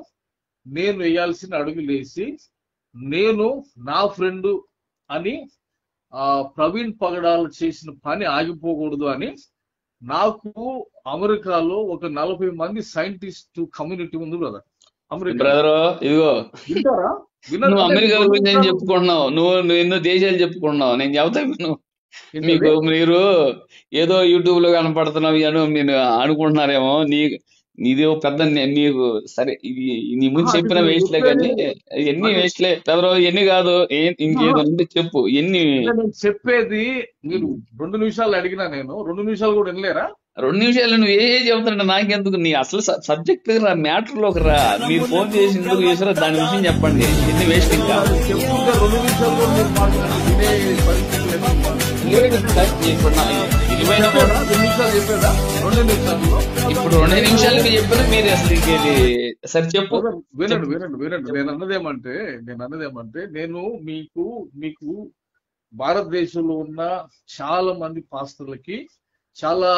నేను వేయాల్సిన అడుగులేసి నేను నా ఫ్రెండ్ అని ప్రవీణ్ పగడాలు చేసిన పని ఆగిపోకూడదు అని నాకు అమెరికాలో ఒక 40 మంది సైంటిస్ట్ కమ్యూనిటీ ఉంది బ్రదర్. బ్రదర్ ఇదిగో నువ్వు అమెరికా గురించి ఏం చెప్పుకుంటున్నావు, నువ్వు ఎన్నో దేశాలు చెప్పుకుంటున్నావు. నేను చెబుతాను మీకు, మీరు ఏదో యూట్యూబ్ లో కనపడుతున్నావు అని నేను అనుకుంటున్నారేమో. నీది పెద్ద నీకు సరే నీ ముందు చెప్పిన వేస్ట్లే కానీ ఎన్ని వేస్ట్లే పెదరో, ఎన్ని కాదు ఇంకేదో చెప్పు. ఎన్ని చెప్పేది మీరు 2 నిమిషాలు అడిగినా నేను 2 నిమిషాలు కూడా వినలేరా? 2 నిమిషాలు నువ్వు చెబుతుంటే నాకెందుకు? నీ అసలు సబ్జెక్ట్ రా, మ్యాటర్ లోకి రా. మీరు ఫోన్ చేసి ఎందుకు చేసారో దాని విషయం చెప్పండి. ఎన్ని వేస్ట్ ఇంకా చెప్పుకుంటే 2 నిమిషాలు కూడా మీరు ఇప్పుడు 2 నిమిషాలకి చెప్పిన మీరు అసలు సరే చెప్పు. వినండి. నేను అన్నదేమంటే నేను మీకు భారతదేశంలో ఉన్న చాలా మంది పాస్టర్లకి చాలా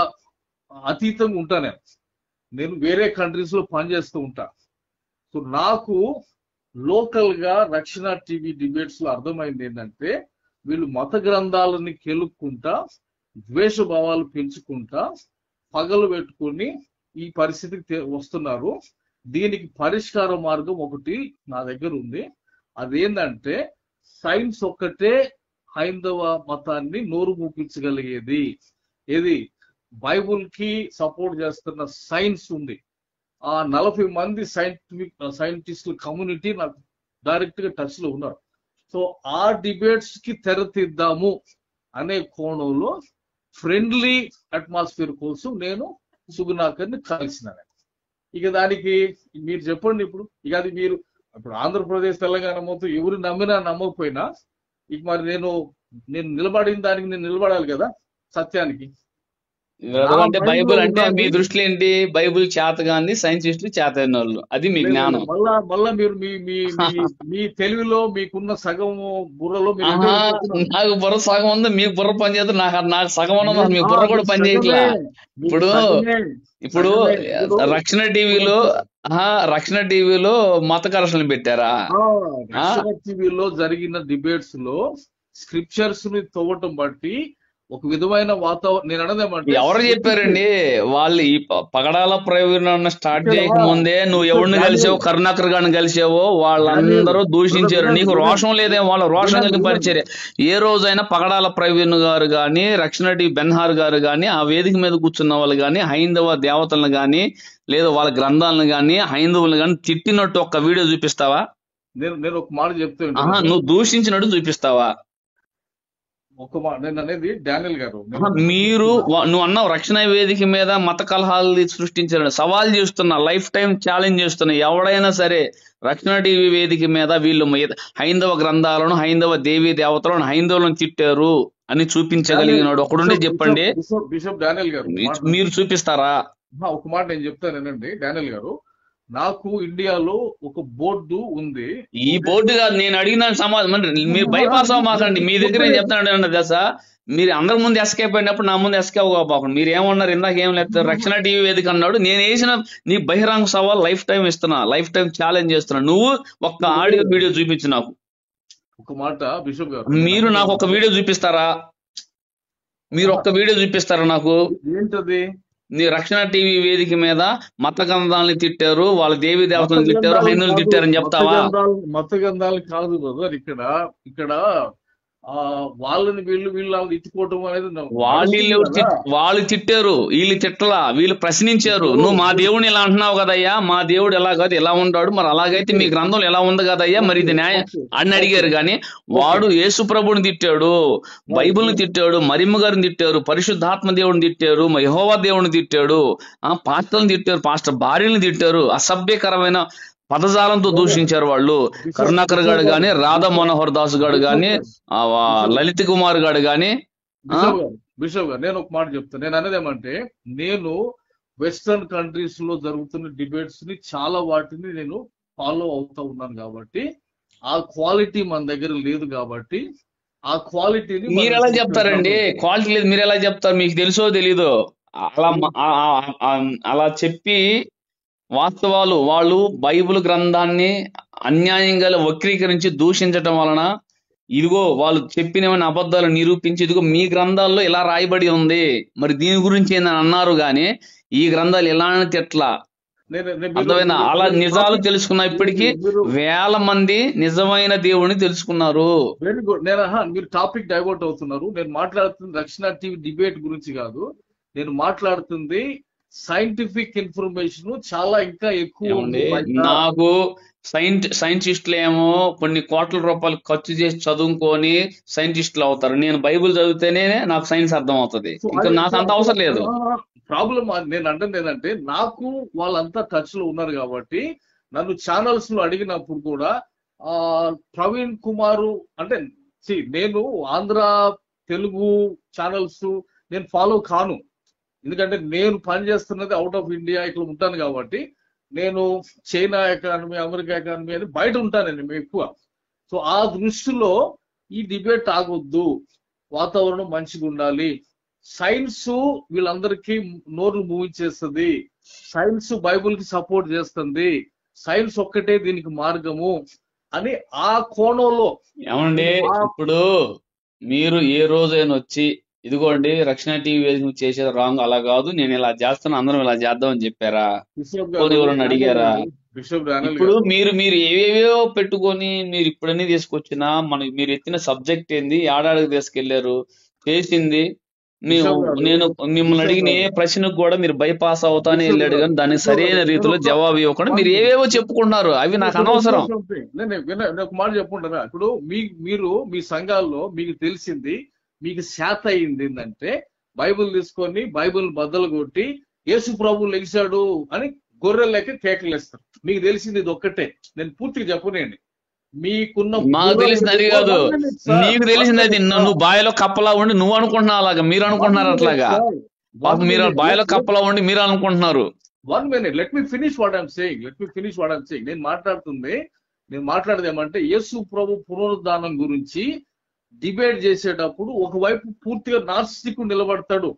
అతీతంగా ఉంటాను. నేను వేరే కంట్రీస్ లో పనిచేస్తూ ఉంటా. సో నాకు లోకల్ గా రక్షణ టీవీ డిబేట్స్ లో అర్థమైంది ఏంటంటే, వీళ్ళు మత గ్రంథాలని కెలుక్కుంటా, ద్వేషభావాలు పెంచుకుంటా, పగలు పెట్టుకుని ఈ పరిస్థితికి వస్తున్నారు. దీనికి పరిష్కార మార్గం ఒకటి నా దగ్గర ఉంది. అదేంటంటే, సైన్స్ ఒక్కటే హైందవ మతాన్ని నోరు మూపించగలిగేది. ఏది? బైబుల్ కి సపోర్ట్ చేస్తున్న సైన్స్ ఉంది. ఆ 40 మంది సైంటిస్టుల కమ్యూనిటీ నాకు డైరెక్ట్ గా టచ్ లో ఉన్నారు. సో ఆ డిబేట్స్ కి తెరతీద్దాము అనే కోణంలో ఫ్రెండ్లీ అట్మాస్ఫియర్ కోసం నేను సుగుణాకర్ని కలిసినాను. ఇక దానికి మీరు చెప్పండి. ఇక అది మీరు ఇప్పుడు ఆంధ్రప్రదేశ్ తెలంగాణ మొత్తం ఎవరు నమ్మినా నమ్మకపోయినా ఇక మరి నేను నిలబడిన దానికి నేను నిలబడాలి కదా, సత్యానికి. అంటే బైబుల్ అంటే మీ దృష్టిలో ఏంటి? బైబుల్ చేతగాంది, సైంటిస్టులు చేతైన వాళ్ళు, అది మీ జ్ఞానం. మళ్ళా మీరు మీ తెలివిలో మీకున్న సగం బుర్రలో నాకు బుర్ర సగం ఉంది, మీకు బుర్ర పని చేస్తే నాకు సగం ఉన్నది, మీ బుర్ర కూడా పని చేయట్లా. ఇప్పుడు రక్షణ టీవీలో మత ఘర్షణలు పెట్టారా? టీవీలో జరిగిన డిబేట్స్ లో స్క్రిప్చర్స్ ని తవ్వటం బట్టి ఒక విధమైన వాతావరణం. నేను అన్నదేమంటే, ఎవరు చెప్పారండి? వాళ్ళు ఈ పగడాల ప్రయోజనం స్టార్ట్ చేయకముందే నువ్వు ఎవరిని కలిసావో, కరుణాకర్ గారిని కలిసావో వాళ్ళందరూ దూషించారు. నీకు రోషం లేదేమో? వాళ్ళ రోషం కలిగి పరిచయం. ఏ రోజైనా పగడాల ప్రవీణ్ గారు గాని, రక్షణ టీ బెన్హార్ గారు గాని, ఆ వేదిక మీద కూర్చున్న వాళ్ళు గాని, హైందవ దేవతలను గాని, లేదా వాళ్ళ గ్రంథాలను గాని, హైందవులను గాని తిట్టినట్టు ఒక్క వీడియో చూపిస్తావా? నేను ఒక మాట చెప్తాను. నువ్వు దూషించినట్టు చూపిస్తావా? ఒక మాట నేను అనేది డానియల్ గారు, నువ్వు అన్నావు రక్షణ వేదిక మీద మత కలహాలు సృష్టించారని. సవాల్ చేస్తున్నా, లైఫ్ టైం ఛాలెంజ్ చేస్తున్నా, ఎవడైనా సరే రక్షణ టీవీ వేదిక మీద వీళ్ళు హైందవ గ్రంథాలను, హైందవ దేవీ దేవతలను, హైందవులను తిట్టారు అని చూపించగలిగినాడు ఒకడుంటే చెప్పండి. బిషప్ డానియల్ గారు, మీరు చూపిస్తారా? ఒక మాట నేను చెప్తానండి డానియల్ గారు. నాకు ఇండియాలో ఒక బోర్డు ఉంది. ఈ బోర్డు కాదు నేను అడిగిన సమాధానం. మీరు బైపాస్ అవ్వమాకండి. మీ దగ్గర నేను చెప్తాను దశ. మీరు అందరి ముందు ఎస్కేప్ అయినప్పుడు నా ముందు ఎస్కేప్ అవ్వకండి. మీరు ఏమన్నారు ఇందాక? ఏం లేదు, రక్షణ టీవీ వేదిక అన్నాడు. నేను వేసిన నీ బహిరంగ సవాల్ లైఫ్ టైం ఇస్తున్నా, లైఫ్ టైం ఛాలెంజ్ చేస్తున్నా. నువ్వు ఒక్క ఆడియో వీడియో చూపించు నాకు. ఒక మాట బిషప్ గారు, మీరు నాకు ఒక వీడియో చూపిస్తారా? మీరు ఒక్క వీడియో చూపిస్తారా నాకు? ఏంటది? నీ రక్షణ టీవీ వేదిక మీద మత గ్రంథాలను తిట్టారు, వాళ్ళ దేవీ దేవతలను తిట్టారు, హైందువులు తిట్టారని చెప్తావా? మత గ్రంథాలు కాదు బ్రదర్. ఇక్కడ వాళ్ళని వీళ్ళు ఇచ్చుకోవటం అనేది వాళ్ళు తిట్టారు, వీళ్ళు తిట్టలా, వీళ్ళు ప్రశ్నించారు. నువ్వు మా దేవుడిని ఇలా అంటున్నావు కదయ్యా, మా దేవుడు ఎలా కాదు ఎలా ఉంటాడు, మరి అలాగైతే మీ గ్రంథంలో ఎలా ఉంది కదయ్యా, మరి ఇది న్యాయం అని అడిగారు. కానీ వాడు యేసు ప్రభుని తిట్టాడు, బైబిల్ని తిట్టాడు, మరియమ్మ గారిని తిట్టారు, పరిశుద్ధాత్మ దేవుడిని తిట్టారు, యెహోవా దేవుడిని తిట్టాడు, పాస్టర్ని తిట్టారు, పాస్టర్ భార్యని తిట్టారు, అసభ్యకరమైన పదజాలంతో దూషించారు వాళ్ళు. కరుణాకర్ గారు గాని, రాధా మనోహర్ దాస్ గారు గాని, లలిత్ కుమార్ గారు గాని. బిషప్ గారు నేను ఒక మాట చెప్తాను. నేను అనేది ఏమంటే, నేను వెస్టర్న్ కంట్రీస్ లో జరుగుతున్న డిబేట్స్ ని చాలా వాటిని నేను ఫాలో అవుతా ఉన్నాను కాబట్టి ఆ క్వాలిటీ మన దగ్గర లేదు. కాబట్టి ఆ క్వాలిటీని మీరు ఎలా చెప్తారండి? క్వాలిటీ లేదు మీరు ఎలా చెప్తారు? మీకు తెలుసో తెలీదో అలా చెప్పి వాస్తవాలు వాళ్ళు బైబిల్ గ్రంథాన్ని అన్యాయంగా వక్రీకరించి దూషించటం వలన ఇదిగో వాళ్ళు చెప్పినవన్నీ అబద్ధాలు నిరూపించి ఇదిగో మీ గ్రంథాల్లో ఇలా రాయబడి ఉంది, మరి దీని గురించి ఏందని అన్నారు. గాని ఈ గ్రంథాలు ఎలాంటి ఎట్లా అర్థమైనా? అలా నిజాలు తెలుసుకున్నా ఇప్పటికీ వేల మంది నిజమైన దేవుడిని తెలుసుకున్నారు. Very good. మీరు టాపిక్ డైవర్ట్ అవుతున్నారు. నేను మాట్లాడుతుంది రక్షణ టీవీ డిబేట్ గురించి కాదు. నేను మాట్లాడుతుంది సైంటిఫిక్ ఇన్ఫర్మేషన్ చాలా ఇంకా ఎక్కువ. నాకు సైంటిస్టులు ఏమో కొన్ని కోట్ల రూపాయలు ఖర్చు చేసి చదువుకొని సైంటిస్టులు అవుతారు. నేను బైబుల్ చదివితేనే నాకు సైన్స్ అర్థం అవుతుంది. ఇంకా నాకు అంత అవసరం లేదు. ప్రాబ్లం నేను అంటే ఏంటంటే, నాకు వాళ్ళంతా టచ్ లో ఉన్నారు కాబట్టి నన్ను ఛానల్స్ లో అడిగినప్పుడు కూడా ప్రవీణ్ కుమార్ అంటే నేను ఆంధ్ర తెలుగు ఛానల్స్ నేను ఫాలో కాను. ఎందుకంటే నేను పనిచేస్తున్నది అవుట్ ఆఫ్ ఇండియా, ఇక్కడ ఉంటాను కాబట్టి. నేను చైనా ఎకానమీ, అమెరికా ఎకానమీ అని బయట ఉంటానండి మేము ఎక్కువ. సో ఆ దృష్టిలో ఈ డిబేట్ ఆగొద్దు, వాతావరణం మంచిగా ఉండాలి, సైన్స్ వీళ్ళందరికీ నోర్లు మూవించేస్తుంది, సైన్స్ బైబుల్ కి సపోర్ట్ చేస్తుంది, సైన్స్ ఒక్కటే దీనికి మార్గము అని ఆ కోణంలో. ఏమండి ఇప్పుడు మీరు ఏ రోజైనా వచ్చి ఇదిగోండి రక్షణ టీవీ చేసేది రాంగ్, అలా కాదు నేను ఇలా చేస్తాను అందరం ఇలా చేద్దామని చెప్పారా? ఎవరన్నా అడిగారా? ఇప్పుడు మీరు ఏవేవో పెట్టుకొని మీరు ఇప్పుడన్నీ తీసుకొచ్చినా మీరు ఎత్తిన సబ్జెక్ట్ ఏంది, ఏడాడికి తీసుకెళ్లారు, చేసింది నేను మిమ్మల్ని అడిగిన ఏ ప్రశ్నకు కూడా మీరు బైపాస్ అవుతానే వెళ్ళాడు, కానీ దానికి సరైన రీతిలో జవాబు ఇవ్వకుండా మీరు ఏవేవో చెప్పుకుంటున్నారు. అవి నాకు అనవసరం. ఒక మాట చెప్పుకుంటారా? ఇప్పుడు మీరు మీ సంఘాల్లో మీకు తెలిసింది, మీకు శాత అయింది ఏంటంటే బైబుల్ తీసుకొని బైబుల్ బద్దలు కొట్టి యేసు ప్రభు లెగిశాడు అని గొర్రెలు లెక్క కేకలేస్తారు. మీకు తెలిసింది ఇది ఒక్కటే. నేను పూర్తిగా చెప్పనండి. మీకున్న నాకు తెలిసింది అది కాదు, నీకు తెలిసింది అది. నువ్వు బాయిలో కప్పలా ఉండి నువ్వు అనుకుంటున్నావు అలాగా, మీరు అనుకుంటున్నారు అట్లాగా. మీరు బాయిలో కప్పలా ఉండి మీరు అనుకుంటున్నారు. 1 minute, let me finish what I'm saying. నేను మాట్లాడేది ఏమంటే, యేసు ప్రభు పునరుద్ధానం గురించి డిబేట్ చేసేటప్పుడు ఒకవైపు పూర్తిగా నాస్తికుడు నిలబడతాడు,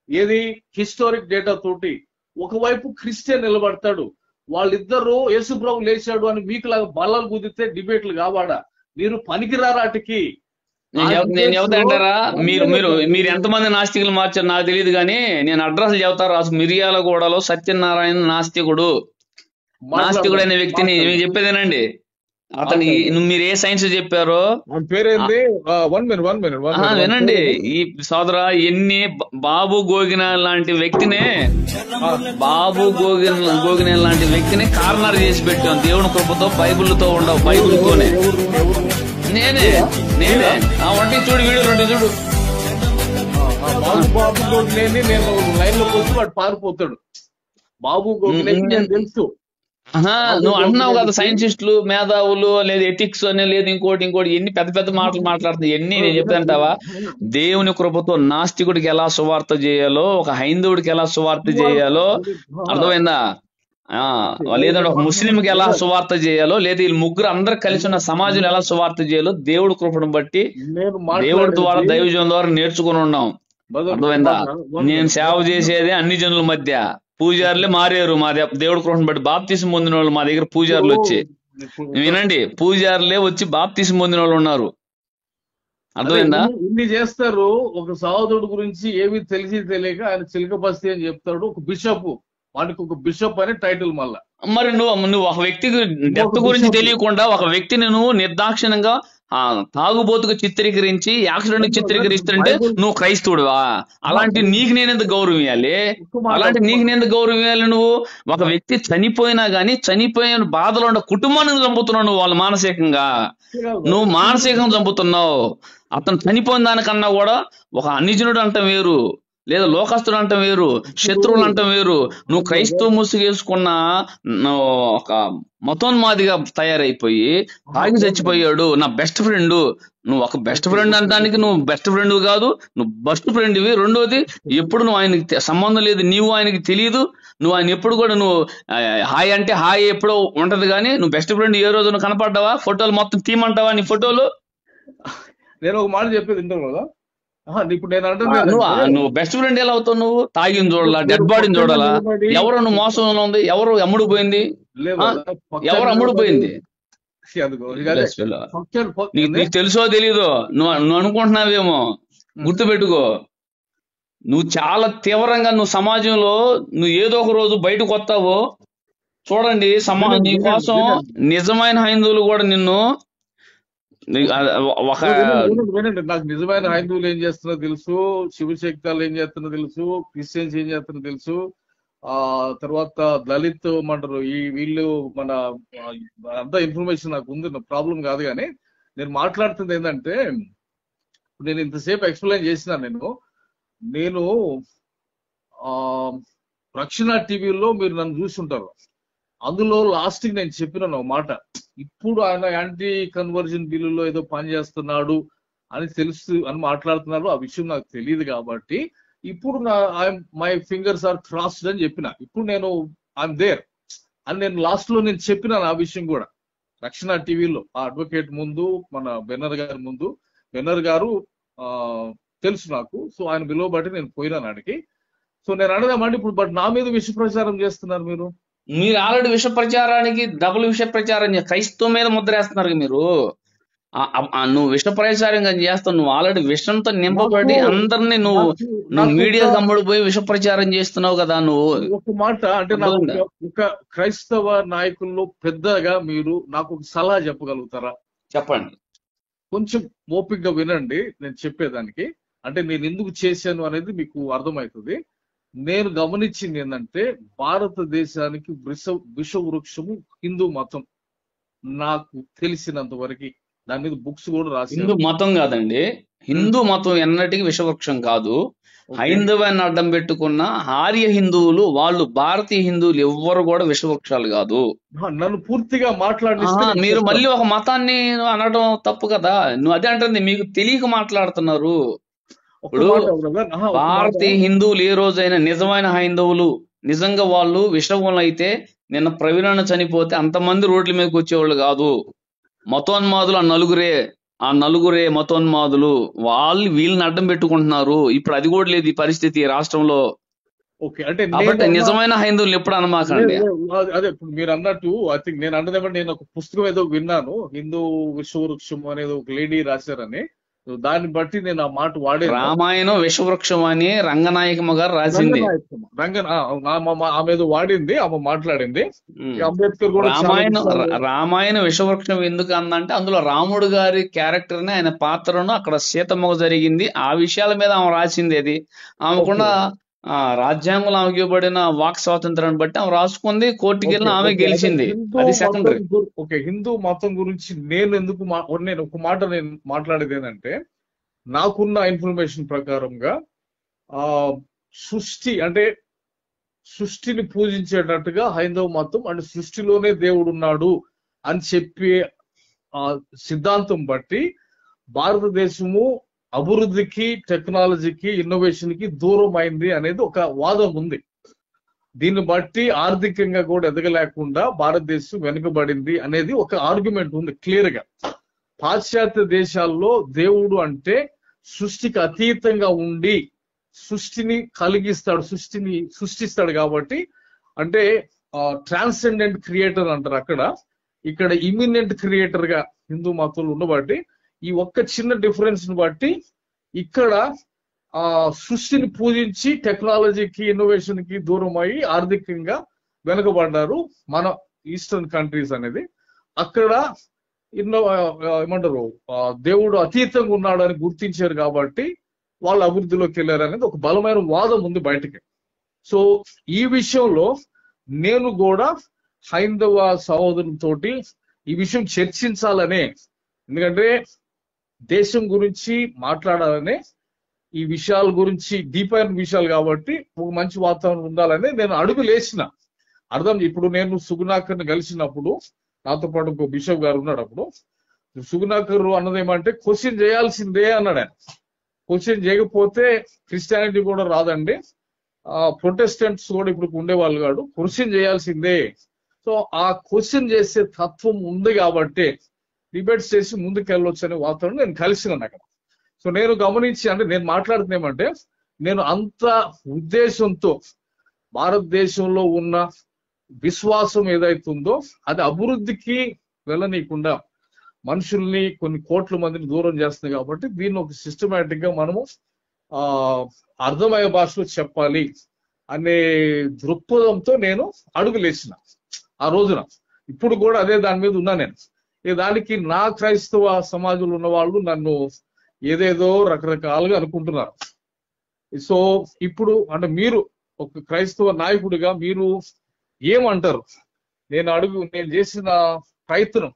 ఏది హిస్టారిక్ డేటా తోటి, ఒకవైపు క్రిస్టియన్ నిలబడతాడు. వాళ్ళిద్దరూ యేసు ప్రభు లేచాడు అని మీకు లాగా బలాలు కుదిరితే డిబేట్లు కావాడా? మీరు పనికిరారాటికి. నేను చెబుతాంటారా? మీరు ఎంతమంది నాస్తికులు మార్చారు నాకు తెలియదు, కానీ నేను అడ్రస్ చెబుతారు. రాసు మిర్యాలగూడలో సత్యనారాయణ నాస్తికుడు అనే వ్యక్తిని చెప్పేదేనండి. అతని మీరు ఏ సైన్స్ చెప్పారో పేరేంది? 1 minute. వినండి ఈ సోదర, బాబు గోగిన లాంటి వ్యక్తినే లాంటి వ్యక్తిని కార్నర్ చేసి పెట్టాం దేవుని కృపతో, బైబిల్తో ఉండవు, బైబిల్తోనే. నేనే వంటి చూడు, వీడియో రెండు చూడు. బాబు గోగినేని నేను లైన్ లోకి వచ్చి వాడు పారిపోతాడు. బాబు గోగినేని నేను తెలుసు. నువ్వు అంటున్నావు కదా సైంటిస్టులు, మేధావులు, లేదా ఎథిక్స్ అని, లేదు ఇంకోటి ఎన్ని పెద్ద పెద్ద మాటలు మాట్లాడుతున్నాయి. ఎన్ని నేను చెప్తాంటావా? దేవుని కృపతో నాస్తికుడికి ఎలా సువార్త చేయాలో, ఒక హైందవుడికి ఎలా సువార్త చేయాలో అర్థమైందా? లేదంటే ఒక ముస్లింకి ఎలా సువార్త చేయాలో, లేదా వీళ్ళు ముగ్గురు అందరు కలిసి ఉన్న సమాజంలో ఎలా సువార్త చేయాలో దేవుడి కృపను బట్టి, దేవుడి ద్వారా, దైవజనం ద్వారా నేర్చుకుని ఉన్నాం. అర్థమైందా? నేను సేవ చేసేది అన్ని జనుల మధ్య. పూజారులే మారారు మా దేవుడి కృపను బట్టి. బాప్తిసం పొందిన వాళ్ళు మా దగ్గర పూజారులు వచ్చి, వినండి, పూజారులే వచ్చి బాప్తిసం పొందిన వాళ్ళు ఉన్నారు. అర్థమైందా? ఇన్ని చేస్తారు. ఒక సహోదరుడు గురించి ఏమి తెలియక ఆయన చిలక బస్తీ అని చెప్తాడు. ఒక బిషప్, వాడికి ఒక బిషప్ అనే టైటిల్. మళ్ళా మరి నువ్వు ఒక వ్యక్తి డెత్ గురించి తెలియకుండా ఒక వ్యక్తిని నువ్వు నిర్దాక్షిణ్యంగా తాగుబోతుగా చిత్రీకరించి, యాక్సిడెంట్ చిత్రీకరిస్తుంటే నువ్వు క్రైస్తవుడువా? అలాంటి నీకు నేనెందుకు గౌరవం ఇవ్వాలి? నువ్వు ఒక వ్యక్తి చనిపోయినా గానీ, చనిపోయిన బాధలో ఉన్న కుటుంబాన్ని చంపుతున్నావు నువ్వు, వాళ్ళు మానసికంగా. నువ్వు మానసికంగా చంపుతున్నావు. అతను చనిపోయిన దానికన్నా కూడా ఒక అన్యజనుడు అంటాం వేరు, లేదా లోకస్తుడు అంటాం వేరు, శత్రువులు అంటాం వేరు. నువ్వు క్రైస్తవ ముసుగేసుకున్న ఒక మతోన్మాదిగా తయారైపోయి తాగి చచ్చిపోయాడు నా బెస్ట్ ఫ్రెండ్. నువ్వు ఒక బెస్ట్ ఫ్రెండ్ అనడానికి నువ్వు బెస్ట్ ఫ్రెండ్ కాదు, నువ్వు బెస్ట్ ఫ్రెండ్వి. రెండోది, ఎప్పుడు నువ్వు ఆయనకి సంబంధం లేదు, నీవు ఆయనకి తెలియదు. నువ్వు ఆయన ఎప్పుడు కూడా నువ్వు హాయ్ అంటే హాయ్ ఎప్పుడో ఉంటది, కానీ నువ్వు బెస్ట్ ఫ్రెండ్ ఏ రోజు నువ్వు కనపడ్డావా? ఫోటోలు మొత్తం తీయమంటావా నీ ఫోటోలు? నేను ఒక మాట చెప్పేది వింటావు కదా. ఇప్పుడు నేను నువ్వు బెస్ట్ ఫ్రెండ్ ఎలా అవుతావు? నువ్వు తాగిని చూడాలా, డెడ్ బాడీని చూడాలా? ఎవరు నువ్వు మోసంలో ఉంది? ఎవరు అమ్ముడు పోయింది? ఎవరు అమ్ముడు పోయింది? నీకు తెలుసో తెలీదో, నువ్వు అనుకుంటున్నావేమో. గుర్తుపెట్టుకో, నువ్వు చాలా తీవ్రంగా నువ్వు సమాజంలో నువ్వు ఏదో ఒక రోజు బయటకు వస్తావు. చూడండి, నీ కోసం నిజమైన హైందువులు కూడా నిన్ను నాకు నిజమైన హైందువులు ఏం చేస్తున్నా తెలుసు, శివశక్తాలు ఏం చేస్తున్నా తెలుసు, క్రిస్టియన్స్ ఏం చేస్తున్నా తెలుసు, తర్వాత దళిత్ మంటారు వీళ్ళు మన అంత ఇన్ఫర్మేషన్ నాకు ఉంది. ప్రాబ్లం కాదు. కానీ నేను మాట్లాడుతుంది ఏంటంటే, నేను ఇంతసేపు ఎక్స్ప్లెయిన్ చేసిన, నేను రక్షణ టీవీలో మీరు నన్ను చూస్తుంటారు. అందులో లాస్ట్ కి నేను చెప్పిన ఒక మాట, ఇప్పుడు ఆయన యాంటీ కన్వర్జన్ బిల్లులో ఏదో పని చేస్తున్నాడు అని తెలుసు అని మాట్లాడుతున్నారు. ఆ విషయం నాకు తెలియదు కాబట్టి ఇప్పుడు మై ఫింగర్స్ ఆర్ క్రాస్డ్ అని చెప్పిన. ఇప్పుడు నేను ఐఎమ్ దేర్ అని నేను లాస్ట్ లో నేను చెప్పిన ఆ విషయం కూడా రక్షణ టీవీలో, ఆ అడ్వకేట్ ముందు, మన బెన్నర్ గారి ముందు. బెన్నర్ గారు తెలుసు నాకు, సో ఆయన విలువ బట్టి నేను పోయినాను ఆడికి. సో నేను అడదామండి ఇప్పుడు, బట్ నా మీద విష ప్రచారం చేస్తున్నారు మీరు. ఆల్రెడీ విష ప్రచారానికి డబుల్ విష ప్రచారం క్రైస్తవం మీద ముద్రేస్తున్నారు మీరు. నువ్వు విష ప్రచారం చేస్తావు. నువ్వు ఆల్రెడీ విషంతో నింపబడి అందరినీ నువ్వు మీడియా కమ్ముడిపోయి విష ప్రచారం చేస్తున్నావు కదా. నువ్వు ఒక మాట అంటే, ఒక క్రైస్తవ నాయకుల్లో పెద్దగా మీరు నాకు ఒక సలహా చెప్పగలుగుతారా? చెప్పండి. కొంచెం ఓపికగా వినండి నేను చెప్పేదానికి. అంటే నేను ఎందుకు చేశాను అనేది మీకు అర్థమవుతుంది. నేను గమనించింది ఏంటంటే, భారతదేశానికి విష వృక్షము హిందూ మతం. నాకు తెలిసినంత వరకు దాని మీద బుక్స్ కూడా రాసి. హిందూ మతం కాదండి, హిందూ మతం ఎన్నటికీ విషవృక్షం కాదు. హైందవాన్ని అడ్డం పెట్టుకున్న ఆర్య హిందువులు, వాళ్ళు భారతీయ హిందువులు ఎవ్వరు కూడా విషవృక్షాలు కాదు. నన్ను పూర్తిగా మాట్లాడిస్తే మీరు మళ్ళీ ఒక మతాన్ని అనడం తప్పు కదా. నువ్వు అదే అంటుంది, మీకు తెలియక మాట్లాడుతున్నారు. ఇప్పుడు భారతీయ హిందువులు ఏ రోజైనా నిజమైన హైందవులు, నిజంగా వాళ్ళు విషవం అయితే నిన్న ప్రవీణ చనిపోతే అంతమంది రోడ్ల మీదకి వచ్చేవాళ్ళు కాదు. మతోన్మాదులు ఆ నలుగురే మతోన్మాదులు. వీళ్ళని అడ్డం పెట్టుకుంటున్నారు. ఇప్పుడు అది కూడా లేదు ఈ పరిస్థితి రాష్ట్రంలో. కాబట్టి నిజమైన హైందువులు ఎప్పుడు అనమాకండి. అదే ఇప్పుడు మీరు అన్నట్టు, ఐ థింక్ నేను అన్నదేమంటే, నేను ఒక పుస్తకం ఏదో విన్నాను, హిందూ విశ్వవృక్షం అనేది ఒక లేడీ రాశారని. దాన్ని బట్టి నేను ఆ మాట వాడాను. రామాయణం విషవృక్షం అని రంగనాయకమ్మ గారు రాసింది. ఆమె వాడింది, ఆమె మాట్లాడింది. అంబేద్కర్ కూడా రామాయణ విషవృక్షం ఎందుకు అందంటే అందులో రాముడు గారి క్యారెక్టర్ ని, ఆయన పాత్రను, అక్కడ సీతమ్మకు జరిగింది, ఆ విషయాల మీద ఆమె రాసింది. అది ఆమెకున్న రాజ్యాంగంలో ఆమెకి ఇవ్వబడిన వాక్ స్వాతంత్రాన్ని బట్టి ఆమె రాసుకుంది, కోర్టుకి వెళ్ళిన ఆమె గెలిచింది. అది సెకండరీ. ఓకే, హిందూ మతం గురించి నేను ఎందుకు నేను ఒక మాట నేను మాట్లాడేది ఏంటంటే, నాకున్న ఇన్ఫర్మేషన్ ప్రకారంగా సృష్టి అంటే సృష్టిని పూజించేటట్టుగా హైందవ మతం అంటే సృష్టిలోనే దేవుడు ఉన్నాడు అని చెప్పే సిద్ధాంతం బట్టి భారతదేశము అభివృద్ధికి, టెక్నాలజీకి, ఇన్నోవేషన్ కి దూరం అయింది అనేది ఒక వాదం ఉంది. దీన్ని బట్టి ఆర్థికంగా కూడా ఎదగలేకుండా భారతదేశం వెనుకబడింది అనేది ఒక ఆర్గ్యుమెంట్ ఉంది క్లియర్ గా. పాశ్చాత్య దేశాల్లో దేవుడు అంటే సృష్టికి అతీతంగా ఉండి సృష్టిని కలిగిస్తాడు, సృష్టిని సృష్టిస్తాడు. కాబట్టి అంటే ట్రాన్సెండెంట్ క్రియేటర్ అంటారు అక్కడ. ఇక్కడ ఇమినెంట్ క్రియేటర్ గా హిందూ మతంలో ఉండబట్టి ఈ ఒక్క చిన్న డిఫరెన్స్ ని బట్టి ఇక్కడ సృష్టిని పూజించి టెక్నాలజీకి, ఇన్నోవేషన్ కి దూరం అయ్యి ఆర్థికంగా వెనుకబడ్డారు మన ఈస్టర్న్ కంట్రీస్ అనేది. అక్కడ ఏమంటారు, దేవుడు అతీతంగా ఉన్నాడు అని గుర్తించారు కాబట్టి వాళ్ళు అభివృద్ధిలోకి వెళ్ళారు అనేది ఒక బలమైన వాదం ఉంది బయటకి. సో ఈ విషయంలో నేను కూడా హైందవ సహోదరులతోటి ఈ విషయం చర్చించాలనే, ఎందుకంటే దేశం గురించి మాట్లాడాలనే, ఈ విషయాల గురించి డీప్ అయిన విషయాలు కాబట్టి ఒక మంచి వాతావరణం ఉండాలని నేను అడుగు లేచిన అర్థం. ఇప్పుడు నేను సుగుణాకర్ని కలిసినప్పుడు నాతో పాటు ఒక బిషప్ గారు ఉన్నాడు. అప్పుడు సుగుణాకర్ అన్నది ఏమంటే క్వశ్చన్ చేయాల్సిందే అన్నాడు ఆయన. క్వశ్చన్ చేయకపోతే క్రిస్టియానిటీ కూడా రాదండి, ప్రొటెస్టెంట్స్ కూడా ఇప్పుడు ఉండేవాళ్ళు కాదు, క్వశ్చన్ చేయాల్సిందే. సో ఆ క్వశ్చన్ చేసే తత్వం ఉంది కాబట్టి డిబేట్స్ చేసి ముందుకు వెళ్ళొచ్చు అనే వాతావరణం నేను కలిసినాను అక్కడ. సో నేను గమనించి అంటే నేను మాట్లాడుతున్నామంటే నేను అంత ఉద్దేశంతో భారతదేశంలో ఉన్న విశ్వాసం ఏదైతుందో అది అభివృద్ధికి వెళ్ళనీయకుండా మనుషుల్ని కొన్ని కోట్ల మందిని దూరం చేస్తుంది. కాబట్టి దీన్ని ఒక సిస్టమేటిక్ గా మనము అర్థమయ్యే భాషలో చెప్పాలి అనే దృక్పథంతో నేను అడుగులేసిన ఆ రోజున. ఇప్పుడు కూడా అదే దాని మీద ఉన్నా నేను. దానికి నా క్రైస్తవ సమాజంలో ఉన్న వాళ్ళు నన్ను ఏదేదో రకరకాలుగా అనుకుంటున్నారు. సో ఇప్పుడు అంటే మీరు ఒక క్రైస్తవ నాయకుడిగా మీరు ఏమంటారు? నేను చేసిన ప్రయత్నం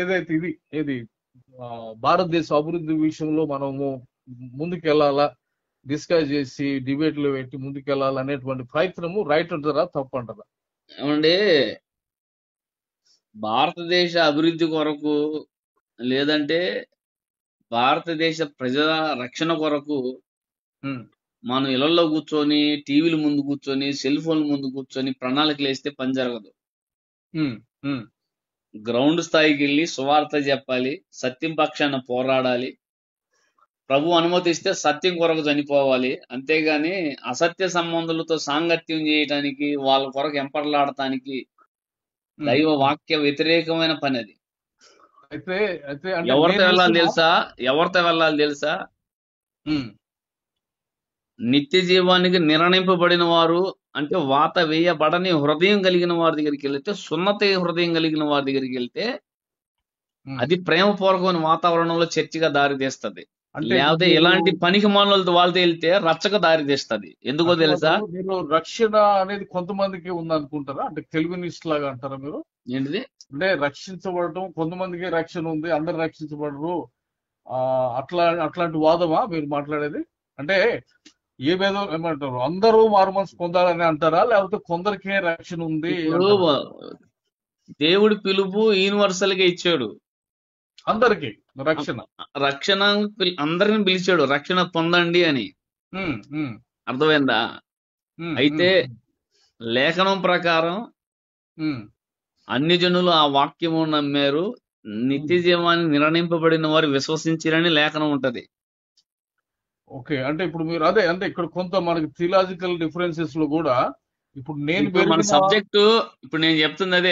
ఏదైతే ఏది భారతదేశ అభివృద్ధి విషయంలో మనము ముందుకెళ్లాలా, డిస్కస్ చేసి డిబేట్లు పెట్టి ముందుకెళ్లాలి అనేటువంటి ప్రయత్నము రైట్ అంటారా, తప్పు అంటారా? ఏమంటే భారతదేశ అభివృద్ధి కొరకు లేదంటే భారతదేశ ప్రజల రక్షణ కొరకు మనం ఇళ్లలో కూర్చొని, టీవీల ముందు కూర్చొని, సెల్ ఫోన్ల ముందు కూర్చొని ప్రణాళికలు వేస్తే పని జరగదు. గ్రౌండ్ స్థాయికి వెళ్ళి సువార్త చెప్పాలి, సత్యం పక్షాన పోరాడాలి, ప్రభు అనుమతిస్తే సత్యం కొరకు చనిపోవాలి. అంతేగాని అసత్య సంబంధులతో సాంగత్యం చేయటానికి, వాళ్ళ కొరకు ఎంపర్లాడటానికి దైవ వాక్య వ్యతిరేకమైన పని అది. ఎవరితో వెళ్ళాలి తెలుసా? నిత్య జీవానికి నిర్ణయింపబడిన వారు అంటే వాత వేయబడని హృదయం కలిగిన వారి దగ్గరికి వెళ్తే, సున్నత హృదయం కలిగిన వారి దగ్గరికి వెళ్తే అది ప్రేమపూర్వకమైన వాతావరణంలో చర్చగా దారితీస్తుంది. లేకపోతే ఇలాంటి పనికి మానులతో వాళ్ళతో వెళ్తే రచ్చక దారితీస్తుంది. ఎందుకో తెలుసా? మీరు రక్షణ అనేది కొంతమందికి ఉందనుకుంటారా? అంటే తెలుగునిస్ట్ లాగా అంటారా మీరు? ఏంటిది అంటే రక్షించబడటం కొంతమందికి రక్షణ ఉంది, అందరు రక్షించబడరు, అట్లాంటి వాదమా మీరు మాట్లాడేది? అంటే ఏమంటారు, అందరూ మారు మనసు పొందాలని అంటారా, లేకపోతే కొందరికే రక్షణ ఉంది? దేవుడి పిలుపు యూనివర్సల్ గా ఇచ్చాడు, అందరికి రక్షణ అందరిని పిలిచాడు రక్షణ పొందండి అని. అర్థమైందా? అయితే లేఖనం ప్రకారం అన్ని జనులు ఆ వాక్యము నమ్మారు, నిత్య జీవాన్ని నిర్ణయింపబడిన వారు విశ్వసించారని లేఖనం ఉంటది. ఓకే, అంటే ఇప్పుడు మీరు అదే అంటే ఇక్కడ కొంత మనకి థియలాజికల్ డిఫరెన్సెస్ లో కూడా ఇప్పుడు మన సబ్జెక్టు ఇప్పుడు నేను చెప్తుంది అదే,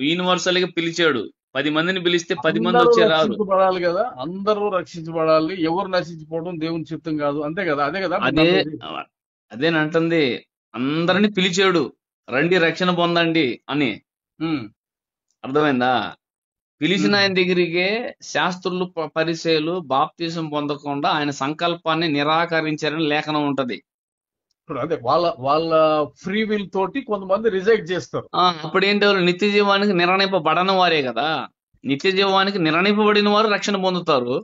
యూనివర్సల్ గా పిలిచాడు, 10 మందిని పిలిస్తే 10 మంది అందరూ వచ్చే రారు. రక్షించబడాలి కదా, అందరూ రక్షించబడాలి, ఎవరు నశించిపోవడం దేవుని చిత్తం కాదు, అంతే కదా, అదే కదా మీరు అదే నమ్మేది. అదేనంటుంది. అందరిని పిలిచాడు, రండి రక్షణ పొందండి అని. ఉమ్, అర్థమైందా? పిలిచిన ఉమ్. ఆయన దగ్గరికే శాస్త్రులు పరిసయ్యులు బాప్తీసం పొందకుండా ఆయన సంకల్పాన్ని నిరాకరించారని లేఖనం ఉంటది. ఇప్పుడు అదే వాళ్ళ వాళ్ళ ఫ్రీ విల్ తోటి కొంతమంది రిజెక్ట్ చేస్తారు. అప్పుడేంటి, వాళ్ళు నిత్య జీవానికి నిర్ణయింపబడని వారే కదా. నిత్య జీవానికి నిర్ణయింపబడిన వారు రక్షణ పొందుతారు.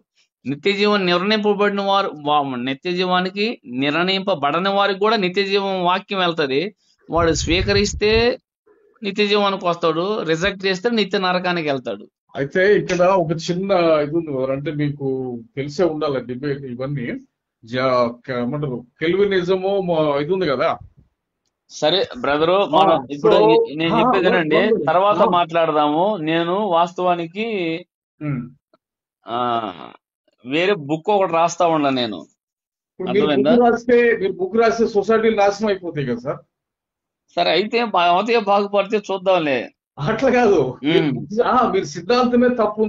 నిత్య జీవం నిర్ణయింపబడిన వారు నిత్య జీవానికి నిర్ణయింపబడని వారికి కూడా నిత్య జీవం వాక్యం వెళ్తది. వాడు స్వీకరిస్తే నిత్య జీవానికి వస్తాడు, రిజెక్ట్ చేస్తే నిత్య నరకానికి వెళ్తాడు. అయితే ఇక్కడ ఒక చిన్న ఇది ఉంది కదా, అంటే మీకు తెలిసే ఉండాలి డిబేట్ ఇవన్నీ ఏమంటారు, కెల్వినిజము ఇది ఉంది కదా. సరే బ్రదరు, మనం ఇప్పుడు నేను చెప్పేదేనండి, తర్వాత మాట్లాడదాము. నేను వాస్తవానికి వేరే బుక్ ఒకటి రాస్తా ఉన్నా నేను. మీరు బుక్ రాస్తే సొసైటీ నాశనం అయిపోతాయి కదా సార్. సరే అయితే బాగుపడితే చూద్దాంలే. అట్లా కాదు, మీరు సిద్ధాంతమే తప్పు